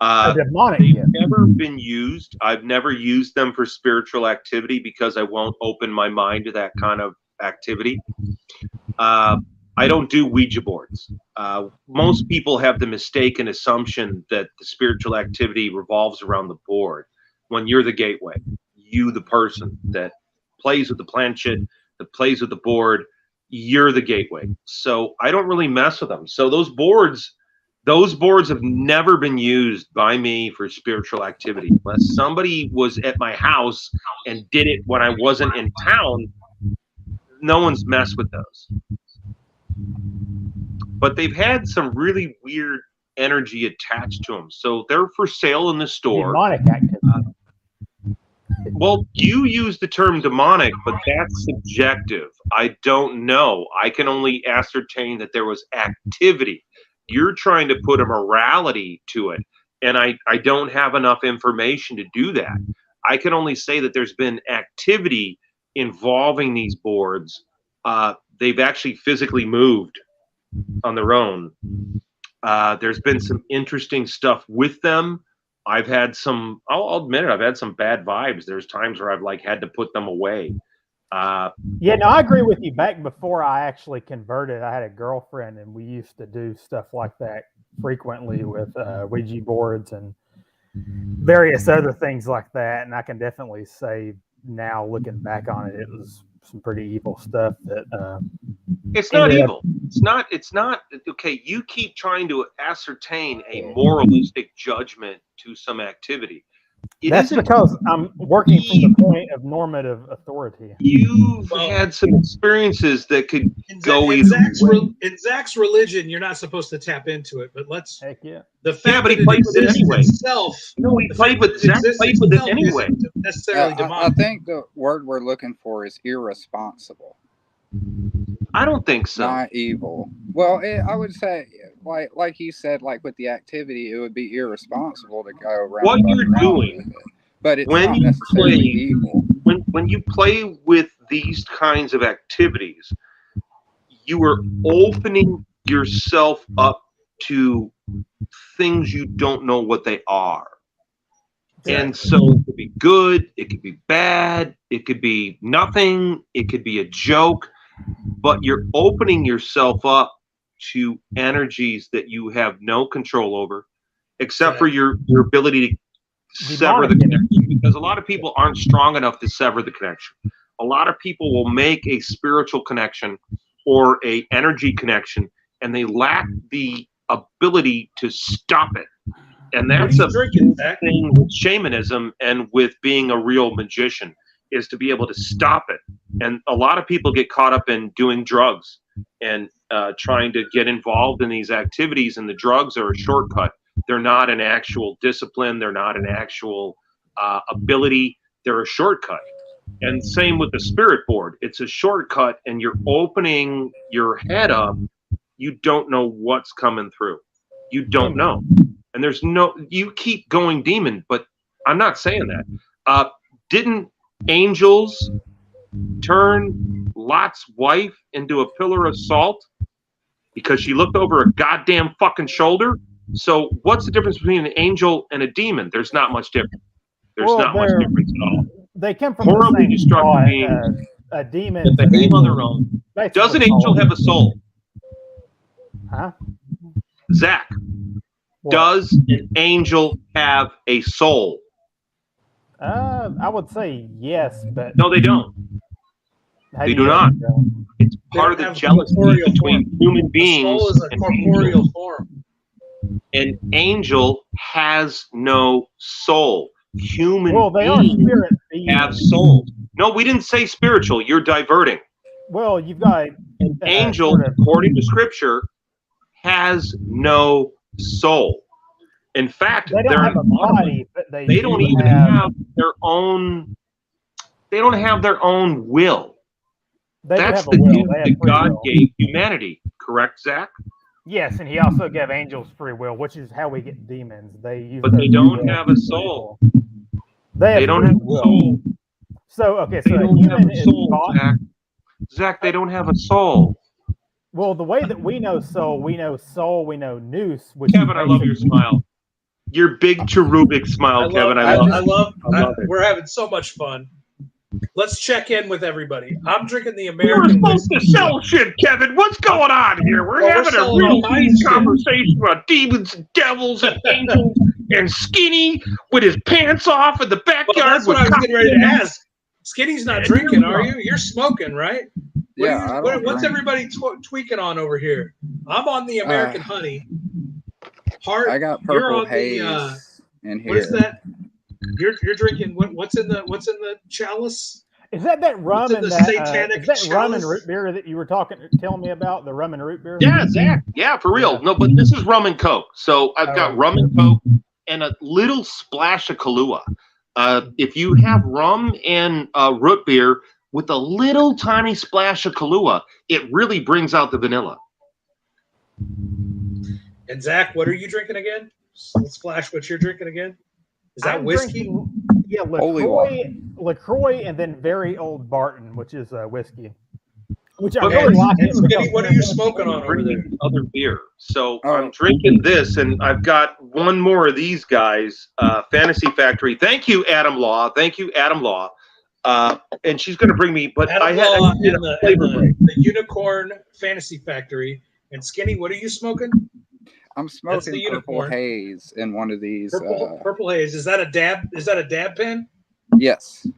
Demonic
They've
gift.
never been used. I've never used them for spiritual activity because I won't open my mind to that kind of activity. I don't do Ouija boards. Most people have the mistaken assumption that the spiritual activity revolves around the board when you're the gateway. You, the person that plays with the planchette, that plays with the board, you're the gateway. So I don't really mess with them. So those boards have never been used by me for spiritual activity. Unless somebody was at my house and did it when I wasn't in town, no one's messed with those. But they've had some really weird energy attached to them. So they're for sale in the store.
Demonic activity.
Well, you use the term demonic, but that's subjective. I don't know. I can only ascertain that there was activity. You're trying to put a morality to it, and I don't have enough information to do that. I can only say that there's been activity involving these boards. They've actually physically moved on their own. There's been some interesting stuff with them. I've had some, I'll admit it, I've had some bad vibes. There's times where I've had to put them away.
I agree with you. Back before I actually converted, I had a girlfriend, and we used to do stuff like that frequently with Ouija boards and various other things like that. And I can definitely say now, looking back on it, it was some pretty evil stuff. That
it's not evil. It's not okay. You keep trying to ascertain a moralistic judgment to some activity.
That's because I'm working from the point of normative authority.
You've had some experiences that could go either way.
In Zach's religion, you're not supposed to tap into it, but
Heck yeah.
The fact
but he
that
played
it
with it
exists
anyway.
itself.
No, he played with Zach played with it anyway.
Isn't necessarily
I
demonic.
think the word we're looking for is irresponsible.
I don't think so.
Not evil. Well, I would say, like you said, like with the activity, it would be irresponsible to go around.
What you're
around
doing
with it. But it's
when
not
you
necessarily
play,
evil.
when you play with these kinds of activities, you are opening yourself up to things you don't know what they are. And so it could be good, it could be bad, it could be nothing, it could be a joke, but you're opening yourself up to energies that you have no control over, except for your ability to sever the connection, because a lot of people aren't strong enough to sever the connection. a lot of people will make a spiritual connection or a energy connection, and they lack the ability to stop it. And
What are
that's
you
a
drinking,
big
Zach?
thing with shamanism and with being a real magician, is to be able to stop it. And a lot of people get caught up in doing drugs and trying to get involved in these activities, and the drugs are a shortcut. They're not an actual discipline. They're not an actual ability. They're a shortcut. And same with the spirit board. It's a shortcut, and you're opening your head up. You don't know what's coming through. You don't know. And there's no, you keep going demon, but I'm not saying that. Didn't angels turn Lot's wife into a pillar of salt because she looked over a goddamn fucking shoulder? So what's the difference between an angel and a demon? There's not much difference. There's
Well,
not much difference at all.
They come from
Horribly
the same
destructive
thought.
beings
A demon.
that behave on their own. Does an angel have a soul?
Huh?
Zach,
What?
does an angel have a soul?
I would say yes, but
No, they don't.
how
They
you
do not.
know?
It's
They
part
don't
of the
have
jealousy
corporeal
between
form.
human
The
beings
soul is a
and
corporeal
angels.
form.
An angel has no soul. Human
Well, they are
beings
spirit
have
beings.
souls. No, we didn't say spiritual. You're diverting.
Well, you've got
An angel,
sort of-
according to Scripture, has no soul. In fact,
they don't
they're
have a body, but
they don't
do
even have their own. They don't have their own will.
They do
That's
have a
the
will.
gift
They have
that
free
God
will.
gave humanity. Correct, Zach?
Yes, and he also gave angels free will, which is how we get demons. They use
But
their
they
free
don't
will
have
to
a
do
soul.
evil. They
They don't
free
have a
will.
soul.
So okay,
They
so a
don't have
human
a
is
soul,
thought.
Zach. Zach, they don't have a soul.
Well, the way that we know soul, we know noose, which
Kevin,
is
I love your
basically-
smile. Your big cherubic smile, Kevin. I love it.
We're having so much fun. Let's check in with everybody. I'm drinking the
We were
American
supposed to
whiskey.
sell shit, Kevin. What's going on here? We're
Well, we're
having a
selling
real
all kinds
deep
of shit.
conversation about demons and devils and angels and Skinny with his pants off in the
Well,
backyard.
that's what
with
I was getting ready to
cocktails.
ask. Skinny's not
And
drinking,
here we
are
are.
you? You're smoking, right?
Yeah, I don't
What's
drink.
everybody tweaking on over here? I'm on the American Honey. Hart,
I got
you're
purple
on
haze
the.
in here.
What is that? You're drinking what's in the chalice?
Is that rum
What's in
and
the
that?
satanic
Is that rum and
chalice?
root beer that you were telling me about? The rum and root beer.
Yeah, Zach. Yeah, for real.
Yeah.
No, but this is rum and Coke. So I've got
Oh,
rum and Coke and a little splash of Kahlua. If you have rum and root beer with a little tiny splash of Kahlua, it really brings out the vanilla.
And Zach, what are you drinking again? Let's flash what you're drinking again. Is that
I'm
whiskey?
drinking- yeah,
Holy
LaCroix, and then very old Barton, which is whiskey. Which I
But
really like.
And
it
Skinny,
because-
what are you smoking on over there?
Bringing other beer. So
Oh.
I'm drinking this, and I've got one more of these guys, Fantasy Factory. Thank you, Adam Law. Thank you, Adam Law. And she's going to bring me, but I had
Outlaw
needed
and
a flavor break.
the Unicorn Fantasy Factory. And Skinny, what are you smoking?
I'm
the
smoking purple
unicorn.
haze in one of these.
Purple haze. Is that a dab? Is that a dab pen?
Yes.
You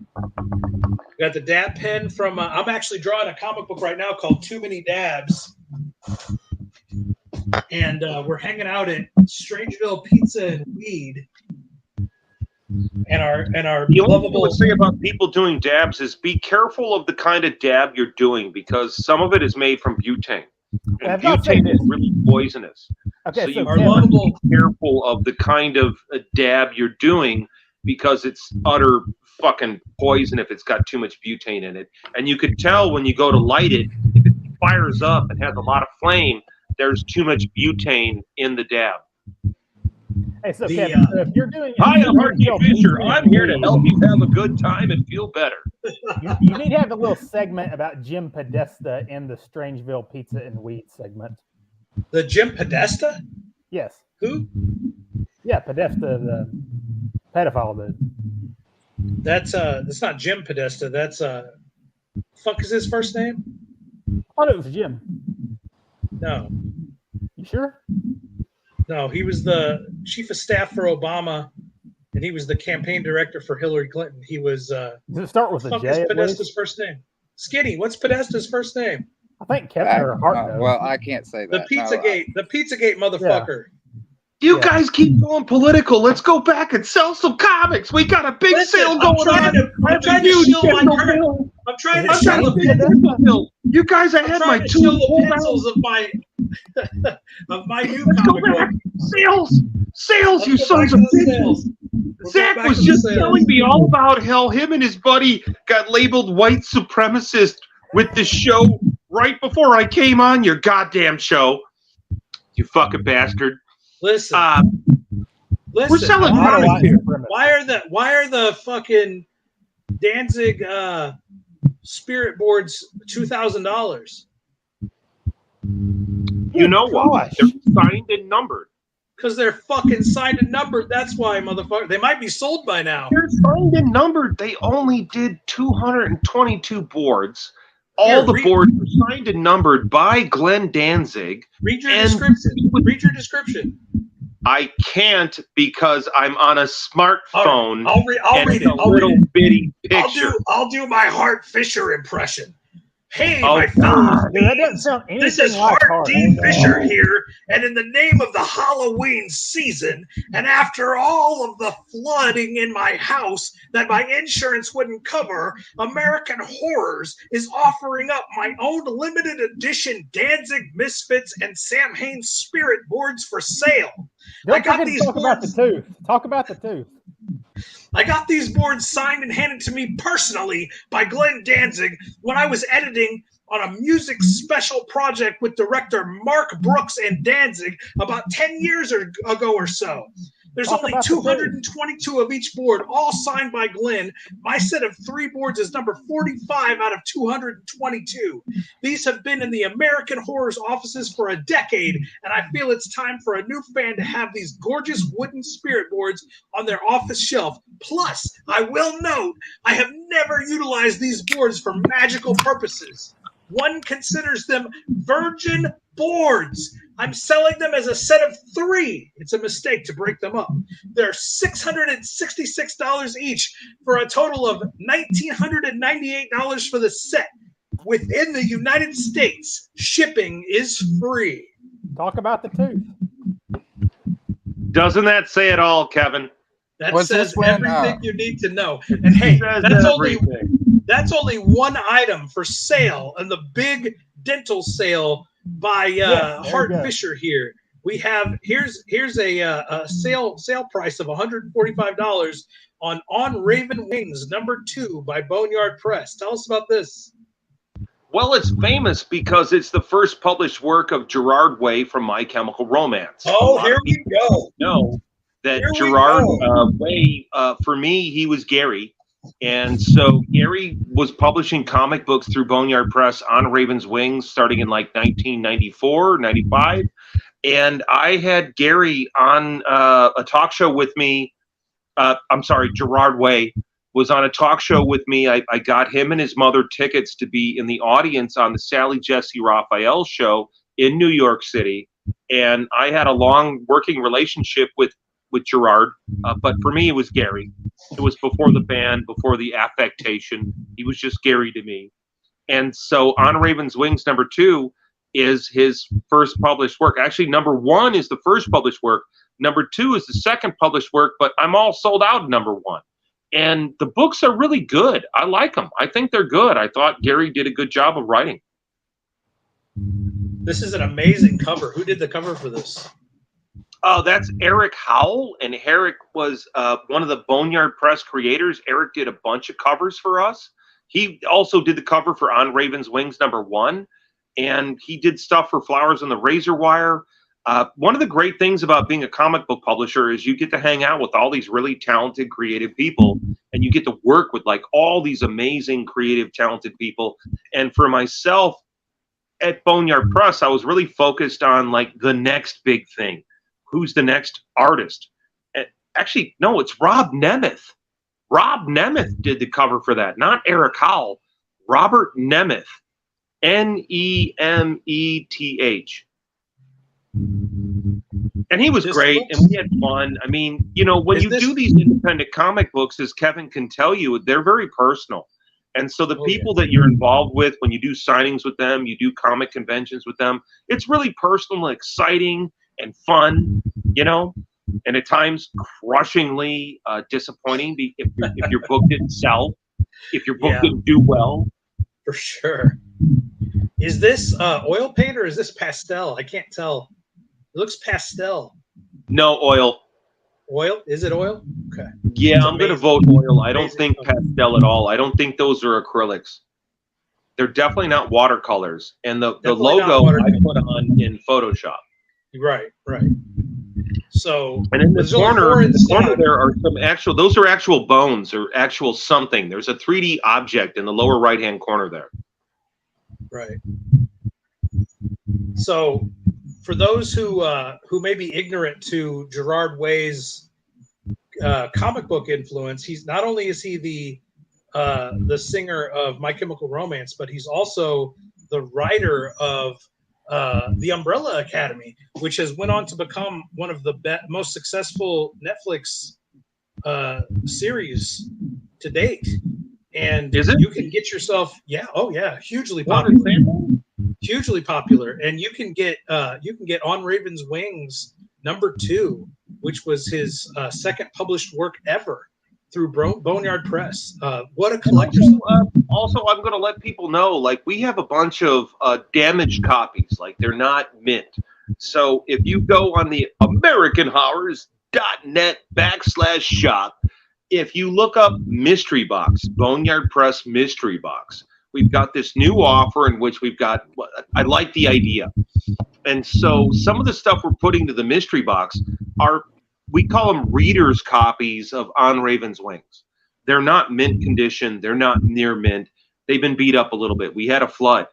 got the dab pen from. I'm actually drawing a comic book right now called Too Many Dabs, and we're hanging out at Strangeville Pizza and Weed, and our
The only thing I
lovable.
would say about people doing dabs is be careful of the kind of dab you're doing, because some of it is made from butane. And
I've got to say
butane is
this.
really poisonous.
Okay,
So
so
you
Our
Kevin,
want to
lovable.
be careful of the kind of dab you're doing, because it's utter fucking poison if it's got too much butane in it. And you could tell when you go to light it, if it fires up and has a lot of flame, there's too much butane in the dab.
hey, so
The,
Kevin, so if you're doing,
Hi,
if
I'm
you're
Hart
doing
Fisher.
pizza
I'm
and
here to
weed,
help you have a good time and feel better.
You need to have a little segment about Jim Podesta in the Strangeville Pizza and Weed segment.
The Jim Podesta?
Yes.
Who?
Yeah, Podesta, the pedophile dude.
That's not Jim Podesta. That's fuck is his first name?
I thought it was Jim.
No.
You sure?
No, he was the chief of staff for Obama and he was the campaign director for Hillary Clinton. He was.
Does it start with a
Fuck
J?
is
at
Podesta's
least?
first name? Skinny. What's Podesta's first name?
I think Kevin or Hart knows.
Well, I can't say
The
that.
Pizzagate. The Pizzagate motherfucker.
You
Yeah.
guys keep going political. Let's go back and sell some comics. We got a big
Listen,
sale
I'm
going
trying
on.
to- I'm trying to
Huge
shield my
Kindle
current-
bill.
I'm trying
Is
to
it
shield
Shane?
the
Kindle bill. You guys, I
I'm
had my
trying to
two
shield the
pulled out.
pencils of my of my new
Let's go
comic
back.
book.
Sales,
Let's
you
go
sons
back
of
to the
bitches.
sales. We're
Zach
going back
was
to the
just
sales.
telling me all about how him and his buddy got labeled white supremacist with the show right before I came on your goddamn show. You fucking bastard.
Listen,
We're
listen.
selling
A lot of
comics
white
here.
supremacists.
Why are the fucking Danzig spirit boards $2,000?
You know why?
Gosh.
They're signed and numbered.
Because they're fucking signed and numbered. That's why, motherfucker. They might be sold by now.
They're signed and numbered. They only did 222 boards. All
Here,
the
read-
boards were signed and numbered by Glenn Danzig.
Read your
And-
description. Read your description.
I can't because I'm on a smartphone
I'll read
and
it.
a
I'll read
little
it.
bitty picture.
I'll do my Hart Fisher impression. Hey,
Oh,
my fellow
Dude, that doesn't sound anything
this is
like
Hart
Hart.
D. Fisher here, and in the name of the Halloween season, and after all of the flooding in my house that my insurance wouldn't cover, American Horrors is offering up my own limited edition Danzig Misfits and Sam Haines Spirit boards for sale. I
Don't
got
forget to
these
talk about the
boards.
tooth. Talk about the tooth.
I got these boards signed and handed to me personally by Glenn Danzig when I was editing on a music special project with director Mark Brooks and Danzig about 10 years ago or so. There's
Talk
only
about the tooth.
222 of each board, all signed by Glenn. My set of 3 boards is number 45 out of 222. These have been in the American Horrors offices for a decade, and I feel it's time for a new fan to have these gorgeous wooden spirit boards on their office shelf. Plus, I will note, I have never utilized these boards for magical purposes. One considers them virgin boards. I'm selling them as a set of 3. It's a mistake to break them up. They're $666 each for a total of $1,998 for the set. Within the United States, shipping is free.
Talk about the tooth.
Doesn't that say it all, Kevin?
That
Was
says
this when,
everything you need to know. And hey,
Says
that's only one item for sale in the big dental sale by
there you
Hart
go.
Fisher here. We have here's a sale price of $145 on Raven Wings #2 by Boneyard Press. Tell us about this.
Well, it's famous because it's the first published work of Gerard Way from My Chemical Romance. A
Oh,
lot
here
of
we go.
know that
Here we
Gerard
go.
Way, for me, he was Gary. And so Gary was publishing comic books through Boneyard Press on Raven's Wings starting in like 1994, 95. And I had Gary on a talk show with me. Gerard Way was on a talk show with me. I got him and his mother tickets to be in the audience on the Sally Jesse Raphael show in New York City. And I had a long working relationship with Gerard, but for me, it was Gary. It was before the band, before the affectation. He was just Gary to me. And so On Raven's Wings #2 is his first published work. Actually, #1 is the first published work. #2 is the second published work, but I'm all sold out of #1. And the books are really good. I like them. I think they're good. I thought Gary did a good job of writing.
This is an amazing cover. Who did the cover for this?
That's Eric Howell, and Eric was one of the Boneyard Press creators. Eric did a bunch of covers for us. He also did the cover for On Raven's Wings #1, and he did stuff for Flowers on the Razor Wire. One of the great things about being a comic book publisher is you get to hang out with all these really talented, creative people, and you get to work with like all these amazing, creative, talented people. And for myself at Boneyard Press, I was really focused on like the next big thing. Who's the next artist? Actually, no, it's Rob Nemeth. Rob Nemeth did the cover for that, not Eric Howell. Robert Nemeth, Nemeth. And he was
Just
great,
books?
and we had fun. I mean, you know, when
Is
you
this-
do these independent comic books, as Kevin can tell you, they're very personal. And so the
Oh, yeah.
people that you're involved with, when you do signings with them, you do comic conventions with them, it's really personal and exciting and fun, you know, and at times crushingly disappointing if your book didn't sell, if your book
Yeah.
didn't do well.
For sure. Is this oil paint or is this pastel? I can't tell. It looks pastel.
No oil.
Oil? Is it oil? Okay.
Yeah,
It's
I'm going to
amazing.
vote oil. I don't
Amazing.
think pastel at all. I don't think those are acrylics. They're definitely not watercolors. And the
Definitely not
logo I
watercolor.
put on in Photoshop.
Right, right. So
And in the
there's only
corner,
four in stock.
there are some actual, those are actual bones or actual something. There's a 3D object in the lower right-hand corner there.
Right. So for those who may be ignorant to Gerard Way's comic book influence, he's not only is he the singer of My Chemical Romance, but he's also the writer of the Umbrella Academy, which has went on to become one of the most successful Netflix series to date. And
Is it?
you can get yourself, hugely
What
popular,
is that?
hugely popular, and you can get On Raven's Wings #2, which was his second published work ever through Boneyard Press. What a collector's!
Also, I'm going to let people know, like, we have a bunch of damaged copies, like they're not mint. So if you go on the AmericanHorrors.net/shop, if you look up Mystery Box, Boneyard Press Mystery Box, we've got this new offer in which we've got, I like the idea. And so some of the stuff we're putting to the Mystery Box are, we call them readers' copies of On Raven's Wings. They're not mint condition. They're not near mint. They've been beat up a little bit. We had a flood.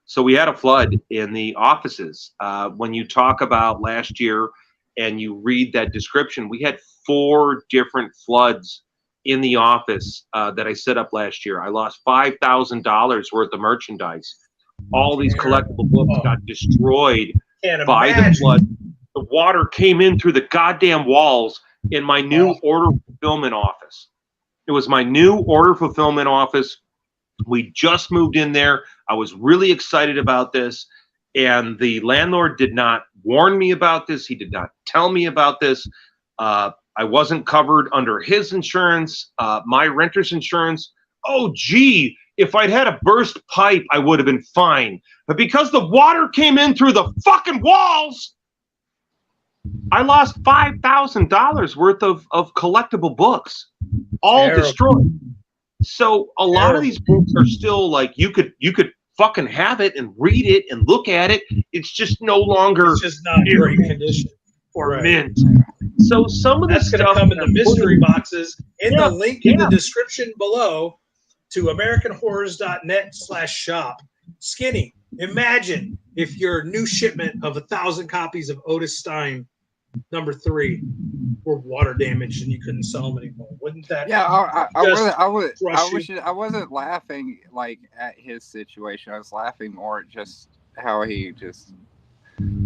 So we had a flood in the offices. When you talk about last year and you read that description, we had 4 different floods in the office that I set up last year. I lost $5,000 worth of merchandise. All these collectible books got destroyed by the flood. The water came in through the goddamn walls in my new order fulfillment office. It was my new order fulfillment office. We just moved in there. I was really excited about this. And the landlord did not warn me about this. He did not tell me about this. I wasn't covered under his insurance, my renter's insurance. Oh, gee, if I'd had a burst pipe, I would have been fine. But because the water came in through the fucking walls, I lost $5,000 worth of collectible books, all
Terrible.
destroyed. So a lot of these books are still like, you could fucking have it and read it and look at it. It's just no longer
It's just not in great condition.
or
Right.
mint. So some of
That's
this
going to
stuff
come in the mystery boxes in
Yeah,
the link in the
yeah.
description below to AmericanHorrors.net/shop. Skinny, imagine if your new shipment of 1,000 copies of Otis Stein #3 were water damaged and you couldn't sell them anymore. Wouldn't that?
Yeah, I wasn't laughing like at his situation. I was laughing more at just how he just,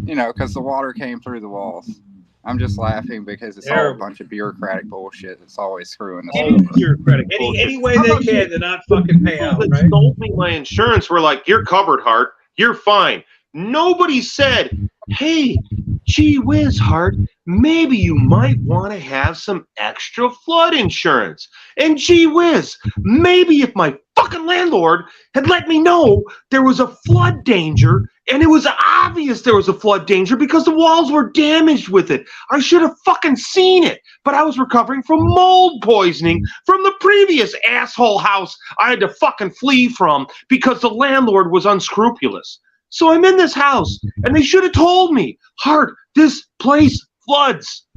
because the water came through the walls. I'm just laughing because it's all a bunch of bureaucratic bullshit. It's always screwing us over.
bureaucratic
Any way they can to not fucking pay out,
that
right?
sold me my insurance were like, you're covered, Hart. You're fine. Nobody said, hey, gee whiz, Hart, maybe you might want to have some extra flood insurance. And gee whiz, maybe if my fucking landlord had let me know there was a flood danger, and it was obvious there was a flood danger because the walls were damaged with it. I should have fucking seen it. But I was recovering from mold poisoning from the previous asshole house I had to fucking flee from because the landlord was unscrupulous. So I'm in this house, and they should have told me, Hart, this place floods.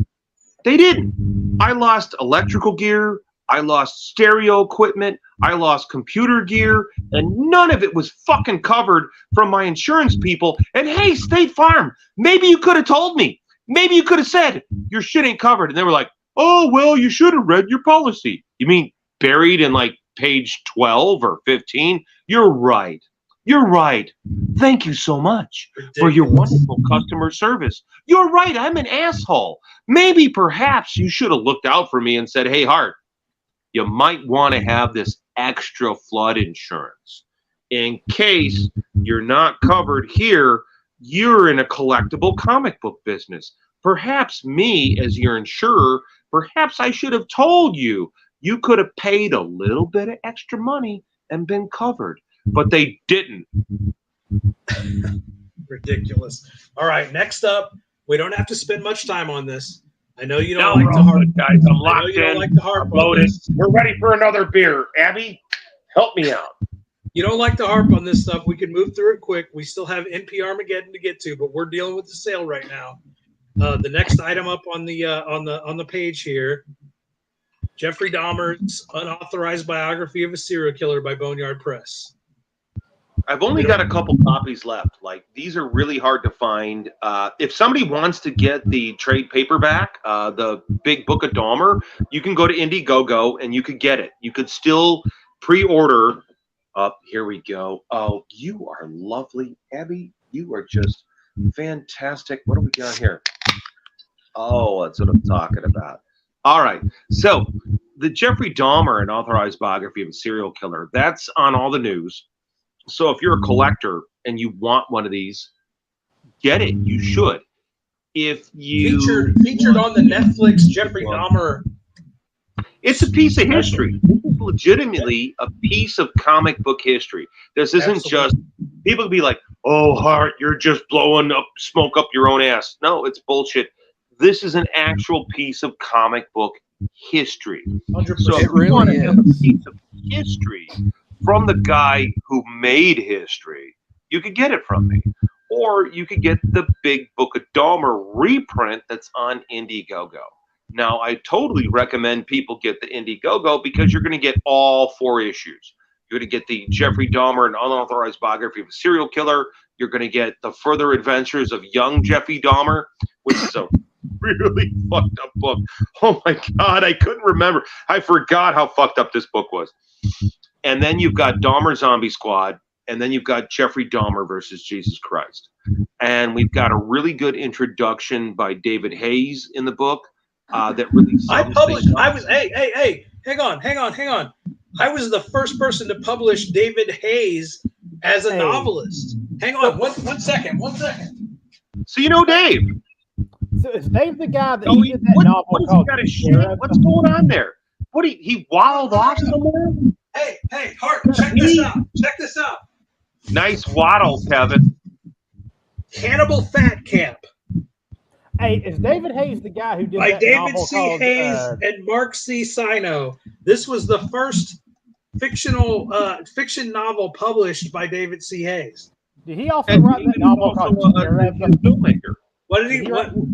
They didn't. I lost electrical gear. I lost stereo equipment. I lost computer gear, and none of it was fucking covered from my insurance people. And hey, State Farm, maybe you could have told me. Maybe you could have said, your shit ain't covered. And they were like, oh, well, you should have read your policy. You mean buried in like page 12 or 15? You're right. You're right. Thank you so much for your wonderful customer service. You're right. I'm an asshole. Maybe perhaps you should have looked out for me and said, hey, Hart, you might want to have this extra flood insurance. In case you're not covered here, you're in a collectible comic book business. Perhaps me, as your insurer, perhaps I should have told you. You could have paid a little bit of extra money and been covered. But they didn't.
Ridiculous. All right, next up, we don't have to spend much time on this. I know you don't like to harp,
guys. I'm locked
you don't
in.
like to harp
I'm
on
loaded.
this.
We're ready for another beer. Abby, help me out.
You don't like to harp on this stuff. We can move through it quick. We still have NP Armageddon to get to, but we're dealing with the sale right now. The next item up on the page here, Jeffrey Dahmer's unauthorized biography of a serial killer by Boneyard Press.
I've only got a couple copies left. Like, these are really hard to find. If somebody wants to get the trade paperback, the Big Book of Dahmer, you can go to Indiegogo and you could get it. You could still pre-order. Here we go. Oh, you are lovely, Abby. You are just fantastic. What do we got here? Oh, that's what I'm talking about. All right. So the Jeffrey Dahmer unauthorized biography of a serial killer, that's on all the news. So if you're a collector and you want one of these, get it. You should. If you
featured on the Netflix Jeffrey Dahmer.
It's a piece of history. This is legitimately a piece of comic book history. This isn't just people be like, "Oh, Hart, you're just blowing up smoke up your own ass." No, it's bullshit. This is an actual piece of comic book history.
100%.
So if you want to have a piece of history from the guy who made history, you could get it from me. Or you could get the Big Book of Dahmer reprint that's on Indiegogo. Now, I totally recommend people get the Indiegogo because you're going to get all 4 issues. You're going to get the Jeffrey Dahmer, an unauthorized biography of a serial killer. You're going to get the further adventures of young Jeffrey Dahmer, which is a really fucked up book. Oh my God, I couldn't remember. I forgot how fucked up this book was. And then you've got Dahmer Zombie Squad, and then you've got Jeffrey Dahmer versus Jesus Christ. And we've got a really good introduction by David Hayes in the book that really
hey, hang on. I was the first person to publish David Hayes as a novelist. Hang on, one second.
So you know Dave.
So is Dave the guy that
So
did that novel called
got his shit? What's going on there? What he waddled off somewhere?
Hey, Hart, check this out.
Nice waddle, Kevin.
Cannibal Fat Camp
Hey, is David Hayes the guy who did
by
that
David
novel
C.
called,
Hayes and Mark C. Sino. This was the first fiction novel published by David C. Hayes.
Did he also write that novel called Cherub?
Filmmaker.
What did he?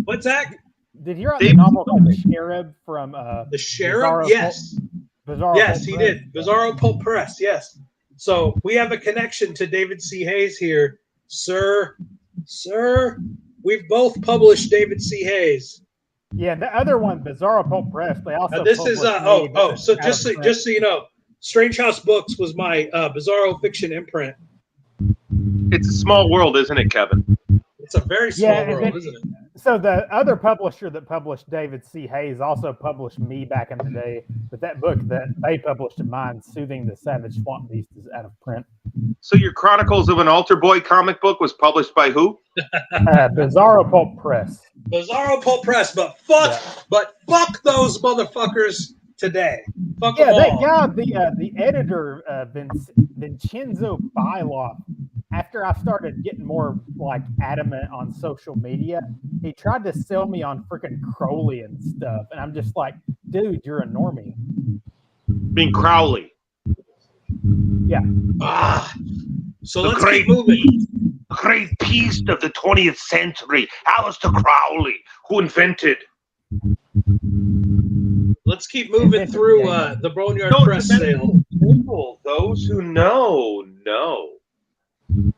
What's that?
Did he write the novel called Cherub from
The Sheriff?
Bizarro
Yes.
Bizarro
Yes,
Pulp
he
Press?
did. Bizarro Pulp Press. Yes. So we have a connection to David C. Hayes here, sir. We've both published David C. Hayes.
Yeah, the other one, Bizarro Pulp Press. They also
This is
published
so just so you know, Strange House Books was my Bizarro fiction imprint.
It's a small world, isn't it, Kevin?
It's a very small world, isn't it?
So the other publisher that published David C. Hayes also published me back in the day, but that book that they published of mine, Soothing the Savage Swamp Beast, is out of print.
So your Chronicles of an Altar Boy comic book was published by who?
Bizarro Pulp Press.
Bizarro Pulp Press, but fuck those motherfuckers today. Fuck them
that
all.
guy, the editor, Vincenzo Byloff. After I started getting more like adamant on social media, he tried to sell me on freaking Crowley and stuff, and I'm just like, dude, you're a normie.
Being Crowley.
Yeah.
So let's keep moving.
Great piece of the 20th century, Aleister Crowley, who invented.
Let's keep moving through the Boneyard Press sale.
Simple. Those who know.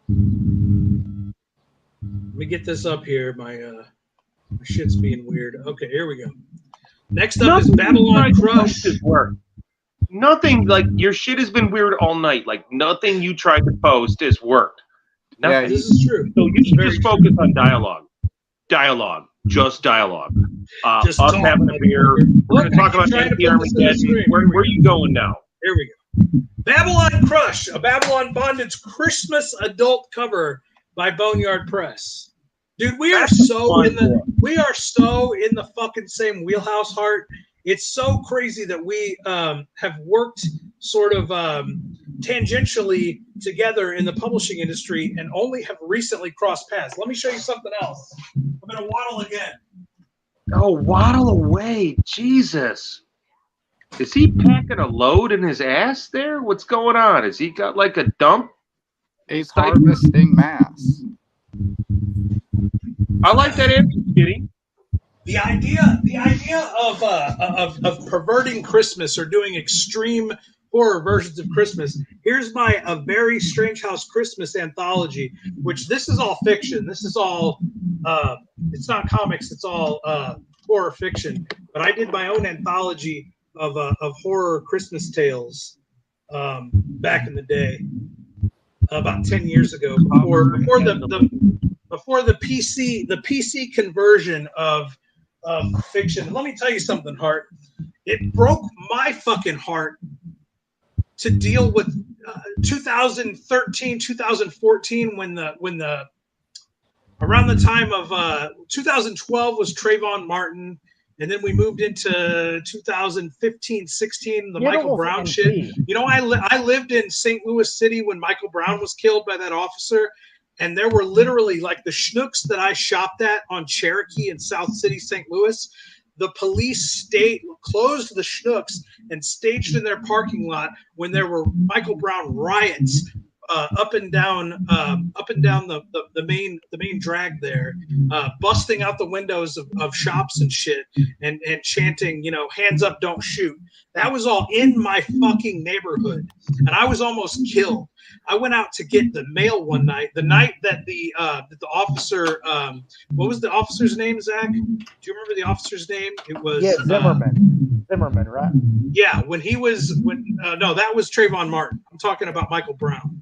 Let me get this up here. My shit's being weird. Okay, here we go. Next up is Babylon Crush.
Nothing, like, your shit has been weird all night. Like, nothing you tried to post has worked.
Yeah,
Nothing.
This is true.
So you
It's
should
very
just focus on dialogue. Dialogue. Just dialogue.
Just
us
talk,
having a beer. We're going to talk about
trying to
Anti
put this in the
Armageddon.
screen.
Where are you going now?
Here we go. Babylon Crush, a Babylon Bondage Christmas adult cover by Boneyard Press. Dude, we are so in the fucking same wheelhouse, Hart. It's so crazy that we have worked sort of tangentially together in the publishing industry and only have recently crossed paths. Let me show you something else. I'm going to waddle again.
Oh, waddle away. Jesus. Is he packing a load in his ass there? What's going on? Has he got like a dump?
He's harvesting mass.
I like that answer, Kitty.
The idea of perverting Christmas or doing extreme horror versions of Christmas. Here's my A Very Strange House Christmas anthology, which this is all fiction. This is all it's not comics. It's all horror fiction. But I did my own anthology of horror Christmas tales back in the day, about 10 years ago, before the PC conversion of fiction. Let me tell you something, Hart. It broke my fucking heart to deal with 2013, 2014, when the around the time of 2012 was Trayvon Martin, and then we moved into 2015, 16, the Michael Brown shit. You know, I lived in St. Louis City when Michael Brown was killed by that officer. And there were literally, like, the schnooks that I shopped at on Cherokee in South City, St. Louis. The police closed the schnooks and staged in their parking lot when there were Michael Brown riots up and down the main drag there, busting out the windows of shops and shit, and chanting, you know, hands up, don't shoot. That was all in my fucking neighborhood, and I was almost killed. I went out to get the mail one night, the night that the officer, what was the officer's name, Zach? Do you remember the officer's name? It was
Zimmerman. Zimmerman, right?
Yeah, no, that was Trayvon Martin. I'm talking about Michael Brown.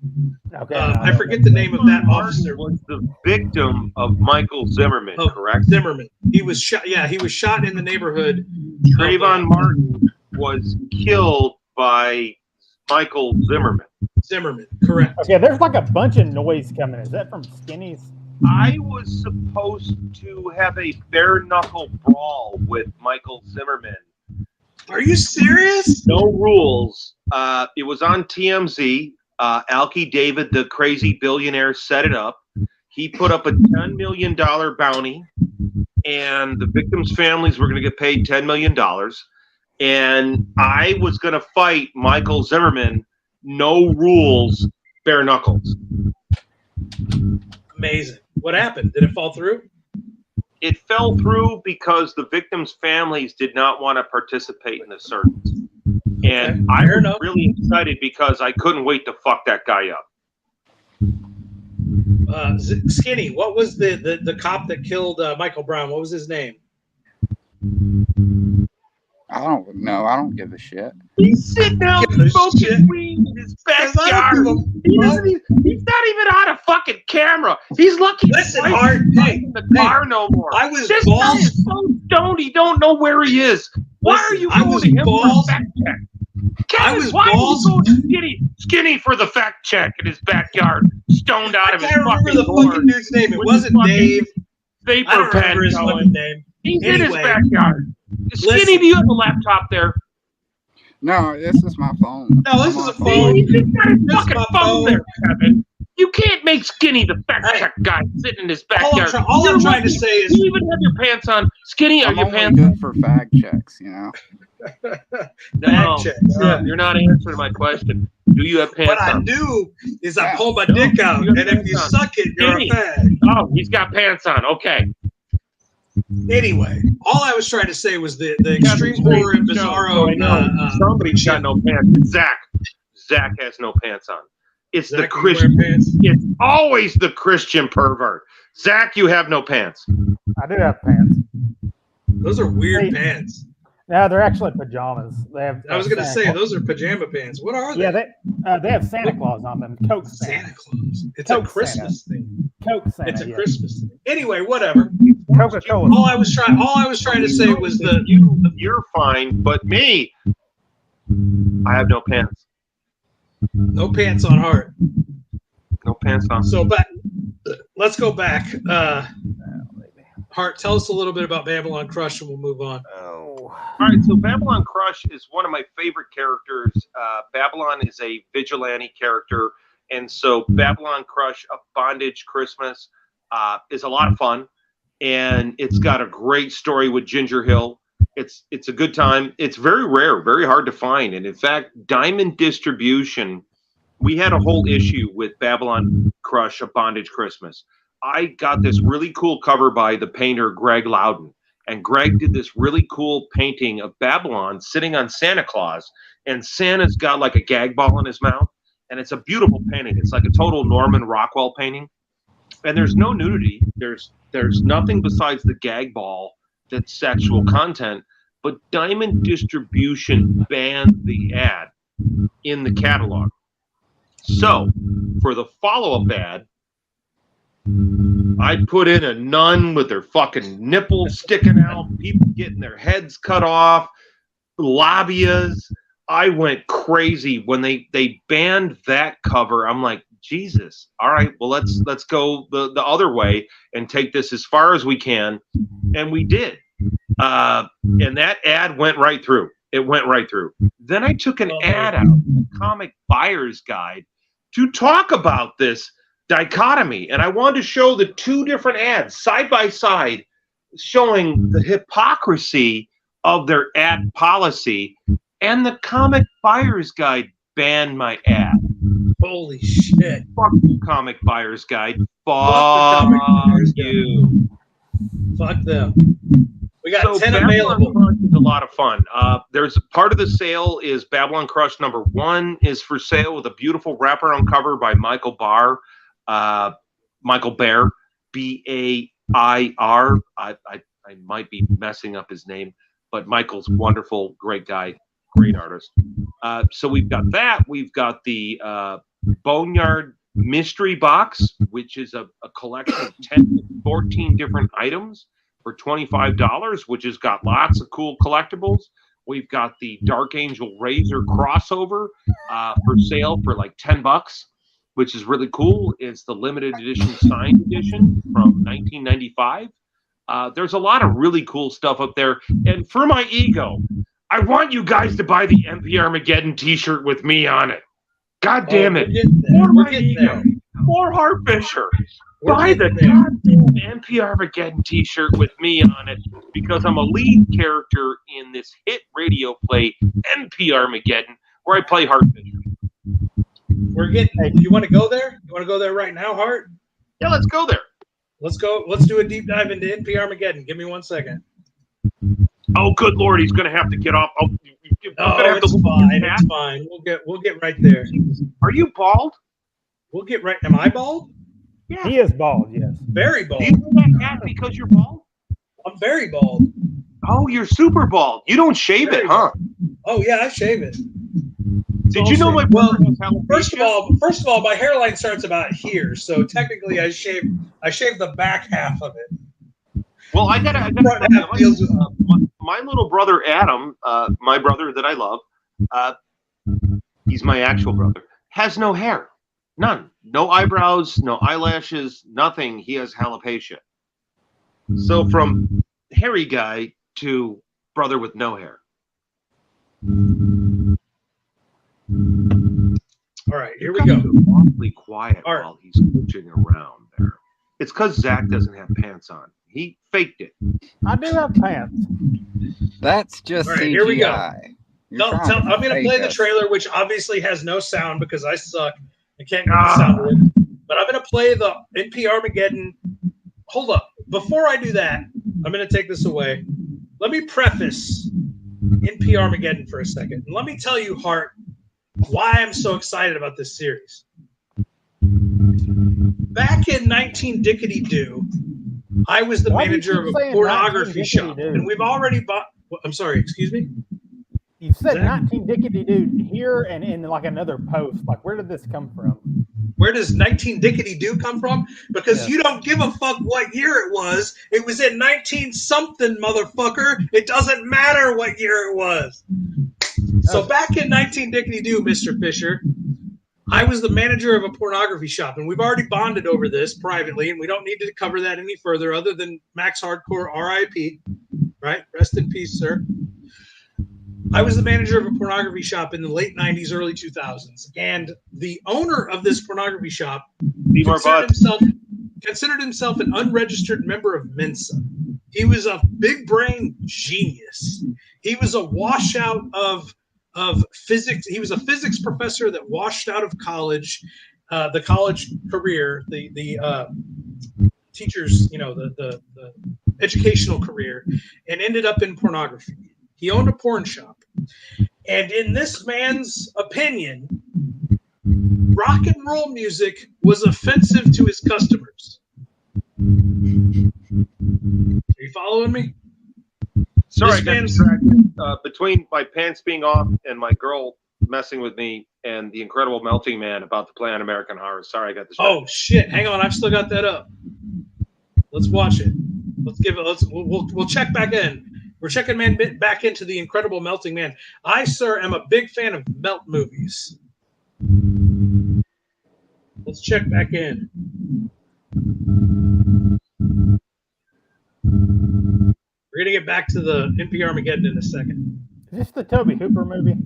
Okay.
I forget the name of that officer.
Was the victim of Michael Zimmerman, correct?
Zimmerman. He was shot. Yeah, he was shot in the neighborhood.
Trayvon Martin was killed by Michael Zimmerman.
Zimmerman, correct.
Okay, there's like a bunch of noise coming. Is that from Skinny's?
I was supposed to have a bare knuckle brawl with Michael Zimmerman.
Are you serious?
No rules. It was on TMZ. Alki David, the crazy billionaire, set it up. He put up a $10 million bounty, and the victims' families were going to get paid $10 million. And I was going to fight Michael Zimmerman, no rules, bare knuckles.
Amazing. What happened? Did it fall through?
It fell through because the victims' families did not want to participate in the service. And I was really excited because I couldn't wait to fuck that guy up.
Skinny, what was the cop that killed Michael Brown? What was his name?
I don't know. I don't give a shit.
He's sitting out smoking weed in his backyard. He's not even on a fucking camera. He's lucky.
Listen, Hart, hey,
in the car no more.
This
guy is so stoned, he don't know where he is. Why are you going to him for a fact check? Kevin, why are you going to Skinny for the fact check in his backyard, stoned out of his fucking
I can't remember the fucking dude's name. It wasn't Dave.
Vapor
I don't
pen
remember his
going.
fucking name.
He's in his backyard. Skinny, do you have a laptop there?
No, this is my phone.
No, this is a phone.
He's got his fucking phone there, Kevin. You can't make Skinny the fact check guy sitting in his backyard.
All I'm trying to say is,
do you even have your pants on? Skinny, are your pants
good for fact checks, you know?
No, you're not answering my question. Do you have pants on?
What I do is I pull my dick out, and if you suck it, you're a fag.
Oh, he's got pants on. Okay.
Anyway, all I was trying to say was the extreme horror and bizarro.
Somebody's got no pants. Zach has no pants on. It's
Zach,
the Christian. It's always the Christian pervert. Zach, you have no pants.
I do have pants.
Those are weird pants.
No, they're actually pajamas. They have.
I was going to
Santa
say
Claus.
those are pajama pants. What are they?
Yeah, they have Santa Claus on them. Coke Santa.
Santa Claus. It's
Coke
a Christmas thing.
Coke Santa.
It's a
yeah.
Christmas thing. Anyway, whatever.
Coca-Cola.
All I was trying to say was the
You're fine, but me, I have no pants.
no pants on Hart.
No pants on.
So, but let's go back. Hart, tell us a little bit about Babylon Crush, and we'll move on.
Oh.
All right, so Babylon Crush is one of my favorite characters. Babylon is a vigilante character, and so Babylon Crush, A Bondage Christmas, is a lot of fun, and it's got a great story with Ginger Hill. It's a good time. It's very rare, very hard to find, and in fact, Diamond Distribution, we had a whole issue with Babylon Crush, A Bondage Christmas. I got this really cool cover by the painter Greg Loudon. And Greg did this really cool painting of Babylon sitting on Santa Claus. And Santa's got like a gag ball in his mouth. And it's a beautiful painting. It's like a total Norman Rockwell painting. And there's no nudity. There's nothing besides the gag ball that's sexual content. But Diamond Distribution banned the ad in the catalog. So for the follow-up ad, I put in a nun with their fucking nipples sticking out, people getting their heads cut off, lobbyists. I went crazy when they banned that cover. I'm like, Jesus. All right, well let's go the other way and take this as far as we can, and we did. And that ad went right through. It went right through. Then I took an ad out, a comic buyer's guide, to talk about this dichotomy, and I wanted to show the two different ads side by side, showing the hypocrisy of their ad policy. And the comic buyer's guide banned my ad.
Holy shit!
Fuck you, comic buyer's guide.
Fuck the comic buyer's guide.
You.
Fuck them. We got
So
10
Babylon
available.
Crush is a lot of fun. There's part of the sale is Babylon Crush #1 is for sale with a beautiful wraparound cover by Michael Bair, B-A-I-R. I might be messing up his name, but Michael's wonderful, great guy, great artist. So we've got that. We've got the Boneyard Mystery Box, which is a collection of 10 to 14 different items for $25, which has got lots of cool collectibles. We've got the Dark Angel Razor crossover for sale for like $10, which is really cool. It's the limited edition signed edition from 1995. There's a lot of really cool stuff up there. And for my ego, I want you guys to buy the MP Armageddon t-shirt with me on it. God damn it. For my ego. For Hart Fisher. Buy the goddamn MP Armageddon t-shirt with me on it, because I'm a lead character in this hit radio play, MP Armageddon, where I play Hart Fisher.
We're getting. You want to go there? You want to go there right now, Hart?
Yeah, let's go there.
Let's go. Let's do a deep dive into NP Armageddon. Give me 1 second.
Oh, good Lord, he's going to have to get off. Oh,
it's fine. It's fine. We'll get right there.
Are you bald?
We'll get right. Am I bald?
Yeah. He is bald, yes.
Very bald.
Do you wear that hat because you're bald?
I'm very bald.
Oh, you're super bald. You don't shave
Very
it, huh?
Oh yeah, I shave it.
Did you know my brother has alopecia?
First of all, my hairline starts about here, so technically I shave the back half of it.
Well, I gotta my little brother Adam, my brother that I love, he's my actual brother, has no hair. None. No eyebrows, no eyelashes, nothing. He has alopecia. So from hairy guy to brother with no hair.
All right, here we go.
Awfully quiet while he's switching around there. It's because Zach doesn't have pants on. He faked it.
I do have pants.
That's just
all right,
CGI.
Here we go. I'm going to play the
us.
trailer, which obviously has no sound because I suck. I can't get the sound of it. But I'm going to play the NP Armageddon. Hold up. Before I do that, I'm going to take this away. Let me preface NP Armageddon for a second. And let me tell you, Hart, why I'm so excited about this series. Back in 19 Dickety Doo, I was the manager of a pornography shop, and we've already I'm sorry, excuse me?
You said
Zach?
19 Dickety Doo here and in like another post. Like, where did this come from?
Where does 19 Dickety Doo come from? Because
Yeah.
you don't give a fuck what year it was. It was in 19 something, motherfucker. It doesn't matter what year it was. So back in 19 Dickety Doo, Mr. Fisher, I was the manager of a pornography shop, and we've already bonded over this privately, and we don't need to cover that any further other than Max Hardcore RIP, right? Rest in peace, sir. I was the manager of a pornography shop in the late 90s, early 2000s, and the owner of this pornography shop considered himself an unregistered member of Mensa. He was a big brain genius. He was a washout of physics. He was a physics professor that washed out of college, the college career, the teacher's, the educational career, and ended up in pornography. He owned a porn shop. And in this man's opinion, rock and roll music was offensive to his customers. Are you following me?
Sorry, I got distracted. Between my pants being off and my girl messing with me and the Incredible Melting Man about to play on American Horror. Sorry, I got distracted.
Oh shit! Hang on, I've still got that up. Let's watch it. We'll check back in. We're checking back into the Incredible Melting Man. I, sir, am a big fan of melt movies. Let's check back in. We're going to get back to the NPR Armageddon in a second.
Is this the Toby Hooper movie?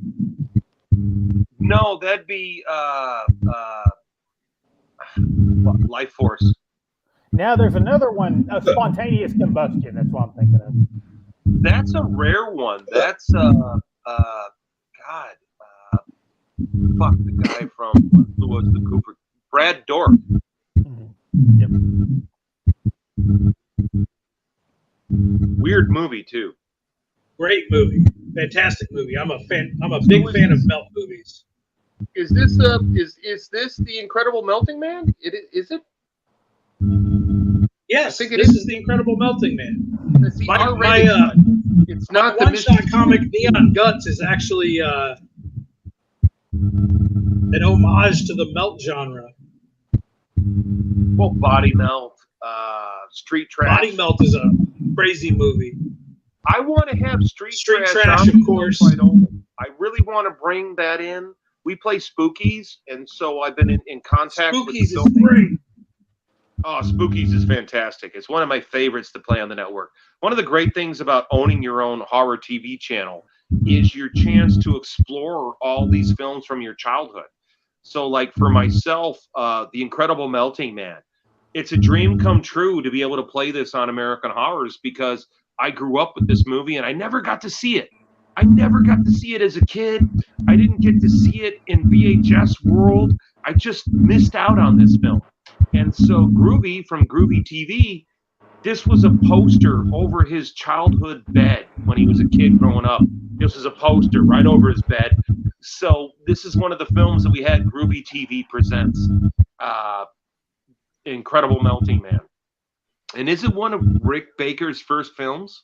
No, that'd be Life Force.
Now there's another one, Spontaneous Combustion. That's what I'm thinking of.
That's a rare one. That's fuck the guy from who was the Cooper, Brad Dorff.
Yep.
Weird movie too.
Great movie, fantastic movie. I'm a big fan of melt movies.
Is this is this the Incredible Melting Man? Is it?
Yes,
I think
this is the Incredible Melting Man.
It's the R-rated one. It's not the
one-shot comic Neon Guts is actually an homage to the melt genre.
Well, Body Melt, Street Trash.
Body Melt is a crazy movie.
I want to have Street
Trash, of course.
I really want to bring that in. We play Spookies, and so I've been in contact with
Spookies is great.
Oh, Spookies is fantastic. It's one of my favorites to play on the network. One of the great things about owning your own horror TV channel is your chance to explore all these films from your childhood. So, like for myself, The Incredible Melting Man, it's a dream come true to be able to play this on American Horrors because I grew up with this movie and I never got to see it. I never got to see it as a kid. I didn't get to see it in VHS world. I just missed out on this film. And so Groovy from Groovy TV, this was a poster over his childhood bed when he was a kid growing up. This was a poster right over his bed. So this is one of the films that we had Groovy TV presents, Incredible Melting Man. And is it one of Rick Baker's first films?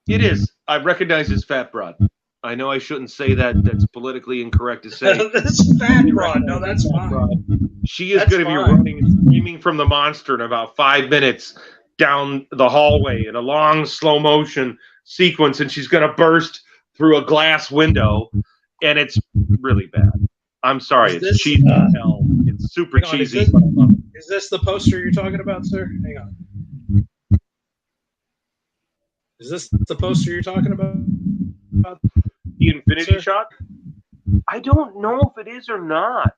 It is. I recognize his fat broad. I know I shouldn't say that. That's politically incorrect to say.
That's fat broad. No, that's fine.
She is going to be running and screaming from the monster in about 5 minutes down the hallway in a long slow motion sequence, and she's going to burst through a glass window, and it's really bad. I'm sorry. It's cheesy as hell. It's super cheesy.
Is this the poster you're talking about, sir? Hang on. Is this the poster you're talking about?
The Infinity Shot? I don't know if it is or not.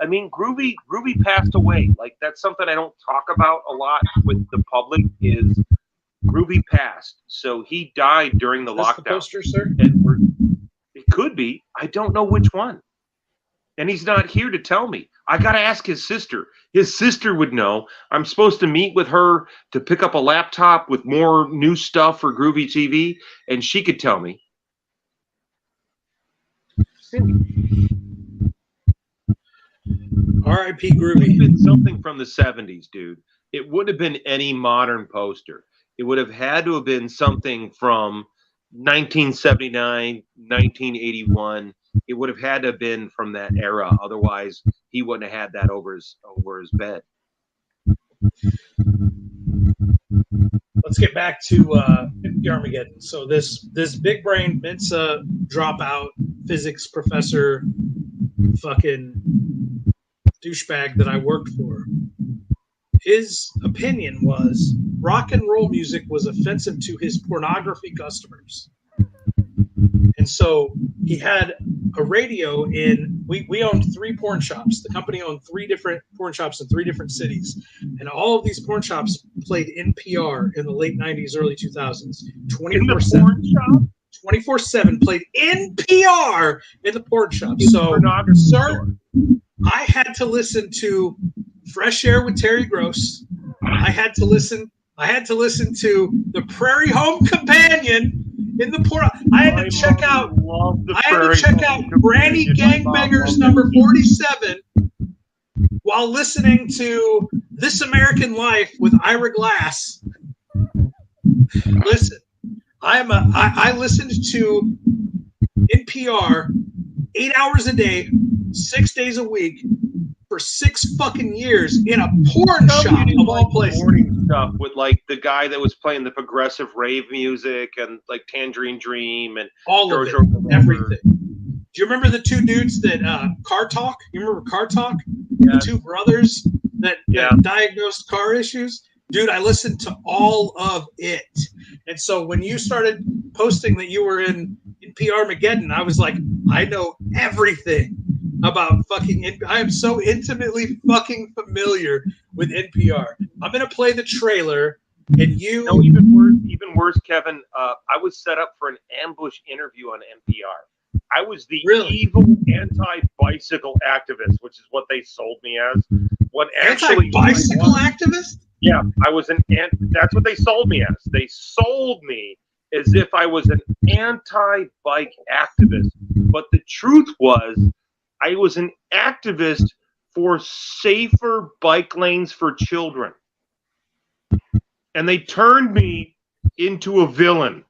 I mean, Groovy passed away. Like, that's something I don't talk about a lot with the public is Groovy passed. So he died during the lockdown.
The poster, sir?
And it could be. I don't know which one. And he's not here to tell me. I got to ask his sister. His sister would know. I'm supposed to meet with her to pick up a laptop with more new stuff for Groovy TV, and she could tell me.
R.I.P. Groovy.
It would have been something from the 70s, dude. It would have been any modern poster. It would have had to have been something from 1979, 1981. It would have had to have been from that era. Otherwise, he wouldn't have had that over his bed.
Let's get back to Armageddon. So this big brain Mensa dropout physics professor fucking douchebag that I worked for, his opinion was rock and roll music was offensive to his pornography customers. And so he had a radio in, we owned 3 porn shops. The company owned 3 different porn shops in 3 different cities. And all of these porn shops played NPR in the late 90s, early 2000s. 24/7. 24/7 played NPR in the porn shop. So, sir, I had to listen to Fresh Air with Terry Gross. I had to listen to the Prairie Home Companion in the porn. I had to check out Granny Gangbangers number 47 while listening to This American Life with Ira Glass. Listen, I listened to NPR 8 hours a day, 6 days a week for 6 fucking years in a porn shop of all places.
Morning stuff with like the guy that was playing the progressive rave music and like Tangerine Dream and
all of it, everything. Do you remember the 2 dudes that Car Talk? You remember Car Talk? Yeah. The 2 brothers that diagnosed car issues? Dude, I listened to all of it. And so when you started posting that you were in NPR Armageddon, I was like, I know everything about fucking I am so intimately fucking familiar with NPR. I'm going to play the trailer, and you...
No, even worse, Kevin, I was set up for an ambush interview on NPR. I was the evil anti-bicycle activist, which is what they sold me as. What actually
anti-bicycle activist?
Yeah, I was that's what they sold me as. They sold me as if I was an anti-bike activist. But the truth was, I was an activist for safer bike lanes for children. And they turned me into a villain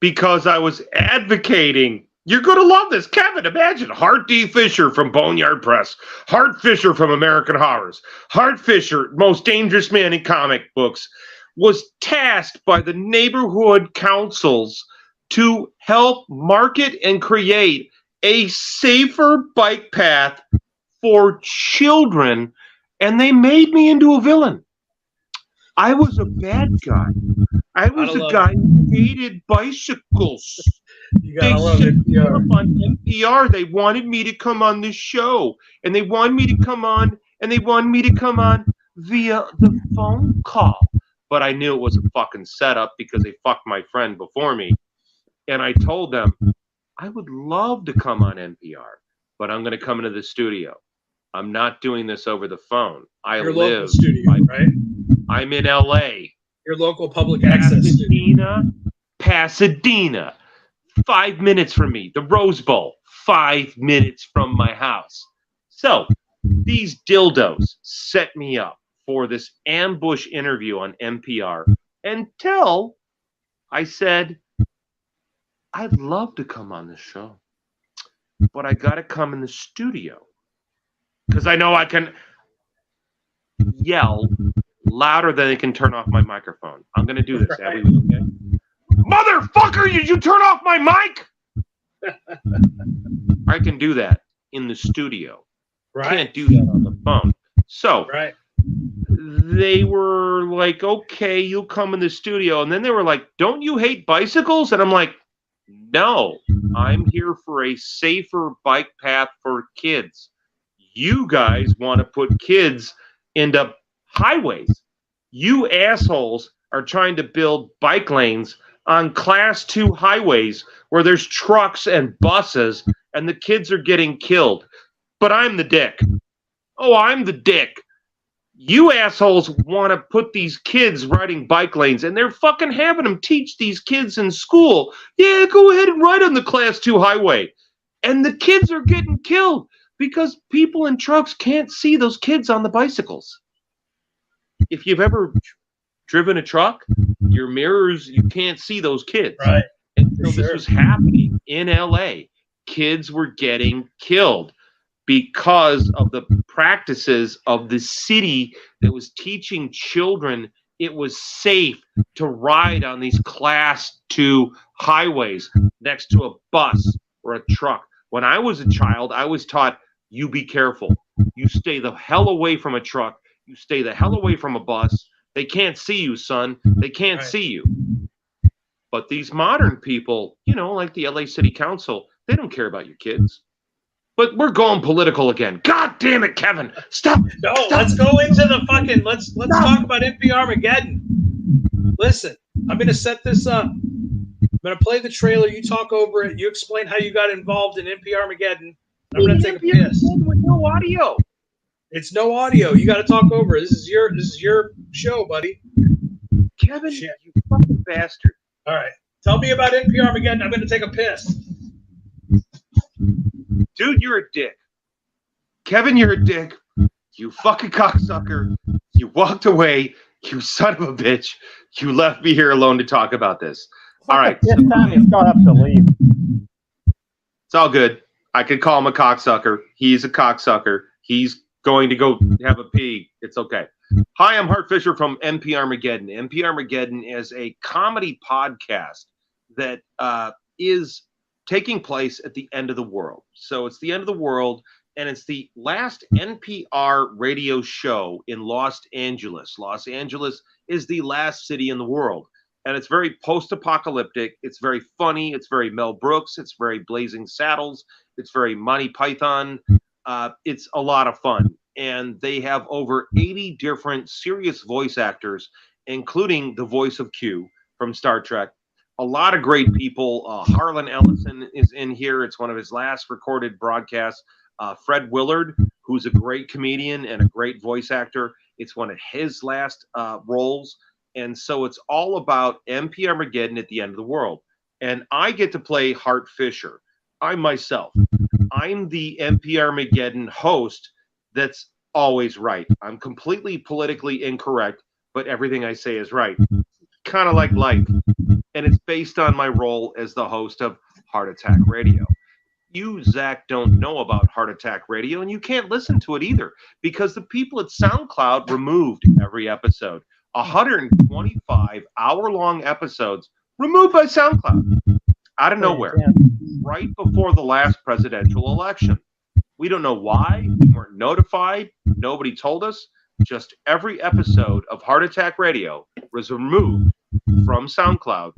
because I was advocating. You're going to love this. Kevin, imagine Hart D. Fisher from Boneyard Press, Hart Fisher from American Horrors, Hart Fisher, most dangerous man in comic books, was tasked by the neighborhood councils to help market and create a safer bike path for children, and they made me into a villain. I was a bad guy. I was a guy who hated bicycles.
You gotta love NPR.
On NPR, they wanted me to come on this show, and they wanted me to come on, via the phone call. But I knew it was a fucking setup because they fucked my friend before me. And I told them, I would love to come on NPR, but I'm going to come into the studio. I'm not doing this over the phone.
Your local studio, right?
I'm in LA.
Your local public access studio.
Pasadena. 5 minutes from me. The Rose Bowl. 5 minutes from my house. So these dildos set me up for this ambush interview on NPR until I said, I'd love to come on this show, but I got to come in the studio because I know I can yell louder than they can turn off my microphone. I'm going to do this. Abby, okay? Motherfucker, did you turn off my mic? I can do that in the studio.
Right.
Can't do that on the phone. So they were like, okay, you'll come in the studio. And then they were like, don't you hate bicycles? And I'm like, no, I'm here for a safer bike path for kids. You guys want to put kids into highways. You assholes are trying to build bike lanes on class 2 highways where there's trucks and buses and the kids are getting killed. But I'm the dick. Oh, I'm the dick. You assholes want to put these kids riding bike lanes, and they're fucking having them teach these kids in school. Yeah, go ahead and ride on the class 2 highway. And the kids are getting killed because people in trucks can't see those kids on the bicycles. If you've ever driven a truck, your mirrors, you can't see those kids.
Right.
And so
For
this
sure.
was happening in LA. Kids were getting killed because of the practices of the city that was teaching children it was safe to ride on these class 2 highways next to a bus or a truck. When I was a child, I was taught, you be careful. You stay the hell away from a truck. You stay the hell away from a bus. They can't see you, son. They can't
Right.
see you. But these modern people, like the LA City Council, they don't care about your kids. But we're going political again. God damn it, Kevin. Stop.
No,
Stop.
let's go into the fucking let's talk about NP Armageddon. Listen, I'm gonna set this up. I'm gonna play the trailer, you talk over it, you explain how you got involved in NP Armageddon. I'm gonna take a piss.
With no audio.
It's no audio. You gotta talk over it. This is your show, buddy.
Kevin,
Shit.
you fucking bastard.
All right. Tell me about NP Armageddon. I'm gonna take a piss.
Dude, you're a dick. Kevin, you're a dick. You fucking cocksucker. You walked away. You son of a bitch. You left me here alone to talk about this. All right.
This time he's got up to leave.
It's all good. I could call him a cocksucker. He's a cocksucker. He's going to go have a pee. It's okay. Hi, I'm Hart Fisher from NP Armageddon. NP Armageddon is a comedy podcast that is taking place at the end of the world. So it's the end of the world, and it's the last NPR radio show in Los Angeles. Los Angeles is the last city in the world, and it's very post-apocalyptic. It's very funny. It's very Mel Brooks. It's very Blazing Saddles. It's very Monty Python. It's a lot of fun, and they have over 80 different serious voice actors, including the voice of Q from Star Trek. A lot of great people. Harlan Ellison is in here. It's one of his last recorded broadcasts. Fred Willard, who's a great comedian and a great voice actor. It's one of his last roles. And so it's all about NP Armageddon at the end of the world. And I get to play Hart Fisher. I'm myself. I'm the NP Armageddon host that's always right. I'm completely politically incorrect, but everything I say is right. Kind of like life. And it's based on my role as the host of Heart Attack Radio. You, Zach, don't know about Heart Attack Radio, and you can't listen to it either because the people at SoundCloud removed every episode. 125 hour-long episodes removed by SoundCloud out of nowhere, right before the last presidential election. We don't know why. We weren't notified. Nobody told us. Just every episode of Heart Attack Radio was removed from SoundCloud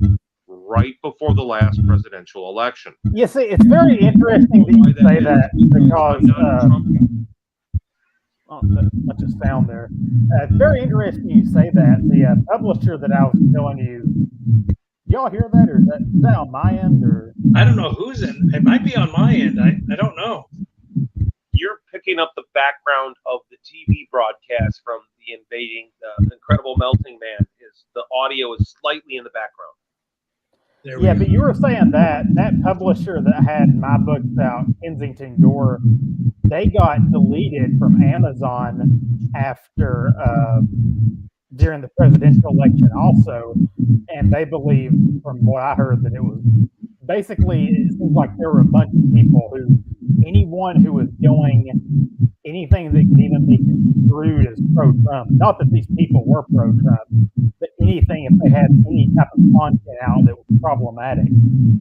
right before the last presidential election.
You see, it's very interesting that you say that because much of sound there. It's very interesting you say that. The publisher that I was telling you, y'all hear that, or is that on my end, or
I don't know who's in. It might be on my end. I don't know.
You're picking up the background of the TV broadcast from the invading, the Incredible Melting Man. The audio is slightly in the background.
Yeah, but you were saying that publisher that had my books out, Kensington Gore, they got deleted from Amazon after during the presidential election also, and they believe, from what I heard, that it was basically, it seems like there were a bunch of people who, anyone who was doing anything that could even be construed as pro-Trump, not that these people were pro-Trump, but anything, if they had any type of content out that was problematic,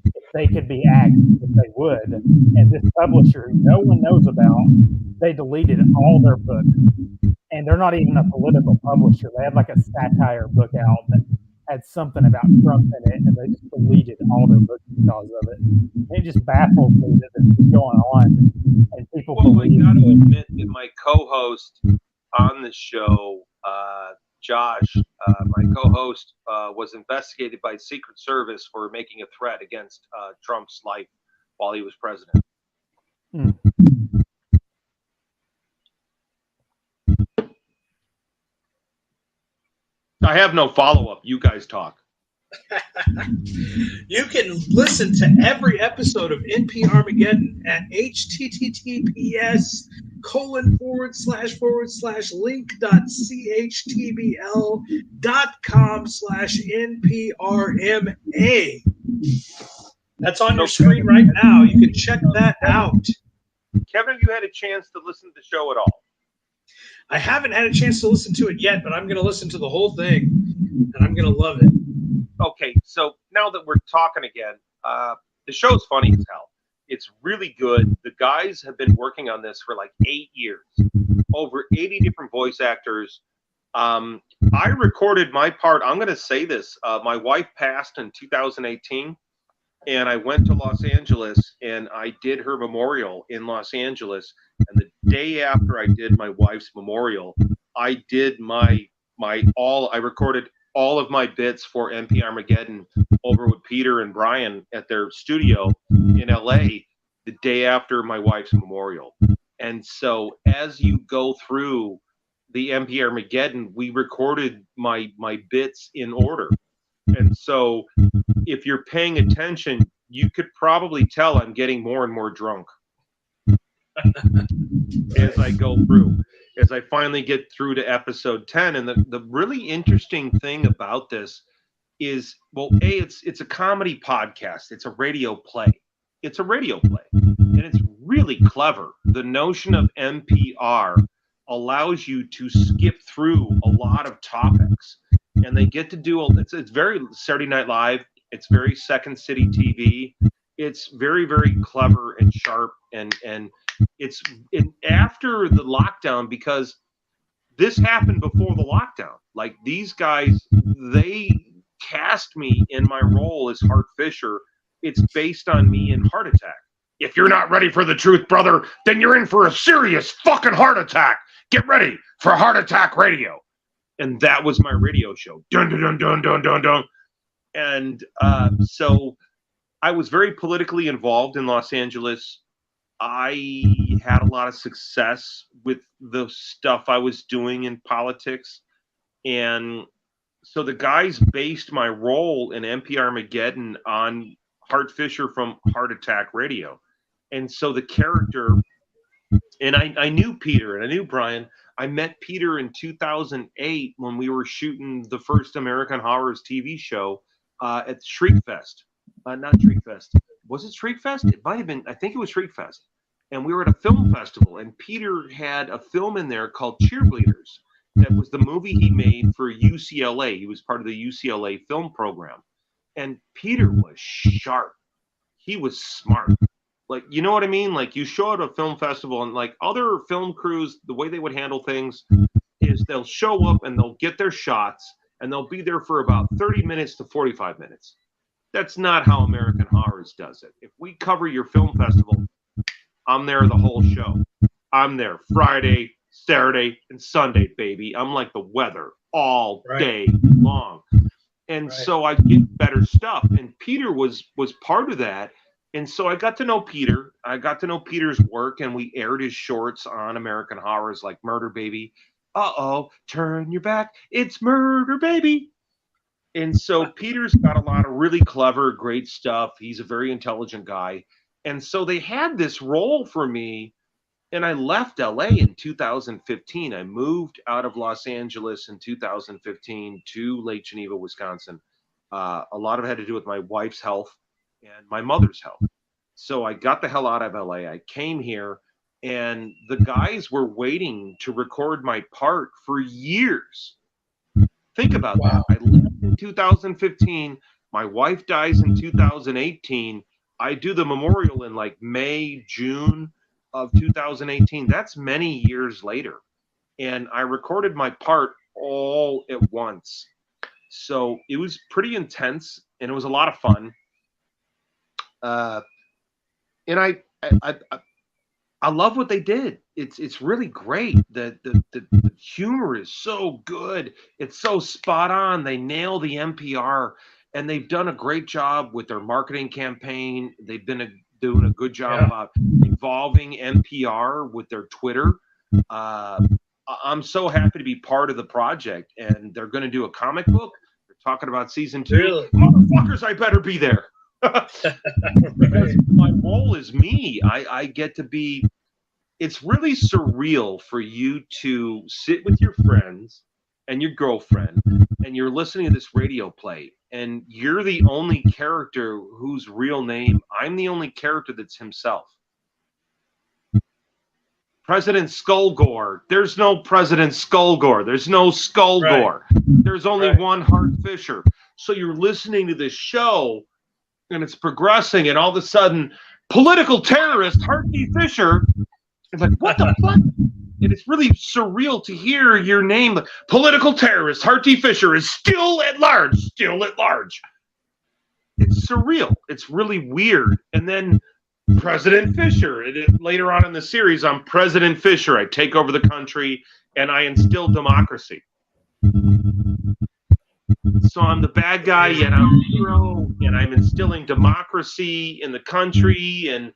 if they could be axed, if they would. And this publisher, who no one knows about, they deleted all their books. And they're not even a political publisher. They had like a satire book out that had something about Trump in it, and they just deleted all their books because of it. And it just baffles me that this is going on, and people believe.
I got to admit that my co-host on the show, Josh, my co-host, was investigated by Secret Service for making a threat against Trump's life while he was president. I have no follow-up. You guys talk.
You can listen to every episode of NP Armageddon at https:// link.com/link.com/NPRMA. That's on your screen right now. You can check that out.
Kevin, have you had a chance to listen to the show at all?
I haven't had a chance to listen to it yet, but I'm going to listen to the whole thing, and I'm going to love it.
Okay, so now that we're talking again, the show's funny as hell. It's really good. The guys have been working on this for like 8 years, over 80 different voice actors. I recorded my part. I'm going to say this. My wife passed in 2018, and I went to Los Angeles, and I did her memorial in Los Angeles. And the day after I did my wife's memorial, I did I recorded all of my bits for MP Armageddon over with Peter and Brian at their studio in LA the day after my wife's memorial. And so as you go through the MP Armageddon, we recorded my bits in order. And so if you're paying attention, you could probably tell I'm getting more and more drunk as I go through, as I finally get through to episode 10. And the really interesting thing about this is, well, it's a comedy podcast. It's a radio play. It's a radio play. And it's really clever. The notion of NPR allows you to skip through a lot of topics. And they get to do, it's very Saturday Night Live. It's very Second City TV. It's very, very clever and sharp. And it's after the lockdown, because this happened before the lockdown. Like, these guys, they cast me in my role as Hart Fisher. It's based on me in Heart Attack. If you're not ready for the truth, brother, then you're in for a serious fucking heart attack. Get ready for Heart Attack Radio. And that was my radio show. Dun, dun, dun, dun, dun, dun, dun. And so I was very politically involved in Los Angeles. I had a lot of success with the stuff I was doing in politics. And so the guys based my role in MP Armageddon on Hart Fisher from Heart Attack Radio. And so the character, and I knew Peter and I knew Brian. I met Peter in 2008 when we were shooting the first American Horrors TV show at Shriekfest. Not Shriekfest. Was it Shriekfest? It might have been. I think it was Shriekfest. And we were at a film festival, and Peter had a film in there called Cheerleaders. That was the movie he made for UCLA. He was part of the UCLA film program. And Peter was sharp. He was smart. Like, you know what I mean? Like, you show at a film festival, and like other film crews, the way they would handle things is they'll show up and they'll get their shots, and they'll be there for about 30 minutes to 45 minutes. That's not how American Horrors does it. If we cover your film festival, I'm there the whole show. I'm there Friday, Saturday, and Sunday, baby. I'm like the weather all day long. And so I get better stuff. And Peter was part of that. And so I got to know Peter. I got to know Peter's work, and we aired his shorts on American Horrors, like Murder Baby. Uh-oh, turn your back. It's Murder Baby. And so Peter's got a lot of really clever, great stuff. He's a very intelligent guy. And so they had this role for me, and I left LA in 2015. I moved out of Los Angeles in 2015 to Lake Geneva, Wisconsin. A lot of it had to do with my wife's health and my mother's health. So I got the hell out of LA. I came here, and the guys were waiting to record my part for years. Think about that. I left in 2015. My wife dies in 2018. I do the memorial in like May, June of 2018. That's many years later. And I recorded my part all at once. So it was pretty intense, and it was a lot of fun. And I love what they did. It's really great. The humor is so good. It's so spot on. They nail the NPR, and they've done a great job with their marketing campaign. They've been doing a good job about involving NPR with their Twitter. I'm so happy to be part of the project, and they're going to do a comic book. They're talking about season 2.
Really?
Motherfuckers, I better be there. Because my role is me. I get to be it's really surreal for you to sit with your friends and your girlfriend and you're listening to this radio play and you're the only character whose real name, I'm the only character that's himself. President Skullgore. There's no President Skullgore. There's no Skullgore. Right. There's only one Hart Fisher. So you're listening to this show and it's progressing and all of a sudden political terrorist Hart D. Fisher. It's like, what the fuck? And it's really surreal to hear your name. Political terrorist Hart D. Fisher is still at large. Still at large. It's surreal. It's really weird. And then President Fisher. Later on in the series, I'm President Fisher. I take over the country and I instill democracy. So I'm the bad guy, yet I'm the hero, and I'm instilling democracy in the country. And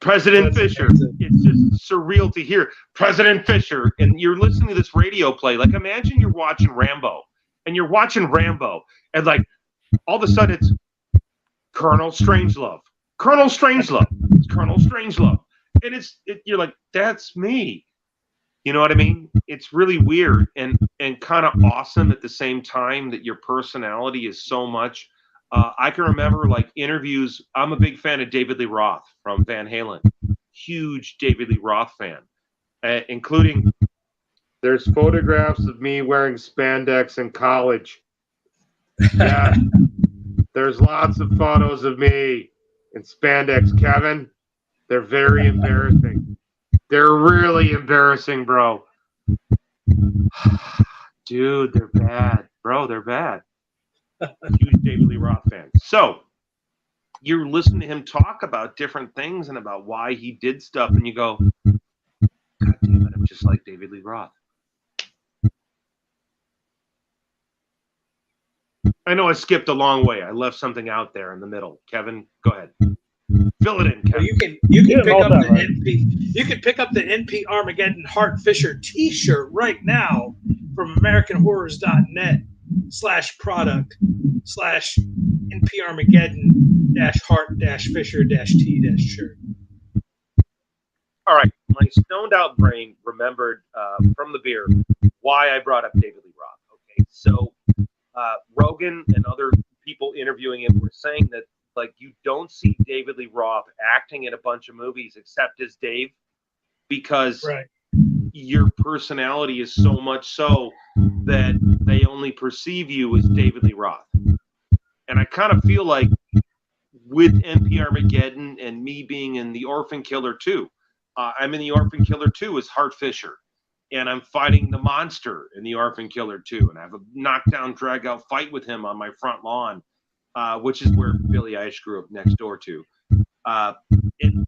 President Fisher, it's just surreal to hear President Fisher, and you're listening to this radio play. Like, imagine you're watching Rambo, and and like all of a sudden it's Colonel Strangelove. Colonel Strangelove. It's Colonel Strangelove. And you're like, that's me. You know what I mean? It's really weird and kind of awesome at the same time that your personality is so much. I can remember like interviews. I'm a big fan of David Lee Roth from Van Halen. Huge David Lee Roth fan, including there's photographs of me wearing spandex in college. Yeah, there's lots of photos of me in spandex, Kevin. They're very embarrassing. They're really embarrassing, bro. Dude, they're bad. Bro, they're bad. Huge David Lee Roth fan. So you're listening to him talk about different things and about why he did stuff, and you go, God damn it, I'm just like David Lee Roth. I know I skipped a long way. I left something out there in the middle. Kevin, go ahead. Fill it in, Kevin.
You can pick up the NP. You can pick up the NP Armageddon Hart Fisher T-shirt right now from AmericanHorrors.net/product/NP Armageddon Hart Fisher T shirt.
All right, my stoned out brain remembered from the beer why I brought up David Lee Roth. Okay, so Rogan and other people interviewing him were saying that, like, you don't see David Lee Roth acting in a bunch of movies except as Dave because your personality is so much so that they only perceive you as David Lee Roth. And I kind of feel like with NP Armageddon and me being in The Orphan Killer 2, I'm in The Orphan Killer 2 as Hart Fisher. And I'm fighting the monster in The Orphan Killer 2. And I have a knockdown, drag-out fight with him on my front lawn. Which is where Billie Eilish grew up next door to. It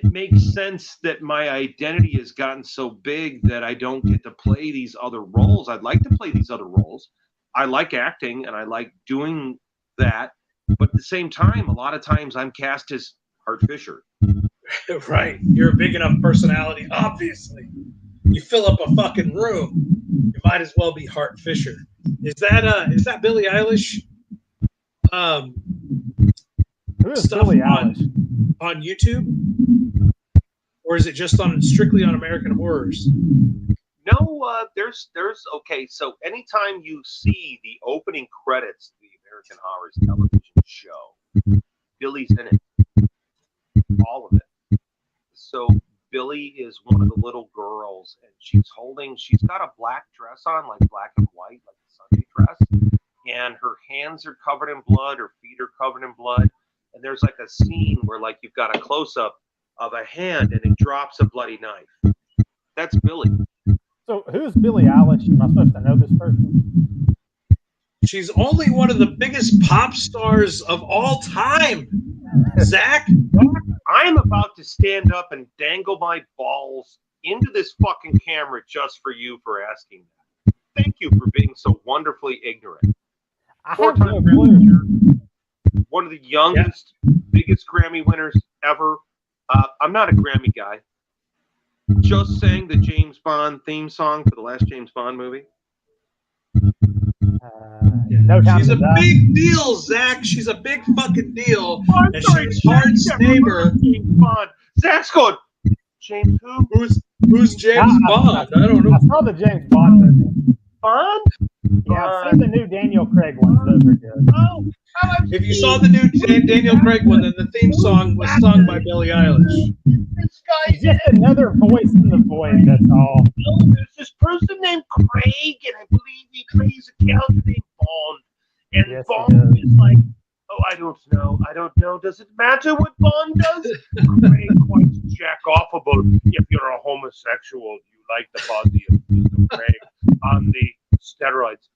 makes sense that my identity has gotten so big that I don't get to play these other roles. I'd like to play these other roles. I like acting and I like doing that. But at the same time, a lot of times I'm cast as Hart Fisher.
Right. You're a big enough personality, obviously. You fill up a fucking room. You might as well be Hart Fisher. Is that Billie Eilish?
Who is Billie Eilish?
On YouTube, or is it just strictly on American Horrors?
No, there's okay. So anytime you see the opening credits to the American Horrors television show, Billie's in it, all of it. So Billie is one of the little girls, and she's got a black dress on, like black and white, like a Sunday dress. And her hands are covered in blood, her feet are covered in blood. And there's like a scene where like you've got a close-up of a hand and it drops a bloody knife. That's Billie.
So who's Billie Eilish? Am I supposed to know this person?
She's only one of the biggest pop stars of all time. Zach?
I'm about to stand up and dangle my balls into this fucking camera just for you for asking that. Thank you for being so wonderfully ignorant.
I have no clue.
One of the youngest, biggest Grammy winners ever. I'm not a Grammy guy. Just sang the James Bond theme song for the last James Bond movie.
No time.
She's a big deal, Zach. She's a big fucking deal. And she's Hart's neighbor.
James Bond. Zach's going, James who?
Who's James Bond? I don't know.
I saw the James Bond movie.
Bond?
Yeah, I've seen the new Daniel Craig ones. Those are good.
Oh,
If you saw the new Daniel Craig one, then the theme song was sung by Billie Eilish.
this guy,
It's just another voice in the void. That's all.
there's this person named Craig, and I believe he plays a character named Bond. And
Yes, he
Bond
does.
is like, oh, I don't know. Does it matter what Bond does? Craig quite jack-offable. If you're a homosexual, you like the body of Mr. Craig on the steroids.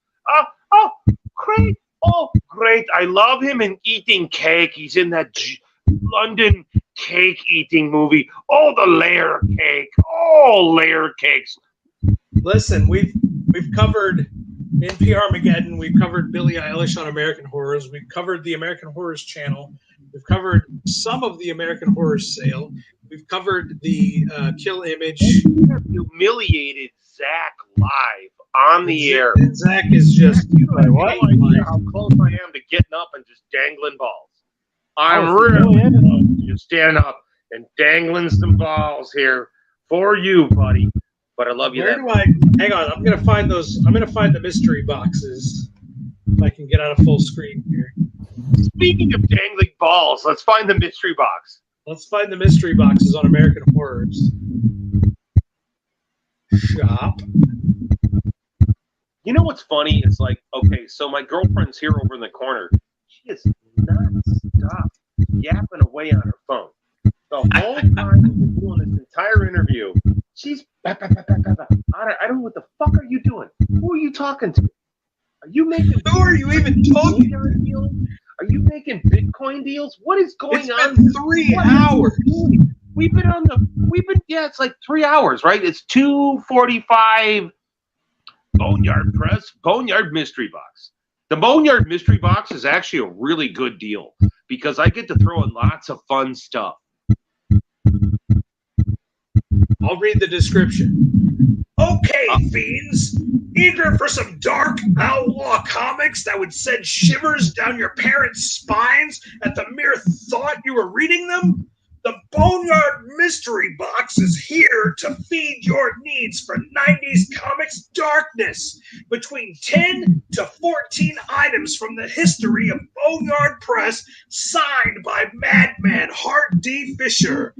Oh, Craig. Oh, great. I love him in Eating Cake. He's in that London cake eating movie. Oh, the layer cake. Oh, layer cakes.
Listen, we've covered NPR Armageddon. We've covered Billie Eilish on American Horrors. We've covered the American Horrors channel. We've covered some of the American Horrors sale. We've covered the Kill Image.
You have humiliated Zach live on the air.
And Zach is just
You don't have
Wait,
no idea how close I am to getting up and just dangling balls. I'm
Oh, it's
really
really
close to just standing up and dangling some balls here for you, buddy. But I love you.
Where do I hang on? I'm gonna find those. I'm gonna find the mystery boxes. If I can get out of full screen here.
Speaking of dangling balls, let's find the mystery box.
Let's find the mystery boxes on American Horrors. Shop.
You know what's funny? It's like, okay, so my girlfriend's here over in the corner. She is non-stop yapping away on her phone. The whole time we're doing this entire interview, she's I don't know what the fuck are you doing? Who are you talking to? Are you making
Who are you even talking to?
deals? Are you making Bitcoin deals? What is going
It's
on?
been 3 hours.
Yeah, it's like 3 hours, right? It's 2:45. Boneyard Press, Boneyard Mystery Box. The Boneyard Mystery Box is actually a really good deal because I get to throw in lots of fun stuff.
I'll read the description. Okay, fiends. Eager for some dark outlaw comics that would send shivers down your parents' spines at the mere thought you were reading them? The Boneyard Mystery Box is here to feed your needs for 90s comics darkness. Between 10 to 14 items from the history of Boneyard Press, signed by Madman Hart D. Fisher.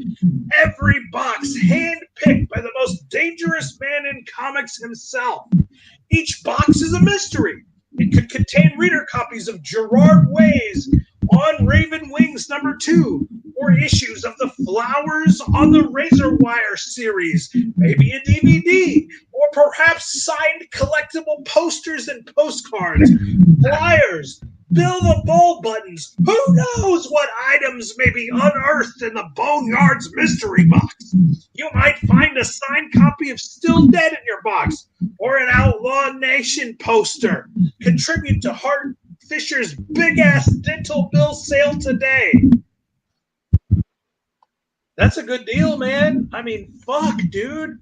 Every box handpicked by the most dangerous man in comics himself. Each box is a mystery. It could contain reader copies of Gerard Way's On Raven Wings #2, or issues of the Flowers on the Razor Wire series, maybe a DVD, or perhaps signed collectible posters and postcards, flyers, Bill the Bull buttons. Who knows what items may be unearthed in the Boneyard's mystery box? You might find a signed copy of Still Dead in your box, or an Outlaw Nation poster. Contribute to Hart Fisher's big-ass dental bill sale today. That's a good deal, man. I mean, fuck, dude.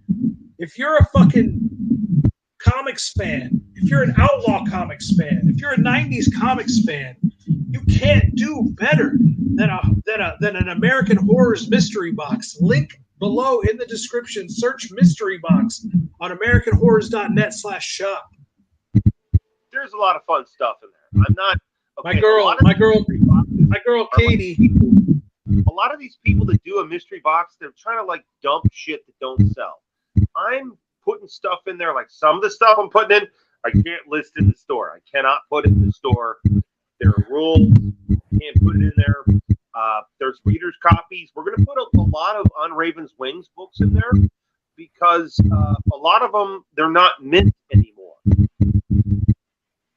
If you're a fucking comics fan, if you're an Outlaw comics fan, if you're a 90s comics fan, you can't do better than an American Horrors mystery box. Link below in the description. Search mystery box on AmericanHorrors.net/shop.
There's a lot of fun stuff in there. I'm not. Okay,
My girl, Katie.
A lot of these people that do a mystery box, they're trying to like dump shit that don't sell. I'm putting stuff in there, like some of the stuff I'm putting in, I can't list in the store. I cannot put it in the store. There are rules. Can't put it in there. There's readers' copies. We're going to put a lot of On Raven's Wings books in there because a lot of them, they're not mint anymore.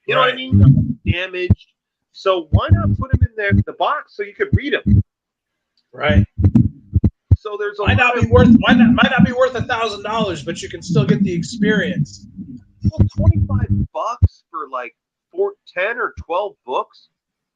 You know what I mean? They're damaged. So why not put them in there, the box, so you could read them?
Right.
So there's
might not be worth $1,000, but you can still get the experience.
Well, $25 for like 10 or 12 books,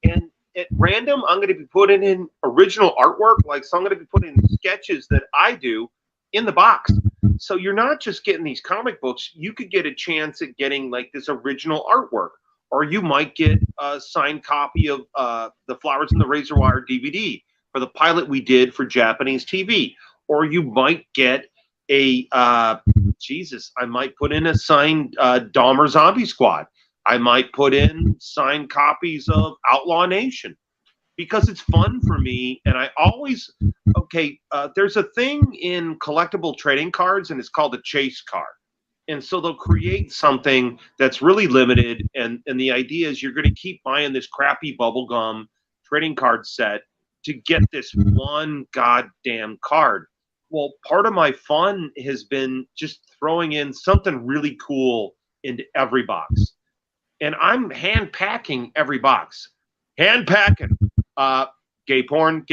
and at random, I'm going to be putting in original artwork. Like, so I'm going to be putting sketches that I do in the box. So you're not just getting these comic books. You could get a chance at getting like this original artwork, or you might get a signed copy of the Flowers and the Razor Wire DVD for the pilot we did for Japanese TV. or you might get a Jesus. I might put in a signed Dahmer Zombie Squad. I might put in signed copies of Outlaw Nation because it's fun for me. And I always there's a thing in collectible trading cards, and it's called a chase card. And so they'll create something that's really limited, and the idea is you're going to keep buying this crappy bubblegum trading card set to get this one goddamn card. Well, part of my fun has been just throwing in something really cool into every box. And I'm hand packing every box. Hand packing. Gay porn.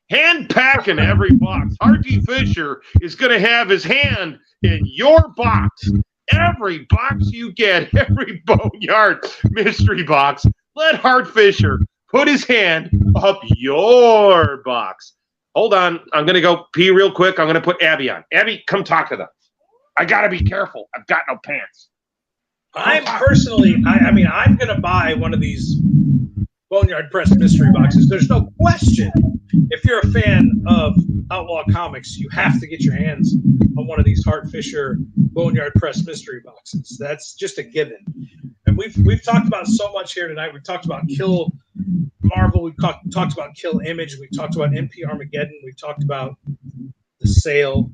Hand packing every box. Hart Fisher is going to have his hand in your box. Every box you get, every Boneyard mystery box, let Hart Fisher put his hand up your box. Hold on. I'm going to go pee real quick. I'm going to put Abby on. Abby, come talk to them. I got to be careful. I've got no pants.
I'm personally, I'm going to buy one of these Boneyard Press mystery boxes. There's no question. If you're a fan of Outlaw Comics, you have to get your hands on one of these Hart Fisher Boneyard Press mystery boxes. That's just a given. And we've talked about so much here tonight. We've talked about Kill Marvel. We've talked about Kill Image. We've talked about MP Armageddon. We've talked about The Sale.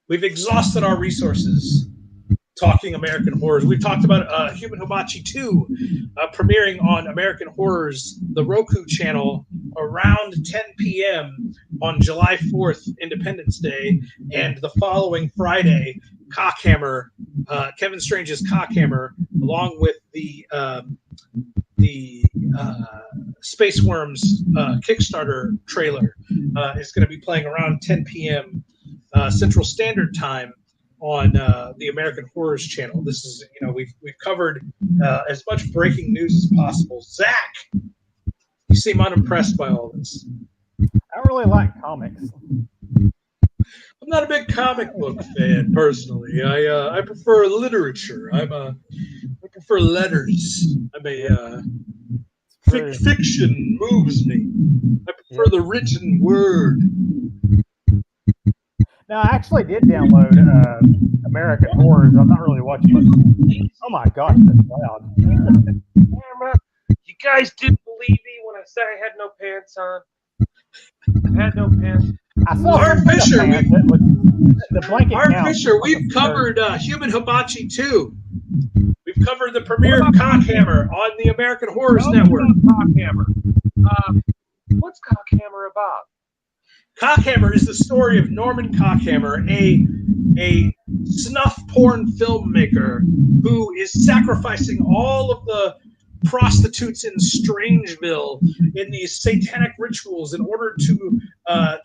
We've exhausted our resources talking American horrors. We've talked about Human Hibachi 2 premiering on American Horrors, the Roku channel, around 10 p.m. on July 4th, Independence Day, and the following Friday, Cockhammer, Kevin Strange's Cockhammer, along with the Space Worms Kickstarter trailer, is going to be playing around 10 p.m. Central Standard Time on the American Horrors channel. This is, we've covered as much breaking news as possible. Zach, you seem unimpressed by all this.
I don't really like comics.
I'm not a big comic book fan personally. I prefer literature. I prefer letters. Fiction moves me. I prefer the written word.
No, I actually did download American Horrors. I'm not really watching it. Oh my gosh, that's loud.
You guys didn't believe me when I said I had no pants on. I had no pants.
I saw
Hart Fisher.
The blanket
Hart
counts.
Fisher, we've covered Human Hibachi 2. We've covered the premiere of Cockhammer on the American Horrors Network.
Cockhammer. What's Cockhammer about?
Cockhammer is the story of Norman Cockhammer, a snuff porn filmmaker who is sacrificing all of the prostitutes in Strangeville in these satanic rituals in order to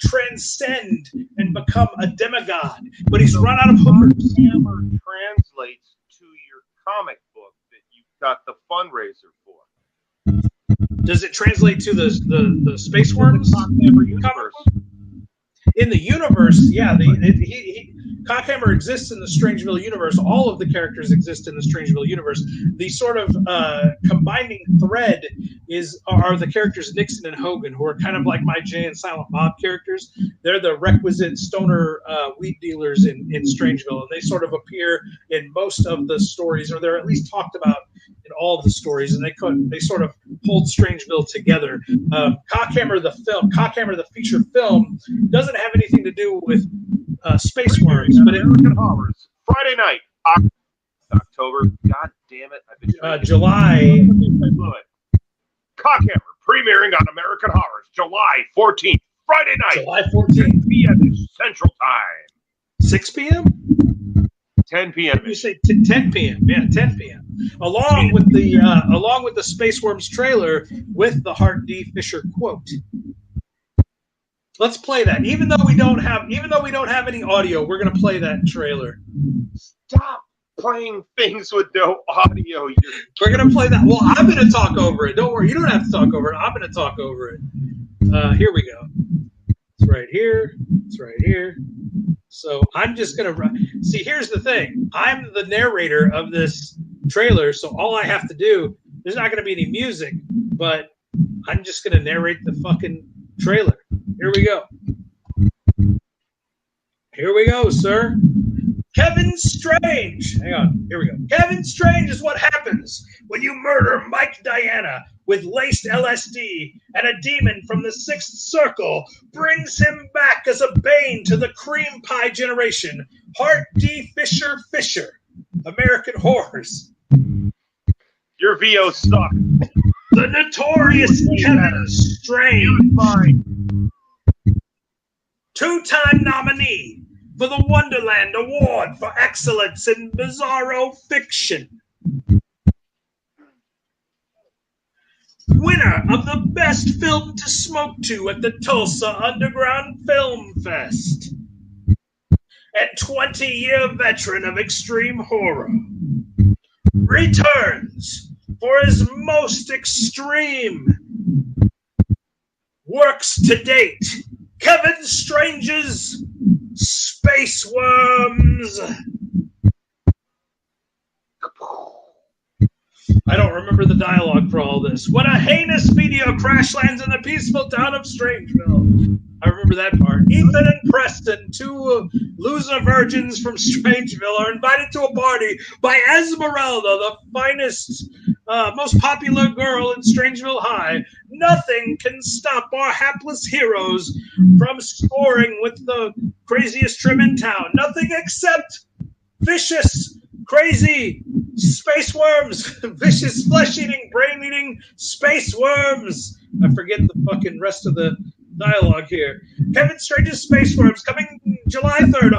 transcend and become a demigod. But he's run out of hookers.
Cockhammer translates to your comic book that you got the fundraiser for.
Does it translate to the Space Worms?
Cockhammer universe.
In the universe, yeah, Cockhammer exists in the Strangeville universe. All of the characters exist in the Strangeville universe. The sort of combining thread are the characters Nixon and Hogan, who are kind of like my Jay and Silent Bob characters. They're the requisite stoner weed dealers in Strangeville, and they sort of appear in most of the stories, or they're at least talked about in all of the stories, and they sort of hold Strangeville together. Cockhammer the feature film, doesn't have anything to do with Space Worms, but
American Horrors. Friday night, October. God damn it! I've been
July.
Cockhammer premiering on American Horrors, July 14th, Friday night,
July 14th,
p.m. Central Time.
6 p.m.
10 p.m.
You say 10 p.m. Yeah, 10 p.m. Along with the Space Worms trailer with the Hart D. Fisher quote. Let's play that. Even though we don't have any audio, we're gonna play that trailer.
Stop playing things with no audio.
We're gonna play that. Well, I'm gonna talk over it. Don't worry, you don't have to talk over it. I'm gonna talk over it. Here we go. It's right here. It's right here. So I'm just gonna see. Here's the thing. I'm the narrator of this trailer, so all I have to do. There's not gonna be any music, but I'm just gonna narrate the fucking trailer. Here we go. Here we go, sir. Kevin Strange. Hang on. Here we go. Kevin Strange is what happens when you murder Mike Diana with laced LSD, and a demon from the sixth circle brings him back as a bane to the cream pie generation. Hart D. Fisher. American Horrors.
Your VO sucks.
The notorious Kevin Strange. Two-time nominee for the Wonderland Award for Excellence in Bizarro Fiction. Winner of the Best Film to Smoke to at the Tulsa Underground Film Fest. And 20-year veteran of extreme horror. Returns for his most extreme works to date. Kevin Strange's Space Worms. I don't remember the dialogue for all this. When a heinous meteor crash lands in the peaceful town of Strangeville. I remember that part. Ethan and Preston, two loser virgins from Strangeville, are invited to a party by Esmeralda, the finest, most popular girl in Strangeville High. Nothing can stop our hapless heroes from scoring with the craziest trim in town. Nothing except vicious, crazy space worms. Vicious, flesh-eating, brain-eating space worms. I forget the fucking rest of the dialogue here. Kevin Strange's Space Worms, coming July 3rd.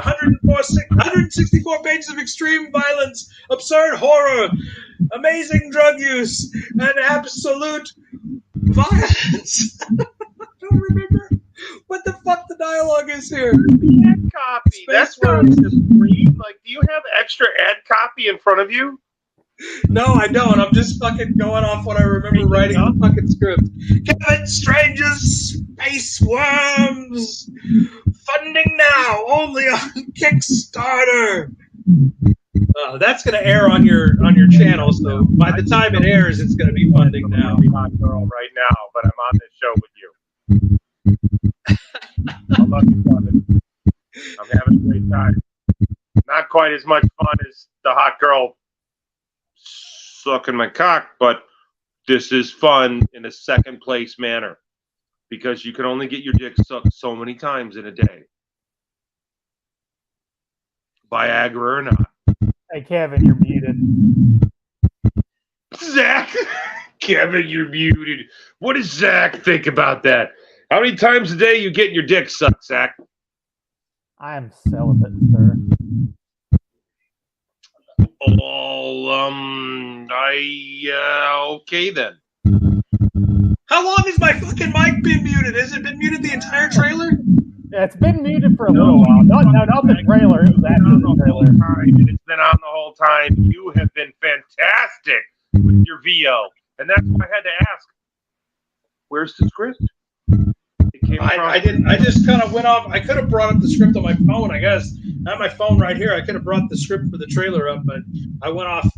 164 pages of extreme violence, absurd horror, amazing drug use, and absolute violence. I don't remember what the fuck the dialogue is here.
Ad copy.
Space
That's what I
Worms.
just read. Like, do you have extra ad copy in front of you?
No, I don't. I'm just fucking going off what I remember writing the fucking script. Kevin Strange's Space Worms. Funding now, only on Kickstarter. That's going to air on your channel, so by the time it airs, it's going to be funding now.
I'm a hot girl right now, but I'm on this show with you. I love you, Kevin. I'm having a great time. Not quite as much fun as the hot girl sucking my cock, but this is fun in a second place manner because you can only get your dick sucked so many times in a day. Viagra or not.
Hey, Kevin, you're muted.
Zach, Kevin, you're muted. What does Zach think about that? How many times a day you get your dick sucked, Zach?
I am celibate, sir.
Okay then.
How long has my fucking mic been muted? Has it been muted the entire trailer?
Yeah, it's been muted for a little while. Not the trailer. It was after the trailer.
It's been on the whole time. You have been fantastic with your VO. And that's why I had to ask, where's the script? It came
I didn't. I just kind of went off. I could have brought up the script on my phone, I guess. I have my phone right here. I could have brought the script for the trailer up, but I went off,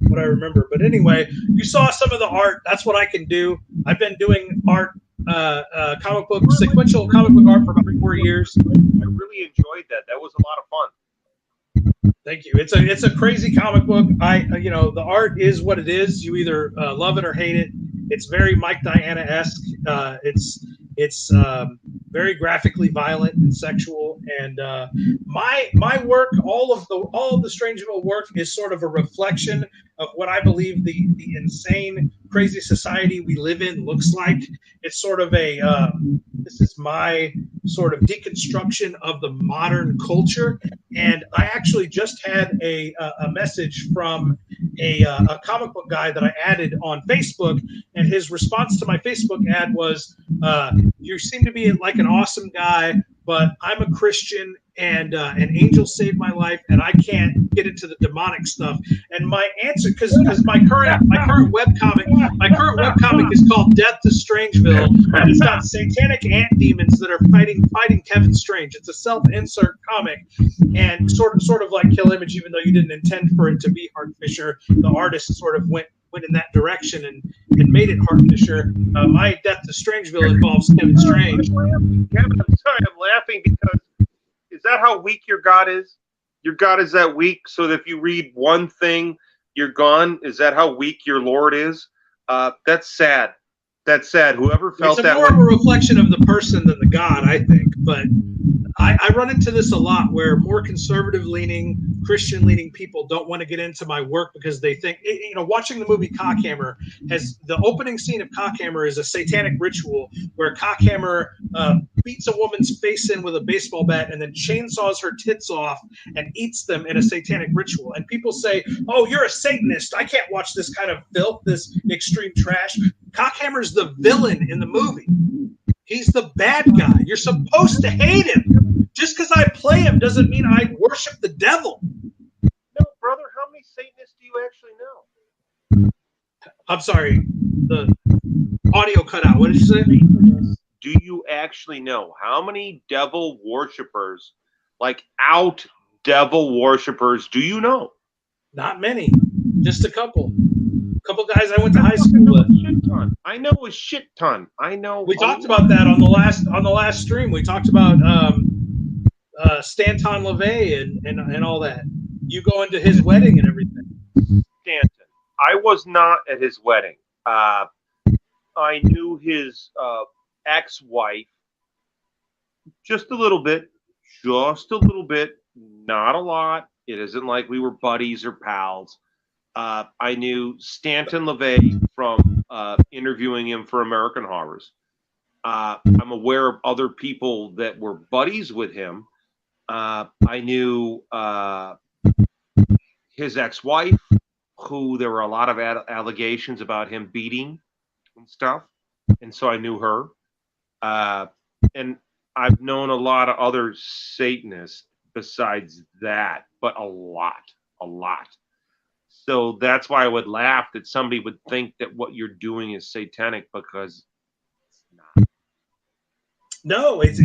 what I remember. But anyway, you saw some of the art. That's what I can do. I've been doing art, sequential comic book art for about 4 years.
I really enjoyed that. That was a lot of fun.
Thank you. It's a crazy comic book. The art is what it is. You either love it or hate it. It's very Mike Diana-esque. It's very graphically violent and sexual. And my work, all of the Strangeville work, is sort of a reflection of what I believe the insane, crazy society we live in looks like. It's sort of this is my sort of deconstruction of the modern culture. And I actually just had a message from a comic book guy that I added on Facebook, and his response to my Facebook ad was, you seem to be like an awesome guy, but I'm a Christian, and an angel saved my life, and I can't get into the demonic stuff. And my answer, because my current webcomic is called Death to Strangeville, and it's got satanic ant demons that are fighting Kevin Strange. It's a self-insert comic, and sort of like Kill Image, even though you didn't intend for it to be Hart Fisher. The artist sort of went went in that direction and made it Hartfisher. My Death to Strangeville involves Kevin Strange.
Kevin, I'm sorry, I'm laughing because is that how weak your God is? Your God is that weak, so that if you read one thing, you're gone. Is that how weak your Lord is? That's sad. That's sad. Whoever felt
It's
that
more of a reflection of the person than the God, I think. But I run into this a lot where more conservative-leaning, Christian-leaning people don't want to get into my work because they think, watching the movie Cockhammer has the opening scene of Cockhammer is a satanic ritual where Cockhammer beats a woman's face in with a baseball bat and then chainsaws her tits off and eats them in a satanic ritual. And people say, "Oh, you're a Satanist. I can't watch this kind of filth, this extreme trash." Cockhammer's the villain in the movie. He's the bad guy. You're supposed to hate him. Just because I play him doesn't mean I worship the devil.
No, brother, how many Satanists do you actually know?
I'm sorry. The audio cut out. What did you say?
Do you actually know how many devil worshippers, like out devil worshippers, do you know?
Not many. Just a couple. A couple guys I went to high school with.
I know a shit ton. I know.
We talked about that on the last stream. We talked about Stanton LaVey and all that. You going to his wedding and everything.
Stanton. I was not at his wedding. I knew his ex-wife just a little bit, not a lot. It isn't like we were buddies or pals. I knew Stanton LaVey from interviewing him for American Horrors. I'm aware of other people that were buddies with him. I knew his ex-wife, who there were a lot of allegations about him beating and stuff. And so I knew her. And I've known a lot of other Satanists besides that, but a lot. So that's why I would laugh that somebody would think that what you're doing is satanic, because it's not.
No, it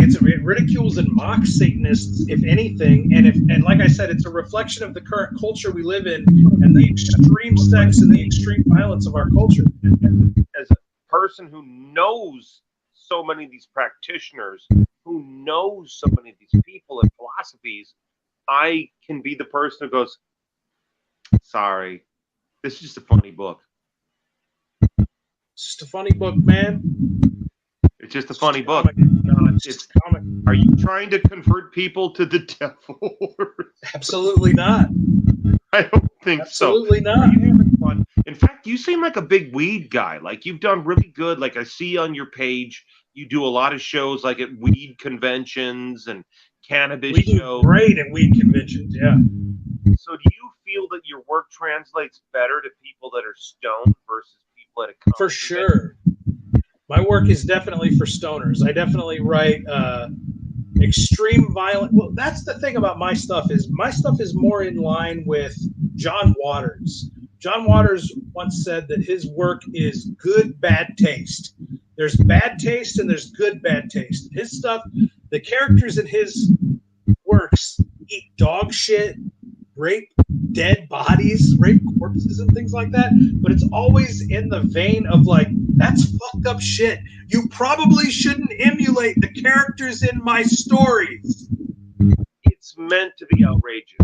ridicules and mocks Satanists, if anything, and like I said, it's a reflection of the current culture we live in and the extreme sex and the extreme violence of our culture.
As a person who knows so many of these practitioners, who knows so many of these people and philosophies, I can be the person who goes, "Sorry, this is just a funny book."
It's just a funny book, man.
It's just a funny book.
No, it's just a comic.
Are you trying to convert people to the devil?
Absolutely not.
I don't think
Absolutely
so.
not.
Are you having fun? In fact, you seem like a big weed guy. Like, you've done really good. Like, I see on your page, you do a lot of shows like at weed conventions and cannabis
We do
shows.
great at weed conventions, yeah.
So do you feel that your work translates better to people that are stoned versus people at a convention?
For sure. My work is definitely for stoners. I definitely write extreme violent. Well, that's the thing about my stuff is more in line with John Waters. John Waters once said that his work is good, bad taste. There's bad taste and there's good, bad taste. His stuff, the characters in his works eat dog shit, rape dead bodies, rape corpses and things like that, but it's always in the vein of like, that's fucked up shit. You probably shouldn't emulate the characters in my stories.
It's meant to be outrageous.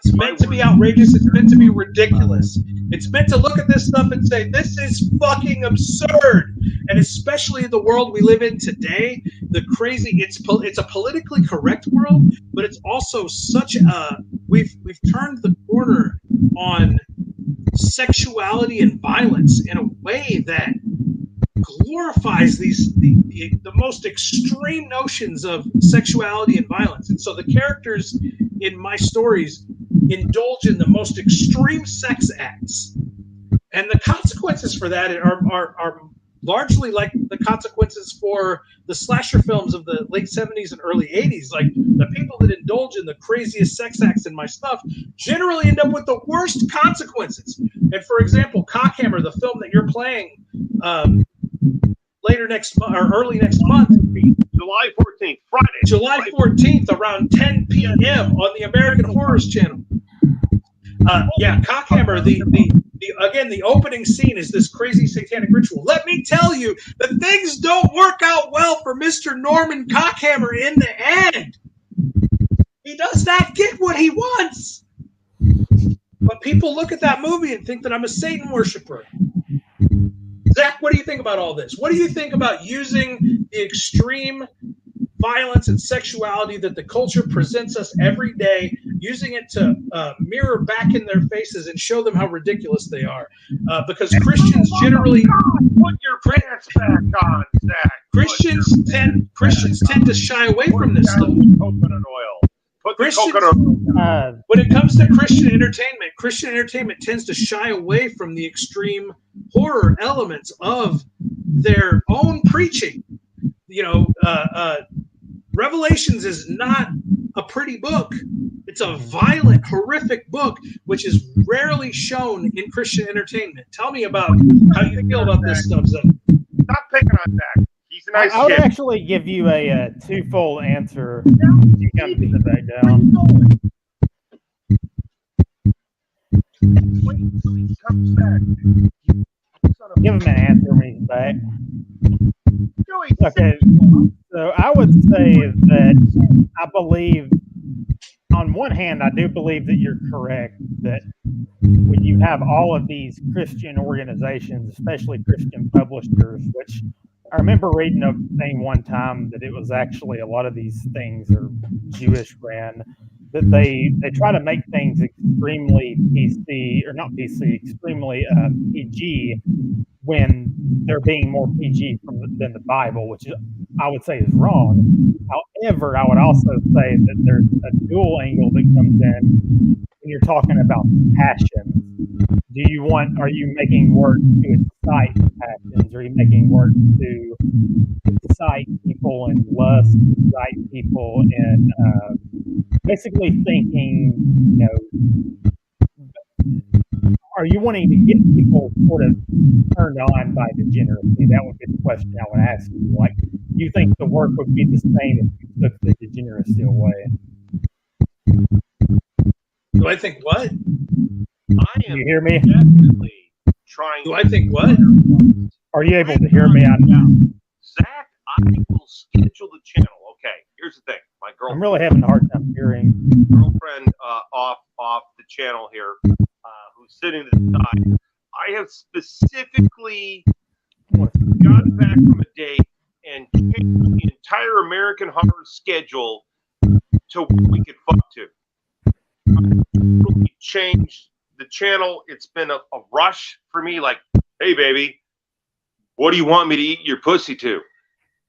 It's meant to be outrageous. It's meant to be ridiculous. It's meant to look at this stuff and say, this is fucking absurd. And especially in the world we live in today, it's a politically correct world, but it's also such a, we've turned the corner on sexuality and violence in a way that glorifies the most extreme notions of sexuality and violence. And so the characters in my stories indulge in the most extreme sex acts. And the consequences for that are largely like the consequences for the slasher films of the late 70s and early 80s. Like, the people that indulge in the craziest sex acts in my stuff generally end up with the worst consequences. And for example, Cockhammer, the film that you're playing later next month or early next month,
July 14th, Friday.
July 14th around 10 p.m. on the American Horrors channel. Cockhammer. The opening scene is this crazy satanic ritual. Let me tell you that things don't work out well for Mr. Norman Cockhammer in the end. He does not get what he wants. But people look at that movie and think that I'm a Satan worshiper. Zach, what do you think about all this? What do you think about using the extreme violence and sexuality that the culture presents us every day, using it to mirror back in their faces and show them how ridiculous they are? Because Christians generally
put your pants back on, Zach.
Christians tend to shy away from this stuff.
Coconut oil. Put the coconut oil.
When it comes to Christian entertainment tends to shy away from the extreme horror elements of their own preaching. Revelations is not a pretty book. It's a violent, horrific book, which is rarely shown in Christian entertainment. Tell me about how you feel about this stuff, Zach.
Stop picking on Zach. He's a nice kid.
I would actually give you a twofold answer. You kind of sit back down.
Wait until he comes back.
Give him an answer when he's back. Okay, so I would say that I believe, on one hand, I do believe that you're correct, that when you have all of these Christian organizations, especially Christian publishers, which I remember reading a thing one time that it was actually a lot of these things are Jewish ran, that they try to make things extremely PC, or not PC, extremely PG, when they're being more PG than the Bible, which I would say is wrong. However, I would also say that there's a dual angle that comes in when you're talking about passions. Are you making work to excite passions? Are you making work to excite people in lust, excite people in basically thinking, are you wanting to get people sort of turned on by degeneracy? That would be the question I would ask you. Like, do you think the work would be the same if you took the degeneracy away?
Do I think what?
Can
you hear me?
Definitely trying.
Do I think what?
Are you able to hear me?
Zach, I will schedule the channel. Okay, here's the thing. My girlfriend.
I'm really having a hard time hearing.
Girlfriend off the channel here, who's sitting to the side. I have specifically gotten back from a date and changed the entire American Horror schedule to what we could fuck to. We changed the channel. It's been a rush for me. Like, hey, baby, what do you want me to eat your pussy to?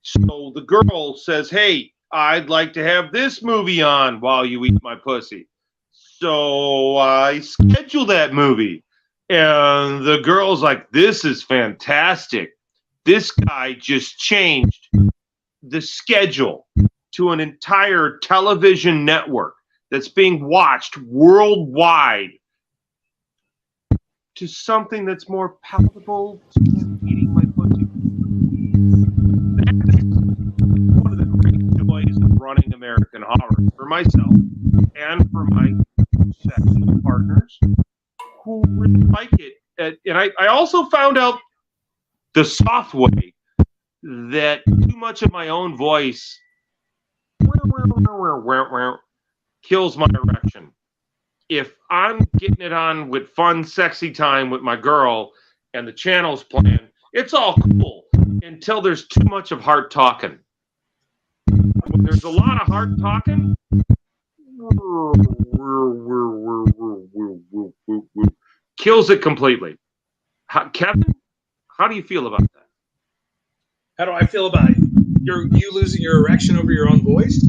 So the girl says, hey, I'd like to have this movie on while you eat my pussy. So I schedule that movie. And the girl's like, this is fantastic. This guy just changed the schedule to an entire television network that's being watched worldwide to something that's more palatable to eating my pussy. That's one of the great joys of running American Horror for myself and for my sexual partners who really like it. And I also found out the soft way that too much of my own voice kills my erection. If I'm getting it on with fun, sexy time with my girl and the channel's playing, it's all cool until there's too much of hard talking. When there's a lot of hard talking, kills it completely. Kevin, how do you feel about that?
How do I feel about it? You losing your erection over your own voice?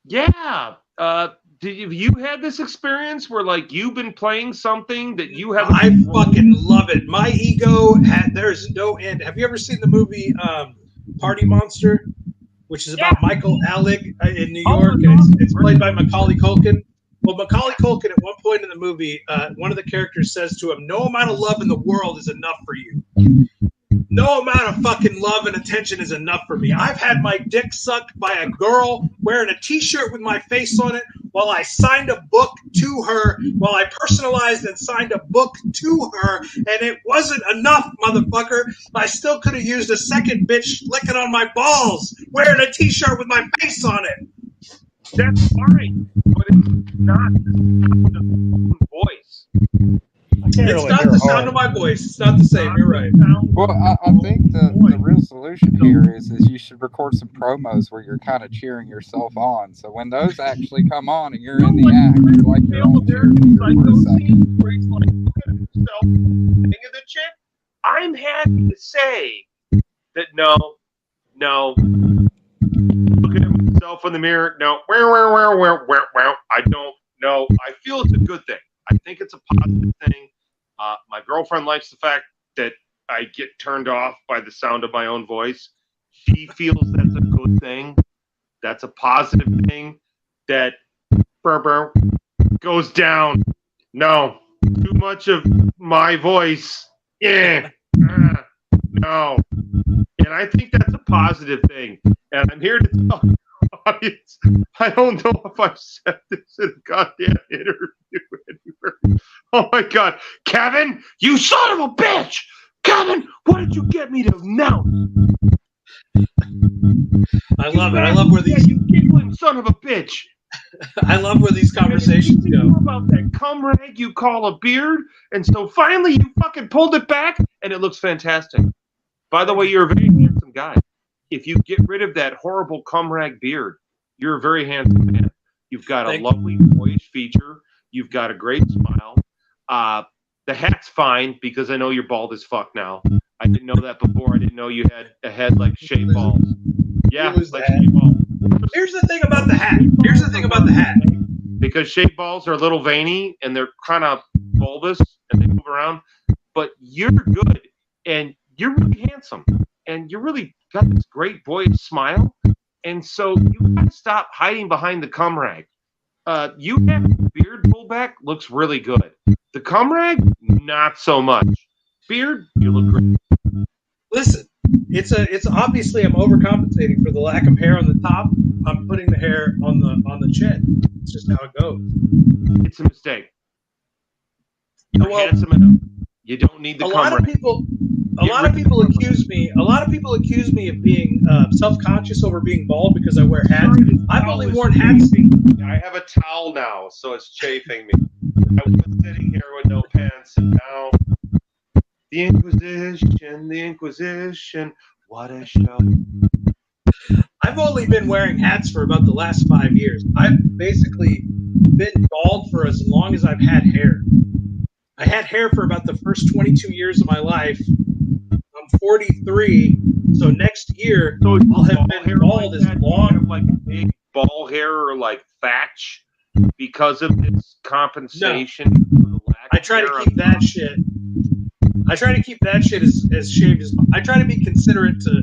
Yeah. Have you had this experience where, like, you've been playing something that you have?
I fucking love it. My ego there's no end. Have you ever seen the movie Party Monster, which is about Michael Alec in New York, and it's played by Macaulay Culkin? Well, Macaulay Culkin at one point in the movie, one of the characters says to him, "No amount of love in the world is enough for you. No amount of fucking love and attention is enough for me. I've had my dick sucked by a girl wearing a t-shirt with my face on it while I signed a book to her, while I personalized and signed a book to her, and it wasn't enough, motherfucker. I still could have used a second bitch licking on my balls, wearing a t-shirt with my face on it.
That's fine, but it's not the sound of your voice.
I can't
It's
really
not
hear
the
Hart.
sound of my voice. It's not the same. You're right.
Well, I think the real solution here is you should record some promos where you're kind of cheering yourself on. So when those actually come on and you're in the act, you're like your own cheerleader for a second.
Where he's like, look at himself, thing of the chick. I'm happy to say that no. Looking at myself in the mirror, no. I don't know. I feel it's a good thing. I think it's a positive thing. My girlfriend likes the fact that I get turned off by the sound of my own voice. She feels that's a good thing. That's a positive thing. That goes down. No. Too much of my voice. Yeah. No. And I think that's a positive thing. And I'm here to tell the audience, I don't know if I've said this in a goddamn interview anywhere. Oh my God. Kevin, you son of a bitch! Kevin, what did you get me to announce?
I love it. I love where these.
You giggling son of a bitch.
I love where these conversations
You
go.
know about that cum rag you call a beard, and so finally you fucking pulled it back, and it looks fantastic. By the way, you're a very handsome guy. If you get rid of that horrible cum rag beard, you're a very handsome man. You've got a lovely boyish feature. You've got a great smile. The hat's fine because I know you're bald as fuck now. I didn't know that before. I didn't know you had a head like shaved balls. Yeah, like shaved balls.
Here's the thing about the hat.
Because shaved balls are a little veiny and they're kind of bulbous and they move around. But you're good and you're really handsome and you really got this great boyish smile. And so you got to stop hiding behind the cum rag. You have the beard pulled back, looks really good. The cum rag, not so much. Beard, you look great.
Listen, it's obviously I'm overcompensating for the lack of hair on the top. I'm putting the hair on the chin. It's just how it goes.
It's a mistake. You're handsome enough. You don't need the cum rag.
A lot of people accuse me of being self-conscious over being bald because I wear hats. I've only worn hats.
I have a towel now, so it's chafing me. I was sitting here with no pants, and now the Inquisition, what a show.
I've only been wearing hats for about the last 5 years. I've basically been bald for as long as I've had hair. I had hair for about the first 22 years of my life. I'm 43, so next year I'll have been bald as long.
Like big ball hair or like thatch because of this compensation.
No. I try to keep that shit. I try to keep that shit as shaved as. I try to be considerate to.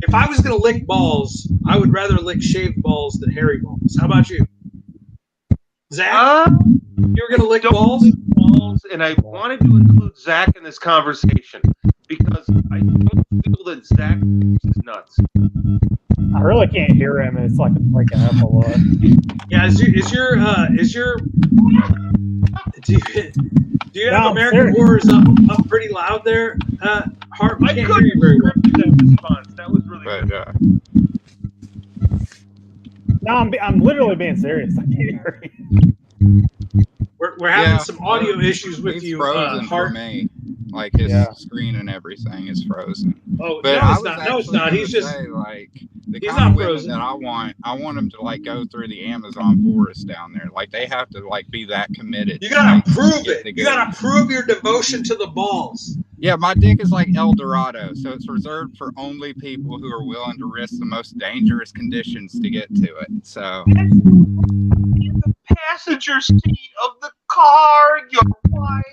If I was gonna lick balls, I would rather lick shaved balls than hairy balls. How about you, Zach? You were gonna lick balls?
And I wanted to include Zach in this conversation because I don't feel that Zach is nuts.
I really can't hear him, and it's like I'm breaking up a lot.
Yeah, do you have American Horrors up pretty loud there, Hart? I can't hear you very well.
That response. That was really good.
No, I'm literally being serious. I can't hear you.
We're having some audio issues with you,
frozen
Hart.
for me. Like his screen and everything is frozen.
Oh,
but
no, it's not. He's just
like the
he's
kind
not
of
frozen.
That I want them to like go through the Amazon forest down there. Like they have to like be that committed.
You gotta
like,
prove it. You gotta prove your devotion to the balls.
Yeah, my dick is like El Dorado, so it's reserved for only people who are willing to risk the most dangerous conditions to get to it. So
in the passenger seat of the car, your wife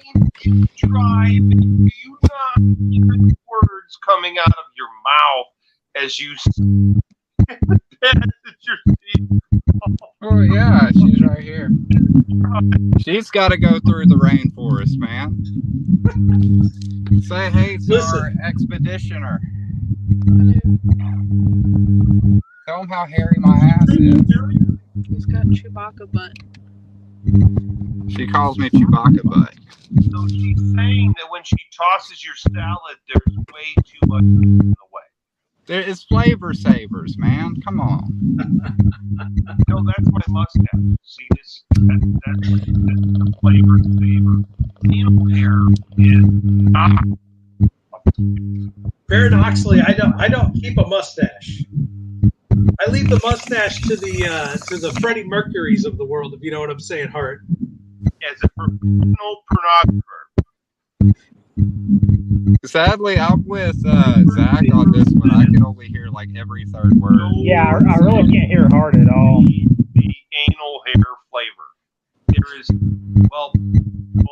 is driving. Do you not hear the words coming out of your mouth as you sit in the passenger seat?
oh yeah, she's right here. She's got to go through the rainforest, man. Say hey to our expeditioner. Tell them how hairy my ass is.
Who's got Chewbacca butt?
She calls me Chewbacca butt.
So she's saying that when she tosses your salad, there's way too much in the way.
There is flavor savers, man. Come on.
No, that's my mustache. See this? That's the flavor saver. Anal hair is
Paradoxically, I don't keep a mustache. I leave the mustache to the Freddie Mercurys of the world, if you know what I'm saying, Hart.
as a professional pornographer.
Sadly, I'm with Zach on this one. I can only hear like every third word.
Yeah, I really can't hear Hart at all.
The anal hair flavor. There is, well,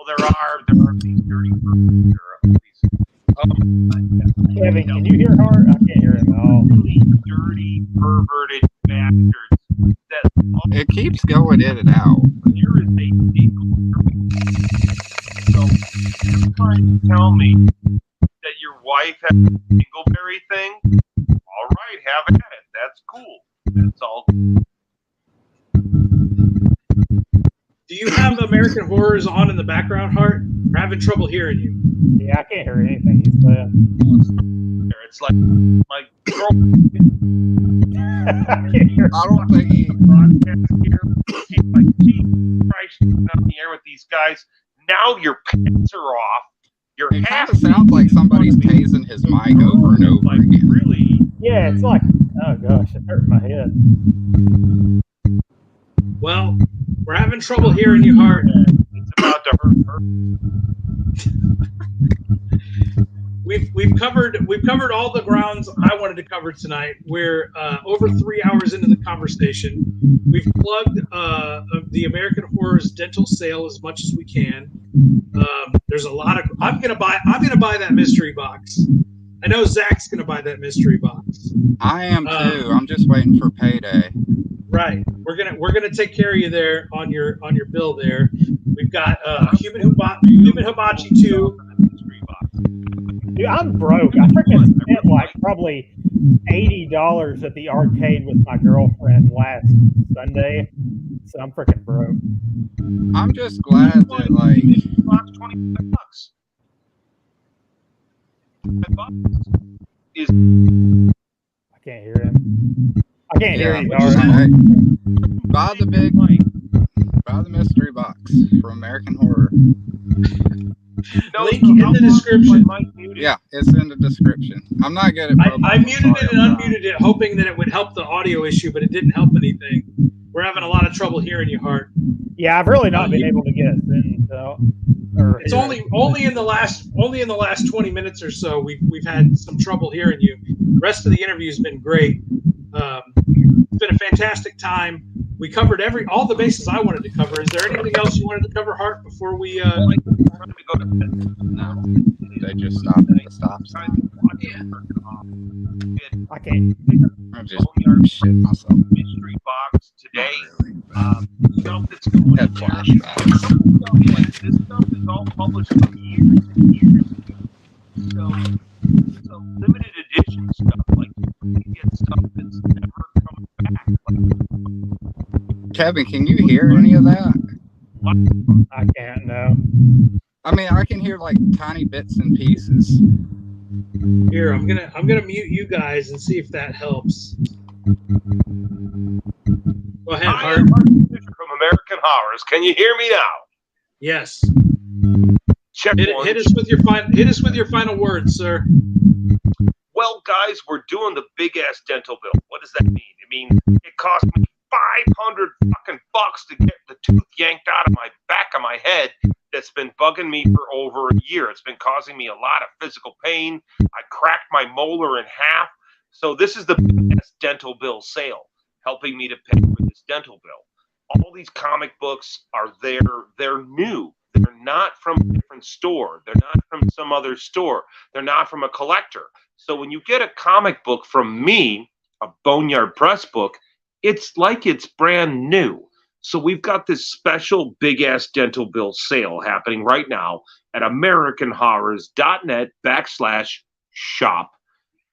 there are these dirty
Kevin, can you hear Hart? I can't hear him at all.
dirty, perverted bastards that
It keeps going in and out.
here is a so you're trying to tell me that your wife has a dingleberry thing? All right, have at it. That's cool. That's all.
Do you have American Horrors on in the background, Hart? We're having trouble hearing you.
Yeah, I can't hear anything he said.
It's like my girlfriend
I can't hear.
I don't think he.
broadcast here. She's like, Jesus Christ, you're on the air with these guys. Now your pants are off. Your
It kind
ass
of sounds like somebody's tasing his mic over and over
like
again.
really.
Yeah, it's like, oh gosh, it hurt my head.
Well, we're having trouble hearing you, Hart.
It's about to hurt her.
We've covered all the grounds I wanted to cover tonight. We're over 3 hours into the conversation. We've plugged the American Horrors dental sale as much as we can. There's a lot of. I'm gonna buy that mystery box. I know Zach's gonna buy that mystery box.
I am too. I'm just waiting for payday.
Right. We're gonna take care of you there on your bill there. We've got Human Hibachi 2.
Dude, I'm broke. I freaking spent like probably $80 at the arcade with my girlfriend last Sunday, so I'm freaking broke.
I'm just glad that like
Box $25. Is
I can't hear him. I can't hear you,
but
Hart.
hey, buy the mystery box from American Horror.
Link in the description.
Yeah, it's in the description. I'm not good at
I muted it and unmuted it, hoping that it would help the audio issue, but it didn't help anything. We're having a lot of trouble hearing you, Hart.
Yeah, I've really not been able to get a sentence out.
It's only in the last 20 minutes or so we've had some trouble hearing you. The rest of the interview's been great. It's been a fantastic time. We covered all the bases I wanted to cover. Is there anything else you wanted to cover, Hart, before we?
No, they just stopped at the stop sign.
Yeah.
I can't.
I'm just shit myself.
mystery box today. Stuff that's going
Had
on.
flashbacks.
This stuff is all published from years and years ago. So it's a limited edition stuff. Like you get stuff that's never coming back.
Kevin, can you hear any of that?
I can't. No.
I mean, I can hear like tiny bits and pieces.
Here, I'm gonna mute you guys and see if that helps. Go ahead,
Hi,
Hart.
I'm Hart from American Horrors. Can you hear me now?
Yes.
Check one.
Hit us with your final words, sir.
Well, guys, we're doing the big ass dental bill. What does that mean? It means it cost me $500 fucking bucks to get the tooth yanked out of my back of my head that's been bugging me for over a year. It's been causing me a lot of physical pain. I cracked my molar in half. So this is the big ass dental bill sale, helping me to pay for this dental bill. All these comic books are there. They're new. They're not from a different store. They're not from some other store. They're not from a collector. So when you get a comic book from me, a Boneyard Press book, it's like it's brand new. So we've got this special big ass dental bill sale happening right now at AmericanHorrors.net/shop.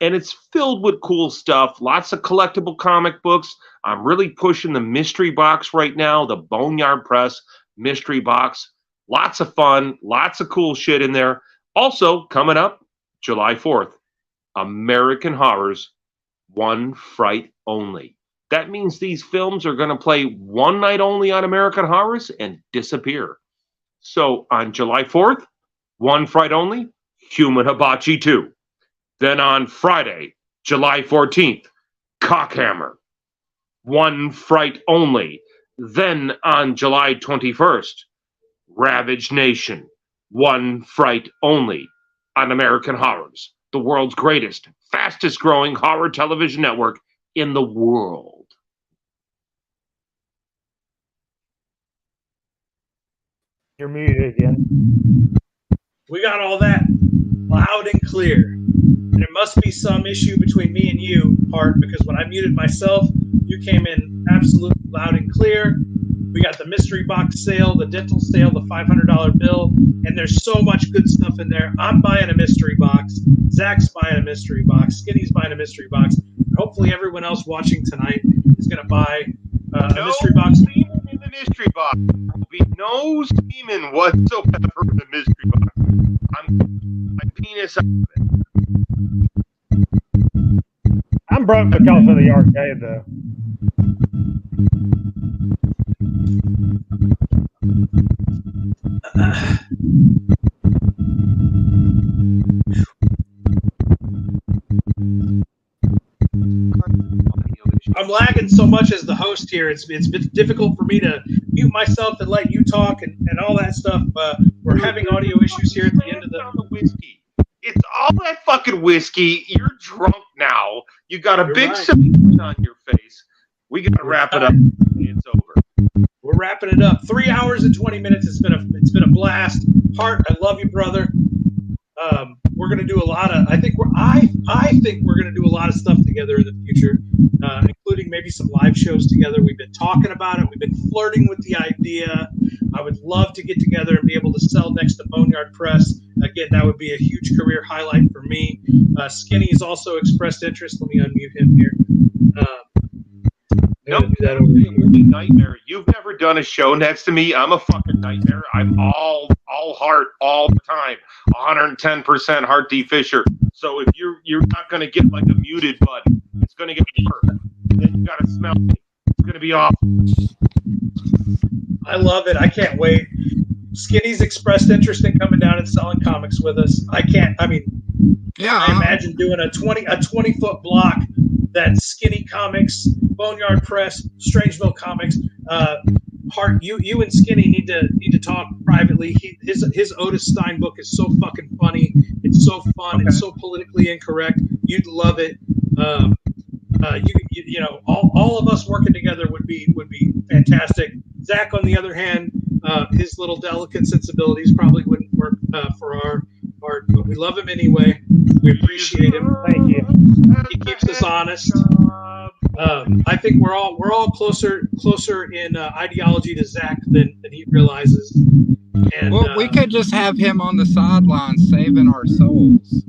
and it's filled with cool stuff. Lots of collectible comic books. I'm really pushing the mystery box right now, the Boneyard Press mystery box. Lots of fun, lots of cool shit in there. Also, coming up July 4th, American Horrors, one fright only. That means these films are going to play one night only on American Horrors and disappear. So on July 4th, one fright only, Human Hibachi 2. Then on Friday, July 14th, Cockhammer, one fright only. Then on July 21st, Ravage Nation, one fright only on American Horrors, the world's greatest, fastest growing horror television network in the world.
You're muted again.
We got all that loud and clear. And it must be some issue between me and you, Hart, because when I muted myself, you came in absolutely loud and clear. We got the mystery box sale, the dental sale, the $500 bill, and there's so much good stuff in there. I'm buying a mystery box. Zach's buying a mystery box. Skinny's buying a mystery box. Hopefully everyone else watching tonight is going to buy a mystery box.
No semen in the mystery box. There will be no semen whatsoever in the mystery box. I'm my penis out of it.
I'm broke because of the arcade, though.
I'm lagging so much as the host here. It's been difficult for me to mute myself and let you talk and all that stuff. We're having audio issues here at the end of the
whiskey. It's all that fucking whiskey. You're drunk now. You got a
You're
big
right.
smile on your face. We got to wrap it up. It's over.
We're wrapping it up. 3 hours and 20 minutes. It's been a blast. Hart, I love you, brother. We're gonna do a lot of. I think we're gonna do a lot of stuff together in the future, including maybe some live shows together. We've been talking about it. We've been flirting with the idea. I would love to get together and be able to sell next to Boneyard Press. Again, that would be a huge career highlight for me. Skinny's also expressed interest. Let me unmute him here.
No, that would be a nightmare. You've never done a show next to me. I'm a fucking nightmare. I'm all Hart all the time. 110% Hart D. Fisher. So if you're not gonna get like a muted button, it's gonna get worse. Then you gotta smell me. It's gonna be awful.
I love it. I can't wait. Skinny's expressed interest in coming down and selling comics with us. I imagine doing a 20-foot block. That's Skinny Comics, Boneyard Press, Strangeville Comics. Hart, you and Skinny need to talk privately. His Otis Stein book is so fucking funny. It's so fun. Okay. It's so politically incorrect. You'd love it. You know, all of us working together would be fantastic. Zach, on the other hand, his little delicate sensibilities probably wouldn't work for our Hart, but we love him anyway. We appreciate him.
Thank you.
He keeps us honest. I think we're all closer in ideology to Zach than he realizes. And,
well, we could just have him on the sidelines saving our souls.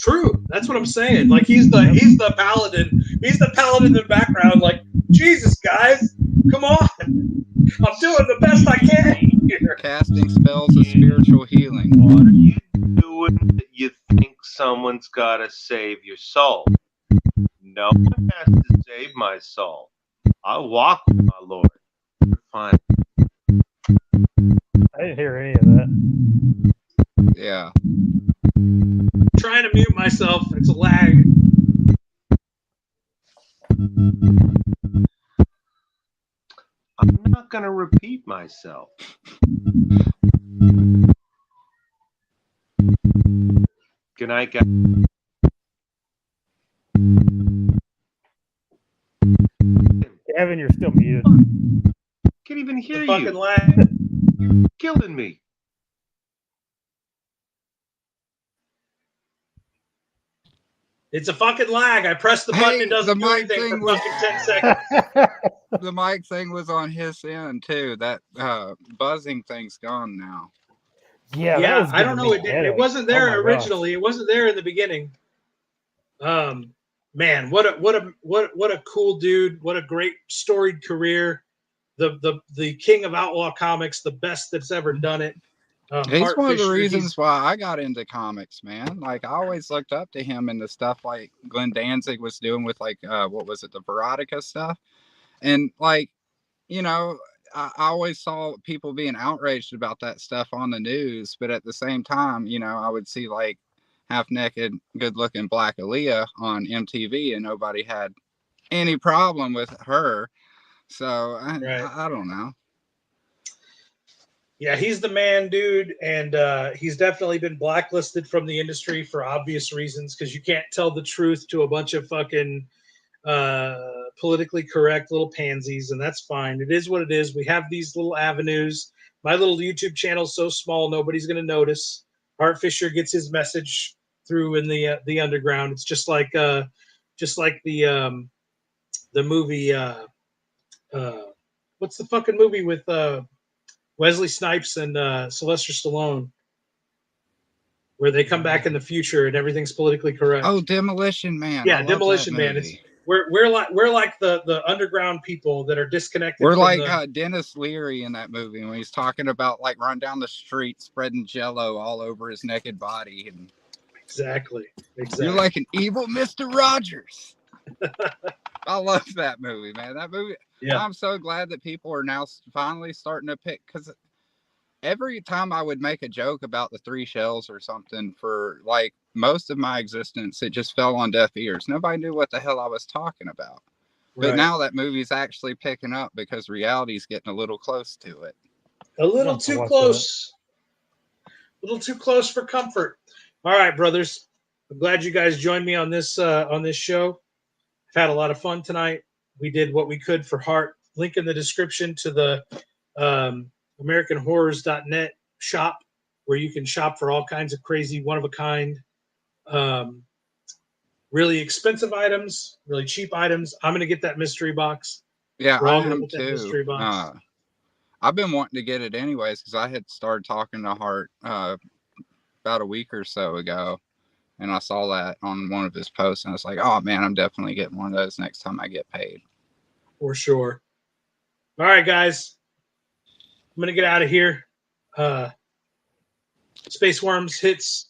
True, that's what I'm saying. Like he's the paladin. He's the paladin in the background. Like, Jesus, guys, come on! I'm doing the best I can here.
Casting spells of spiritual healing.
What are you doing that you think someone's got to save your soul? No one has to save my soul. I walk with my Lord. You're fine.
I didn't hear any of that.
Yeah.
I'm trying to mute myself. It's a lag.
I'm not going to repeat myself. Good night, guys.
Kevin, you're still muted.
Can't even hear you.
Fucking lag.
You're killing me.
It's a fucking lag. I pressed the button. It doesn't do anything for fucking 10 seconds.
The mic thing was on his end too. That buzzing thing's gone now.
Yeah. I don't know. It wasn't there originally. It wasn't there in the beginning. Man, what a cool dude. What a great storied career. The king of outlaw comics, the best that's ever done it.
He's
Hart
one of the
Fisher,
reasons why I got into comics, man. Like I always looked up to him and the stuff like Glenn Danzig was doing with like what was it, the Veronica stuff, and like you know. I always saw people being outraged about that stuff on the news, but at the same time, you know, I would see like half naked, good looking Black Aaliyah on MTV and nobody had any problem with her. So
right.
I don't know.
Yeah, he's the man, dude, and he's definitely been blacklisted from the industry for obvious reasons because you can't tell the truth to a bunch of fucking politically correct little pansies, and that's fine. It is what it is. We have these little avenues. My little YouTube channel is so small, nobody's going to notice. Hart Fisher gets his message through in the underground. It's just like the movie. What's the fucking movie with Wesley Snipes and Sylvester Stallone, where they come back in the future and everything's politically correct?
Oh, Demolition Man.
Yeah,
I love
Demolition
that
Man. It's
movie.
we're like the underground people that are disconnected.
We're
from
like
the,
Dennis Leary in that movie when he's talking about like run down the street spreading jello all over his naked body. And
exactly.
you're like an evil Mr. Rogers. I love that movie, man. That movie.
Yeah.
I'm so glad that people are now finally starting to pick, because every time I would make a joke about the 3 shells or something for like most of my existence, it just fell on deaf ears. Nobody knew what the hell I was talking about. But
Right.
now that movie's actually picking up because reality's getting a little close to it.
A little too close. A little too close for comfort. All right, brothers. I'm glad you guys joined me on this show. I've had a lot of fun tonight. We did what we could for Hart. Link in the description to the AmericanHorrors.net shop where you can shop for all kinds of crazy, one-of-a-kind, really expensive items, really cheap items. I'm going to get that mystery box.
Yeah,
We're all
I
going to
am
get that
too.
mystery box.
I've been wanting to get it anyways because I had started talking to Hart about a week or so ago, and I saw that on one of his posts, and I was like, "Oh man, I'm definitely getting one of those next time I get paid."
For sure. All right, guys. I'm going to get out of here. Space Worms hits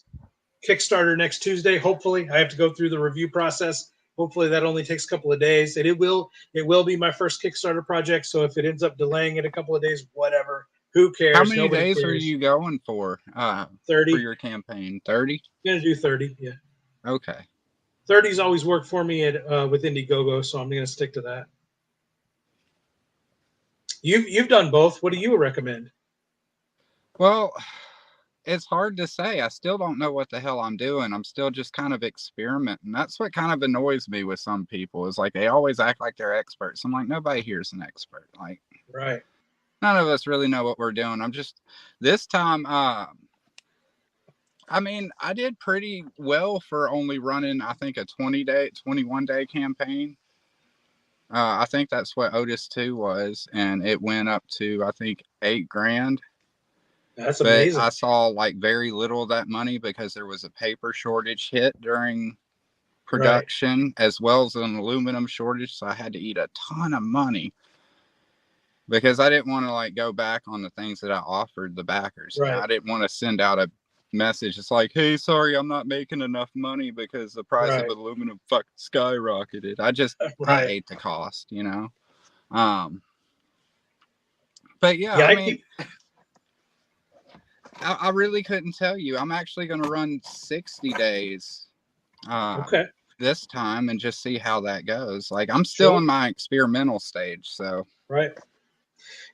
Kickstarter next Tuesday. Hopefully, I have to go through the review process. Hopefully, that only takes a couple of days. And it will be my first Kickstarter project. So if it ends up delaying it a couple of days, whatever. Who cares?
How many
Nobody
days
cares.
are you going for
30.
for your campaign? 30?
I'm going to do 30. Yeah.
Okay.
30's always worked for me with Indiegogo, so I'm going to stick to that. You've done both. What do you recommend?
Well, it's hard to say. I still don't know what the hell I'm doing. I'm still just kind of experimenting. That's what kind of annoys me with some people is like they always act like they're experts. I'm like, nobody here's an expert. Like,
right.
None of us really know what we're doing. I'm just this time. I mean, I did pretty well for only running, I think, a 21 day campaign. I think that's what Otis 2 was, and it went up to I think $8,000.
That's
but
amazing.
I saw like very little of that money because there was a paper shortage hit during production, as well as an aluminum shortage. So I had to eat a ton of money because I didn't want to like go back on the things that I offered the backers.
Right.
I didn't want to send out a message. It's like, hey, sorry, I'm not making enough money because the price of aluminum fucking skyrocketed. I ate the cost, you know? But yeah, I mean, I really couldn't tell you. I'm actually going to run 60 days this time and just see how that goes. Like, I'm still in my experimental stage, so.
Right.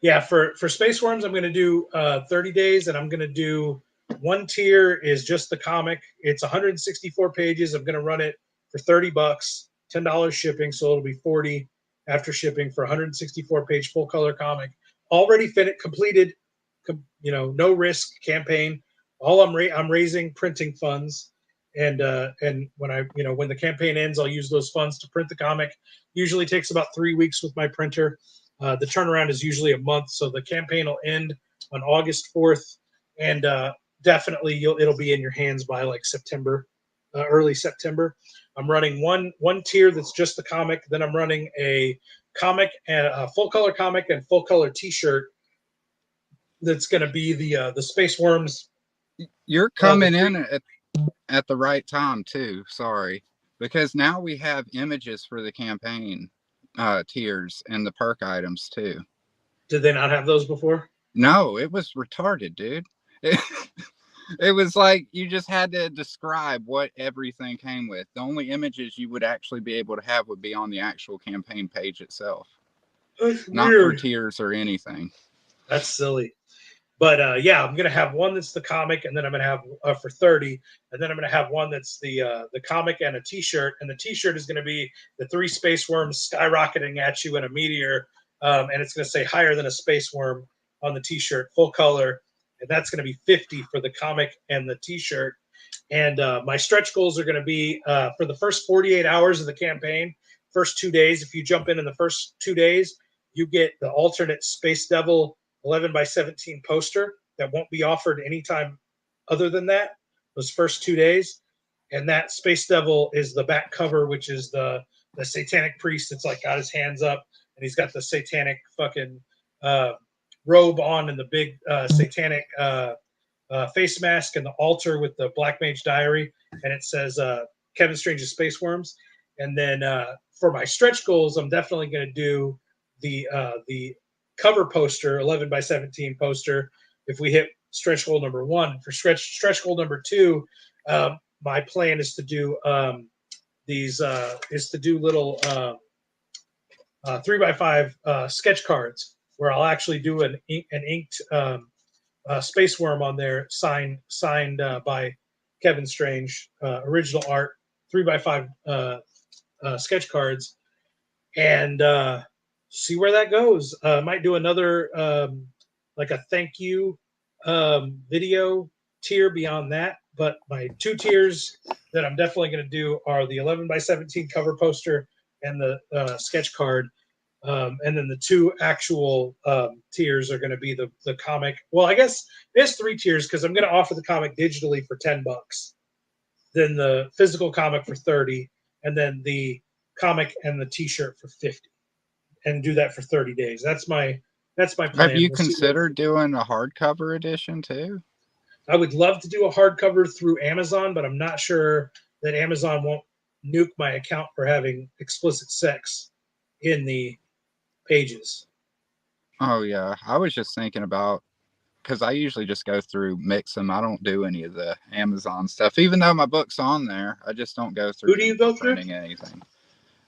Yeah, for Space Worms, I'm going to do 30 days, and I'm going to do one tier is just the comic. It's 164 pages. I'm going to run it for $30, $10 shipping, so it'll be $40 after shipping for 164 page full color comic. Already completed, you know, no risk campaign. All I'm raising printing funds, and when when the campaign ends, I'll use those funds to print the comic. Usually takes about 3 weeks with my printer. The turnaround is usually a month, so the campaign will end on August 4th, and definitely it'll be in your hands by like September early September. I'm running one tier that's just the comic. Then I'm running a comic and a full color comic and full color T-shirt. That's going to be the Space Worms.
You're coming in at the right time too. Sorry, because now we have images for the campaign tiers and the perk items too.
Did they not have those before?
No, it was retarded, dude. It was like you just had to describe what everything came with. The only images you would actually be able to have would be on the actual campaign page itself.
That's
not
weird.
For tiers or anything.
That's silly. But yeah, I'm gonna have one that's the comic, and then I'm gonna have for 30, and then I'm gonna have one that's the comic and a T-shirt, and the T-shirt is gonna be the 3 space worms skyrocketing at you in a meteor, and it's gonna say higher than a space worm on the T-shirt, full color, and that's gonna be 50 for the comic and the T-shirt. And my stretch goals are gonna be for the first 48 hours of the campaign, first 2 days. If you jump in the first 2 days, you get the alternate Space Devil 11x17 poster that won't be offered anytime other than that, those first 2 days. And that Space Devil is the back cover, which is the satanic priest that's like got his hands up and he's got the satanic fucking robe on and the big satanic face mask and the altar with the Black Mage Diary. And it says Kevin Strange's Space Worms. And then for my stretch goals, I'm definitely going to do the cover poster, 11x17 poster. If we hit stretch goal number 1, for stretch goal number 2, my plan is to do little 3x5 sketch cards where I'll actually do an inked space worm on there, signed by Kevin Strange, original art, 3x5 sketch cards, and see where that goes. Might do another like a thank you video tier beyond that. But my 2 tiers that I'm definitely going to do are the 11x17 cover poster and the sketch card. And then the 2 actual tiers are going to be the comic. Well, I guess there's 3 tiers because I'm going to offer the comic digitally for $10, then the physical comic for 30, and then the comic and the T-shirt for 50, and do that for 30 days. That's my plan.
Have you considered doing a hardcover edition too?
I would love to do a hardcover through Amazon, but I'm not sure that Amazon won't nuke my account for having explicit sex in the pages.
Oh yeah, I was just thinking about, because I usually just go through Mix'em. I don't do any of the Amazon stuff, even though my book's on there. I just don't go through.
Who do you go through?
Printing anything.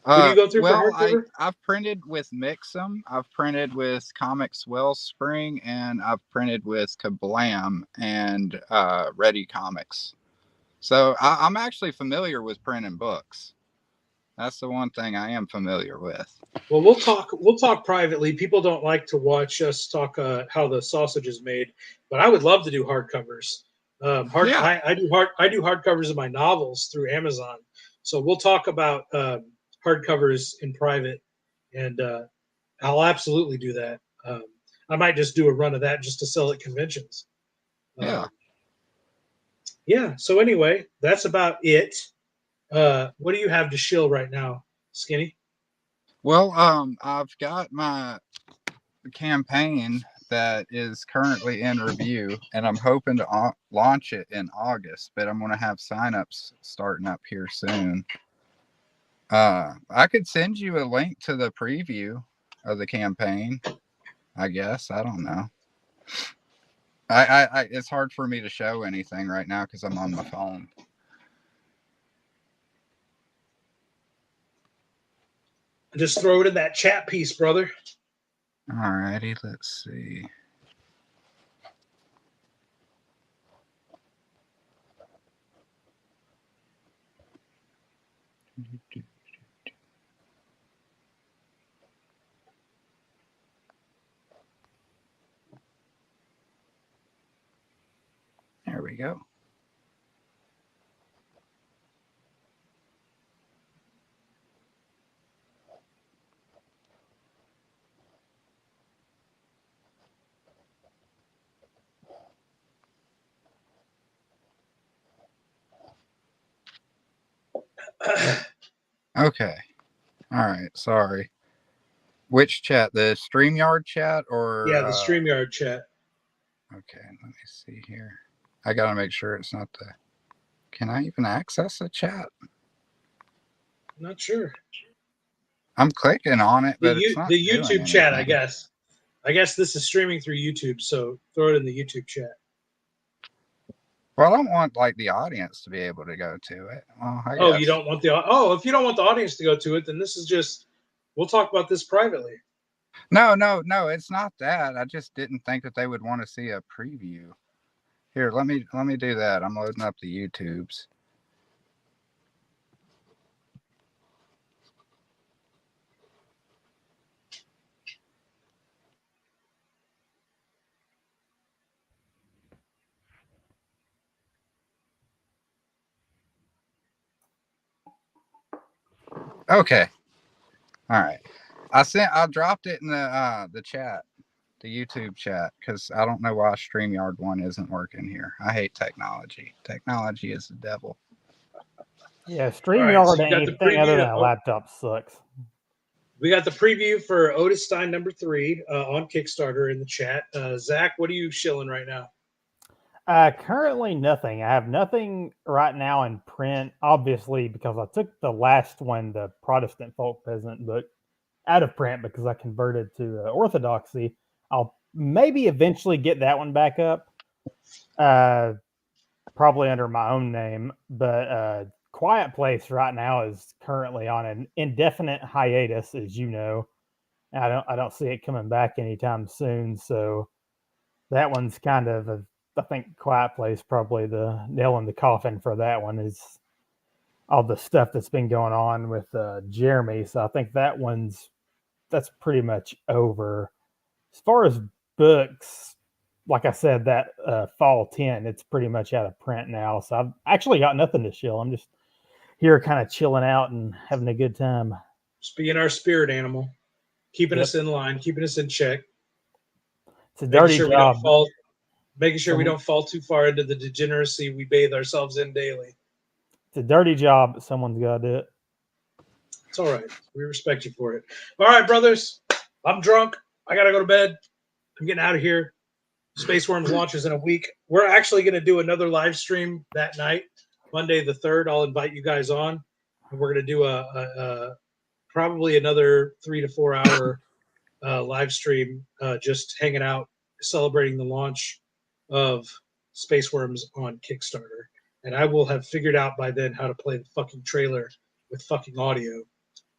Who do you go through
well,
for hardcover?
I've printed with Mix'em. I've printed with Comics Wellspring, and I've printed with Kablam and Ready Comics. So I'm actually familiar with printing books. That's the one thing I am familiar with.
Well, we'll talk privately. People don't like to watch us talk how the sausage is made, but I would love to do hardcovers.
Yeah.
I do hardcovers of my novels through Amazon. So we'll talk about hardcovers in private, and I'll absolutely do that. I might just do a run of that just to sell at conventions.
Yeah.
Yeah. So anyway, that's about it. What do you have to shill right now, Skinny?
Well, I've got my campaign that is currently in review, and I'm hoping to launch it in August, but I'm going to have signups starting up here soon. I could send you a link to the preview of the campaign, I guess. I don't know. I it's hard for me to show anything right now because I'm on my phone.
Just throw it in that chat piece, brother.
All righty, let's see. There we go. Okay. All right. Sorry. Which chat? The StreamYard chat or?
Yeah, the StreamYard chat.
Okay. Let me see here. I got to make sure it's not the. Can I even access the chat?
Not sure.
I'm clicking on it, but it's not
The
doing
YouTube chat, I
anything.
guess. I guess this is streaming through YouTube, so throw it in the YouTube chat.
Well, I don't want like the audience to be able to go to it. Well, I
Oh,
guess.
you don't want if you don't want the audience to go to it, then this is just we'll talk about this privately.
No, it's not that. I just didn't think that they would want to see a preview. Here, let me do that. I'm loading up the YouTubes. Okay. All right. I dropped it in the chat, the YouTube chat, because I don't know why StreamYard one isn't working here. I hate technology. Technology is the devil.
Yeah,
All
StreamYard
right, so you got the
anything other
preview
than a laptop sucks.
We got the preview for Otis Stein #3 on Kickstarter in the chat. Zach, what are you shilling right now?
Currently nothing. I have nothing right now in print, obviously, because I took the last one, the Protestant folk peasant book, out of print because I converted to Orthodoxy. I'll maybe eventually get that one back up, probably under my own name. But Quiet Place right now is currently on an indefinite hiatus, as you know. I don't see it coming back anytime soon. So that one's kind of I think Quiet Place probably the nail in the coffin for that one is all the stuff that's been going on with Jeremy. So I think that's pretty much over. As far as books, like I said, that Fall 10, it's pretty much out of print now. So I've actually got nothing to shill. I'm just here kind of chilling out and having a good time.
Just being our spirit animal, keeping
Yep.
us in line, keeping us in check.
It's a dirty job.
Making sure we don't fall too far into the degeneracy we bathe ourselves in daily.
It's a dirty job, but someone's got to do it.
It's all right. We respect you for it. All right, brothers. I'm drunk. I got to go to bed. I'm getting out of here. Space Worms launches in a week. We're actually going to do another live stream that night, Monday the 3rd. I'll invite you guys on. And we're going to do a probably another 3 to 4 hour live stream, just hanging out, celebrating the launch of Space Worms on Kickstarter. And I will have figured out by then how to play the fucking trailer with fucking audio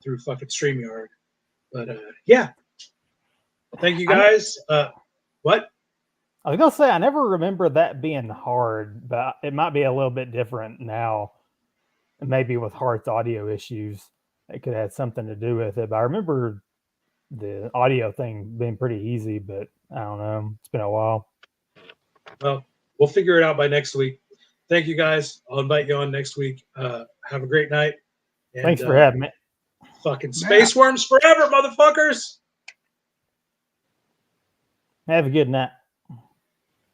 through fucking StreamYard. But yeah. Thank you guys. What?
I was gonna say I never remember that being hard, but it might be a little bit different now. Maybe with Hart's audio issues, it could have something to do with it. But I remember the audio thing being pretty easy, but I don't know. It's been a while.
Well, we'll figure it out by next week. Thank you guys. I'll invite you on next week. Have a great night. And,
Thanks for having me.
Fucking Space Worms forever, motherfuckers.
Have a good night.